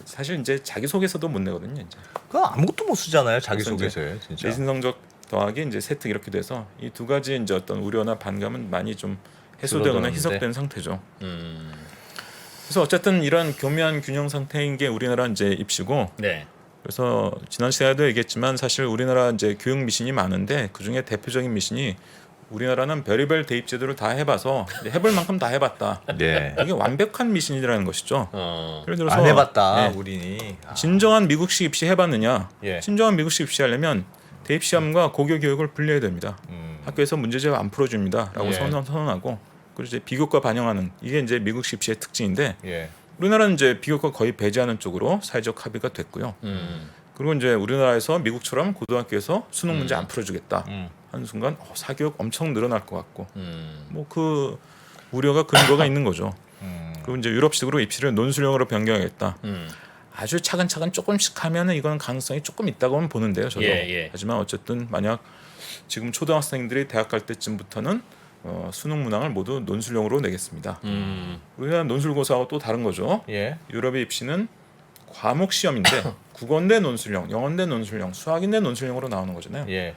Speaker 3: 사실 이제 자기소개서도 못 내거든요. 이제
Speaker 4: 그 아무것도 못 쓰잖아요 자기
Speaker 3: 그래서 이제
Speaker 4: 소개서에 진짜.
Speaker 3: 내신 성적 더하기 이제 세특 이렇게 돼서 이 2가지 이제 어떤 우려나 반감은 많이 좀 해소되거나
Speaker 1: 줄어들었는데.
Speaker 3: 희석된 상태죠. 그래서 어쨌든 이런 교묘한 균형 상태인 게 우리나라 이제 입시고,
Speaker 1: 네.
Speaker 3: 그래서 지난 시간에도 얘기했지만 사실 우리나라 이제 교육 미신이 많은데 그 중에 대표적인 미신이 우리나라는 별의별 대입 제도를 다 해봐서 이제 해볼 만큼 다 해봤다.
Speaker 4: 네.
Speaker 3: 이게 완벽한 미신이라는 것이죠. 예를 들어서
Speaker 4: 안 해봤다
Speaker 3: 예,
Speaker 4: 우리니.
Speaker 3: 진정한 미국식 입시 해봤느냐?
Speaker 4: 예.
Speaker 3: 진정한 미국식 입시 하려면 대입 시험과 고교 교육을 분리해야 됩니다. 학교에서 문제집 안 풀어줍니다라고
Speaker 4: 예.
Speaker 3: 선언하고, 그리고 이제 비교과 반영하는 이게 이제 미국식 입시의 특징인데,
Speaker 4: 예.
Speaker 3: 우리나라는 이제 비교과 거의 배제하는 쪽으로 사회적 합의가 됐고요. 그리고 이제 우리나라에서 미국처럼 고등학교에서 수능 문제 안 풀어주겠다 하는 순간 사교육 엄청 늘어날 것 같고, 뭐 그 우려가 근거가 있는 거죠. 그리고 이제 유럽식으로 입시를 논술형으로 변경하겠다. 아주 차근차근 조금씩 하면은 이건 가능성이 조금 있다고는 보는데요, 저도.
Speaker 1: 예.
Speaker 3: 하지만 어쨌든 만약 지금 초등학생들이 대학 갈 때쯤부터는 수능 문항을 모두 논술형으로 내겠습니다. 우리나라 논술고사하고 또 다른 거죠.
Speaker 4: 예.
Speaker 3: 유럽의 입시는 과목 시험인데 국어인데 논술형, 영어인데 논술형, 수학인데 논술형으로 나오는 거잖아요.
Speaker 4: 예.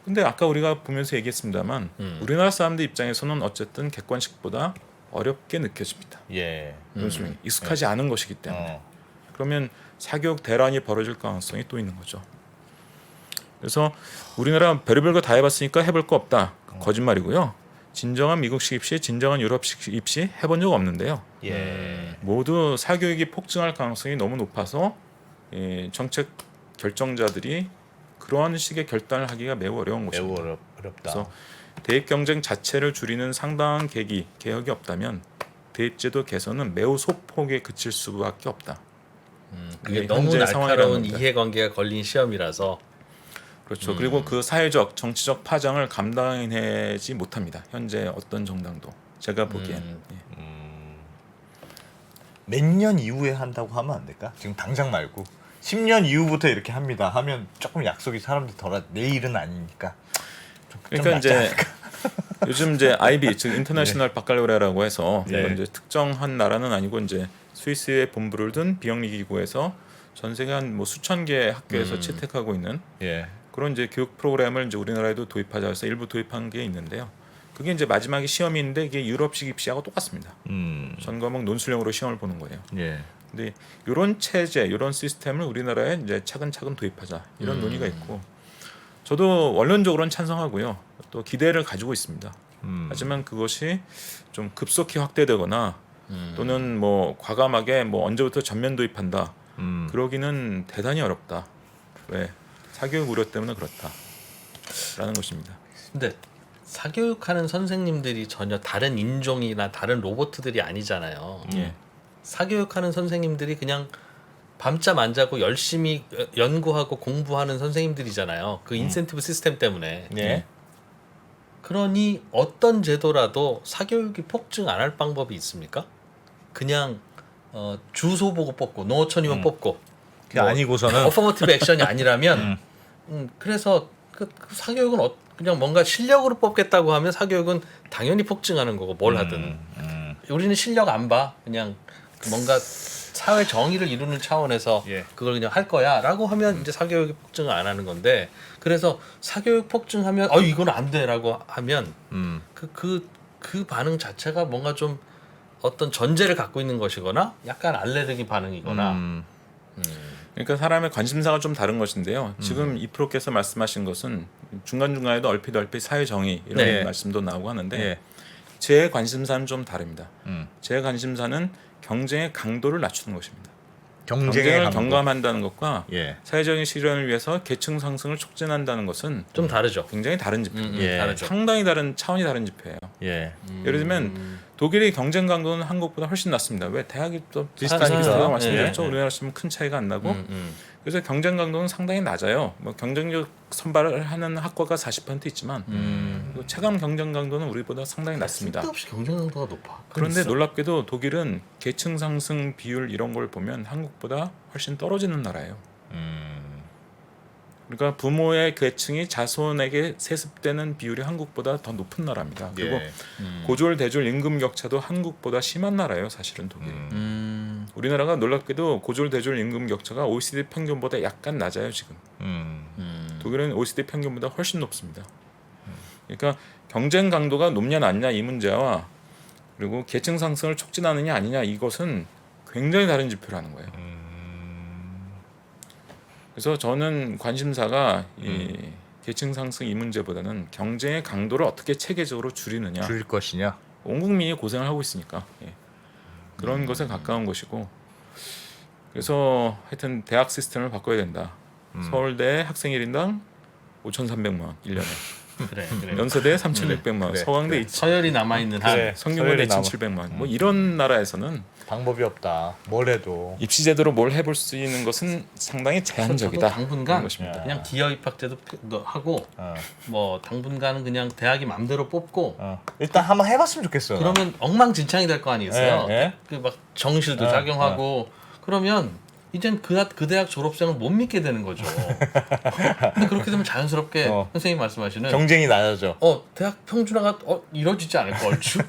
Speaker 3: 근데 아까 우리가 보면서 얘기했습니다만 우리나라 사람들 입장에서는 어쨌든 객관식보다 어렵게 느껴집니다.
Speaker 4: 예.
Speaker 3: 논술형이 익숙하지 않은 것이기 때문에. 그러면 사교육 대란이 벌어질 가능성이 또 있는 거죠. 그래서 우리나라 별의별 거 다 해봤으니까 해볼 거 없다. 거짓말이고요. 진정한 미국식 입시, 진정한 유럽식 입시 해본 적 없는데요.
Speaker 4: 예.
Speaker 3: 모두 사교육이 폭증할 가능성이 너무 높아서 정책 결정자들이 그러한 식의 결단을 하기가 매우 어려운
Speaker 4: 매우
Speaker 3: 것입니다.
Speaker 4: 어렵다.
Speaker 3: 그래서 대입 경쟁 자체를 줄이는 상당한 개혁이 없다면 대입제도 개선은 매우 소폭에 그칠 수밖에 없다.
Speaker 1: 그게
Speaker 3: 이게
Speaker 1: 너무
Speaker 3: 현재
Speaker 1: 날카로운
Speaker 3: 상황이라는 겁니다.
Speaker 1: 이해관계가 걸린 시험이라서.
Speaker 3: 그렇죠. 그리고 그 사회적, 정치적 파장을 감당해내지 못합니다. 현재 어떤 정당도 제가 보기엔. 예.
Speaker 4: 몇 년 이후에 한다고 하면 안 될까? 지금 당장 말고 10년 이후부터 이렇게 합니다 하면 조금 약속이 사람들 덜 내일은 아니니까 좀
Speaker 3: 그러니까
Speaker 4: 낫지
Speaker 3: 이제
Speaker 4: 않을까?
Speaker 3: 요즘 이제 IB 즉 인터내셔널 바칼로레아라고 해서
Speaker 4: 네.
Speaker 3: 이건 이제 특정한 나라는 아니고 이제 스위스에 본부를 둔 비영리 기구에서 전 세계 한 뭐 수천 개 학교에서 채택하고 있는
Speaker 4: 예.
Speaker 3: 그런 이제 교육 프로그램을 이제 우리나라에도 도입하자 해서 일부 도입한 게 있는데요. 그게 이제 마지막에 시험인데 이게 유럽식 입시하고 똑같습니다. 전 과목 논술형으로 시험을 보는 거예요.
Speaker 4: 예.
Speaker 3: 근데 이런 체제, 이런 시스템을 우리나라에 이제 차근차근 도입하자 이런 논의가 있고, 저도 원론적으로는 찬성하고요. 또 기대를 가지고 있습니다. 하지만 그것이 좀 급속히 확대되거나 또는 뭐 과감하게 뭐 언제부터 전면 도입한다 그러기는 대단히 어렵다. 왜? 사교육 우려 때문에 그렇다라는 것입니다.
Speaker 1: 근데 사교육하는 선생님들이 전혀 다른 인종이나 다른 로봇들이 아니잖아요.
Speaker 3: 예.
Speaker 1: 사교육하는 선생님들이 그냥 밤잠 안 자고 열심히 연구하고 공부하는 선생님들이잖아요. 그 인센티브 시스템 때문에.
Speaker 4: 예.
Speaker 1: 그러니 어떤 제도라도 사교육이 폭증 안 할 방법이 있습니까? 그냥 주소 보고 뽑고 농어촌이면 뽑고
Speaker 4: 그게 아니고서는
Speaker 1: 어퍼머티브 액션이 아니라면 그래서 그 사교육은 그냥 뭔가 실력으로 뽑겠다고 하면 사교육은 당연히 폭증하는 거고 뭘 하든 우리는 실력 안 봐. 그냥 뭔가 사회 정의를 이루는 차원에서
Speaker 4: 예.
Speaker 1: 그걸 그냥 할 거야라고 하면 이제 사교육이 폭증을 안 하는 건데, 그래서 사교육 폭증하면 이건 안 돼라고 하면 그 반응 자체가 뭔가 좀 어떤 전제를 갖고 있는 것이거나 약간 알레르기 반응이거나
Speaker 3: 그러니까 사람의 관심사가 좀 다른 것인데요. 지금 이프로께서 말씀하신 것은 중간중간에도 얼핏 사회 정의 이런
Speaker 4: 네.
Speaker 3: 말씀도 나오고 하는데
Speaker 4: 예.
Speaker 3: 제 관심사는 좀 다릅니다. 제 관심사는 경쟁의 강도를 낮추는 것입니다. 경쟁을
Speaker 4: 강도.
Speaker 3: 경감한다는 것과
Speaker 4: 예.
Speaker 3: 사회적인 실현을 위해서 계층 상승을 촉진한다는 것은
Speaker 1: 좀 다르죠.
Speaker 3: 굉장히 다른 지표입니다.
Speaker 4: 예.
Speaker 1: 다르죠.
Speaker 3: 상당히 다른 차원이 다른 지표예요.
Speaker 4: 예.
Speaker 3: 예를 들면 독일의 경쟁 강도는 한국보다 훨씬 낮습니다. 왜? 대학이 또
Speaker 4: 비슷하니까.
Speaker 3: 비슷하다고 말씀드렸죠.
Speaker 1: 예.
Speaker 3: 우리나라 시면 큰 차이가 안 나고 그래서 경쟁 강도는 상당히 낮아요. 뭐 경쟁력 선발을 하는 학과가 40% 있지만 체감 경쟁 강도는 우리보다 상당히 낮습니다.
Speaker 1: 쓸데없이 경쟁 강도가 높아.
Speaker 3: 그런데
Speaker 1: 있어.
Speaker 3: 놀랍게도 독일은 계층 상승 비율 이런 걸 보면 한국보다 훨씬 떨어지는 나라예요. 그러니까 부모의 계층이 자손에게 세습되는 비율이 한국보다 더 높은 나라입니다. 그리고
Speaker 4: 예.
Speaker 3: 고졸 대졸 임금 격차도 한국보다 심한 나라예요. 사실은 독일이. 우리나라가 놀랍게도 고졸 대졸 임금 격차가 OECD 평균보다 약간 낮아요 지금. 독일은 OECD 평균보다 훨씬 높습니다. 그러니까 경쟁 강도가 높냐 낮냐 이 문제와 그리고 계층 상승을 촉진하느냐 아니냐 이것은 굉장히 다른 지표라는 거예요. 그래서 저는 관심사가 이 계층 상승 이 문제보다는 경쟁의 강도를 어떻게 체계적으로 줄이느냐.
Speaker 4: 줄일 것이냐.
Speaker 3: 온 국민이 고생을 하고 있으니까 그런 것에 가까운 것이고, 그래서 하여튼 대학 시스템을 바꿔야 된다. 서울대 학생 1인당 5,300만 원 1년에.
Speaker 1: 그래.
Speaker 3: 연세대 3,100만 원,
Speaker 4: 그래,
Speaker 3: 서강대
Speaker 1: 서열이 남아 있는 한.
Speaker 4: 그래.
Speaker 3: 성균관대
Speaker 4: 서열이 남아.
Speaker 3: 2,700만 원. 뭐 이런 나라에서는
Speaker 4: 방법이 없다. 뭘 해도.
Speaker 3: 입시 제도로 뭘 해볼 수 있는 것은 상당히 제한적이다.
Speaker 1: 저도 당분간
Speaker 3: 그런 것입니다.
Speaker 1: 그냥 기여 입학제도 하고
Speaker 4: 어.
Speaker 1: 뭐 당분간은 그냥 대학이 맘대로 뽑고
Speaker 4: 일단 한번 해봤으면 좋겠어요.
Speaker 1: 그러면 엉망진창이 될 거 아니겠어요.
Speaker 4: 예, 예.
Speaker 1: 그 막 정실도 작용하고 그러면 이젠 그 대학 졸업생을 못 믿게 되는 거죠. 근데 그렇게 되면 자연스럽게 선생님 말씀하시는
Speaker 4: 경쟁이 낮아져.
Speaker 1: 대학 평준화가 이루어지지 않을 걸주.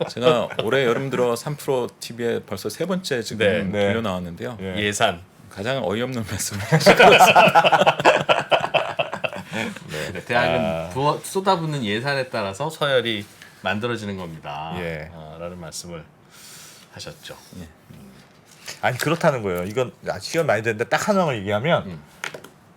Speaker 3: 제가 올해 여름 들어 3프로 TV에 벌써 세 번째 지금
Speaker 4: 네.
Speaker 3: 돌려 나왔는데요.
Speaker 4: 예.
Speaker 1: 예산.
Speaker 3: 가장 어이없는 말씀을
Speaker 1: 네, 대학은 쏟아붓는 예산에 따라서 서열이 만들어지는 겁니다.
Speaker 4: 예.
Speaker 1: 라는 말씀을 하셨죠.
Speaker 4: 아니 그렇다는 거예요. 이건 시간 많이 되는데 딱 하나만 얘기하면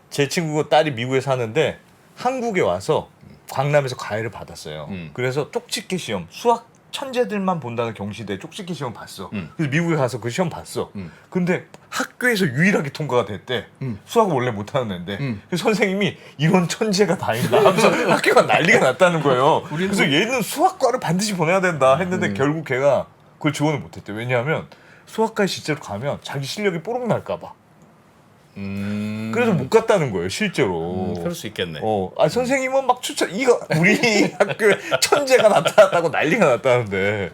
Speaker 4: 제 친구 딸이 미국에 사는데 한국에 와서 광남에서 과외를 받았어요. 그래서 쪽집기 시험 수학 천재들만 본다는 경시대 쪽집기 시험 봤어. 그래서 미국에 가서 그 시험 봤어. 근데 학교에서 유일하게 통과가 됐대. 수학을 원래 못하는 애인데 그래서 선생님이 이런 천재가 다 있나 하면서 학교가 난리가 났다는 거예요. 그래서 얘는 수학과를 반드시 보내야 된다 했는데 결국 걔가 그걸 지원을 못했대. 왜냐하면 수학과에 실제로 가면 자기 실력이 뽀록 날까 봐. 그래서 못 갔다는 거예요 실제로.
Speaker 1: 그럴 수 있겠네.
Speaker 4: 선생님은 막 추천 이거 우리 학교에 천재가 나타났다고 난리가 났다는데.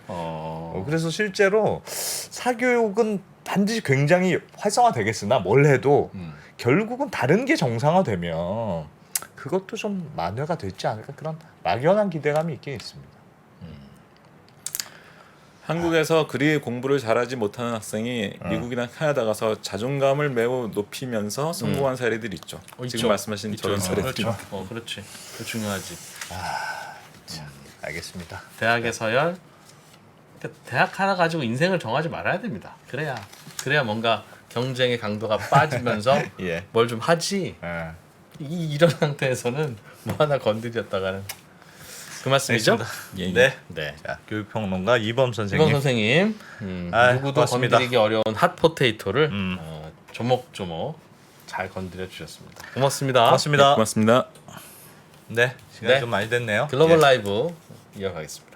Speaker 4: 그래서 실제로 사교육은 반드시 굉장히 활성화되겠으나 뭘 해도 결국은 다른 게 정상화되면 그것도 좀 만회가 되지 않을까 그런 막연한 기대감이 있긴 있습니다.
Speaker 3: 한국에서 그리 공부를 잘하지 못하는 학생이 미국이나 캐나다 가서 자존감을 매우 높이면서 성공한 사례들이 있죠.
Speaker 1: 있죠.
Speaker 3: 지금 말씀하신
Speaker 1: 있죠.
Speaker 3: 저런 사례들이.
Speaker 1: 그렇죠. 그렇지. 그 중요하지.
Speaker 4: 알겠습니다.
Speaker 1: 대학의 서열. 그러니까 대학 하나 가지고 인생을 정하지 말아야 됩니다. 그래야 뭔가 경쟁의 강도가 빠지면서
Speaker 4: 예.
Speaker 1: 뭘 좀 하지.
Speaker 4: 예.
Speaker 1: 이런 상태에서는 뭐 하나 건드렸다가는 그 말씀이죠?
Speaker 3: 예, 예.
Speaker 4: 네.
Speaker 1: 네.
Speaker 4: 자, 교육평론가 이범 선생님.
Speaker 1: 이건 선생님 누구도
Speaker 4: 고맙습니다.
Speaker 1: 건드리기 어려운 핫포테이토를 조목조목 잘 건드려 주셨습니다. 고맙습니다.
Speaker 4: 고맙습니다.
Speaker 3: 고맙습니다.
Speaker 4: 네, 시간이
Speaker 1: 네.
Speaker 4: 좀 많이 됐네요.
Speaker 1: 글로벌
Speaker 4: 예.
Speaker 1: 라이브 이어가겠습니다.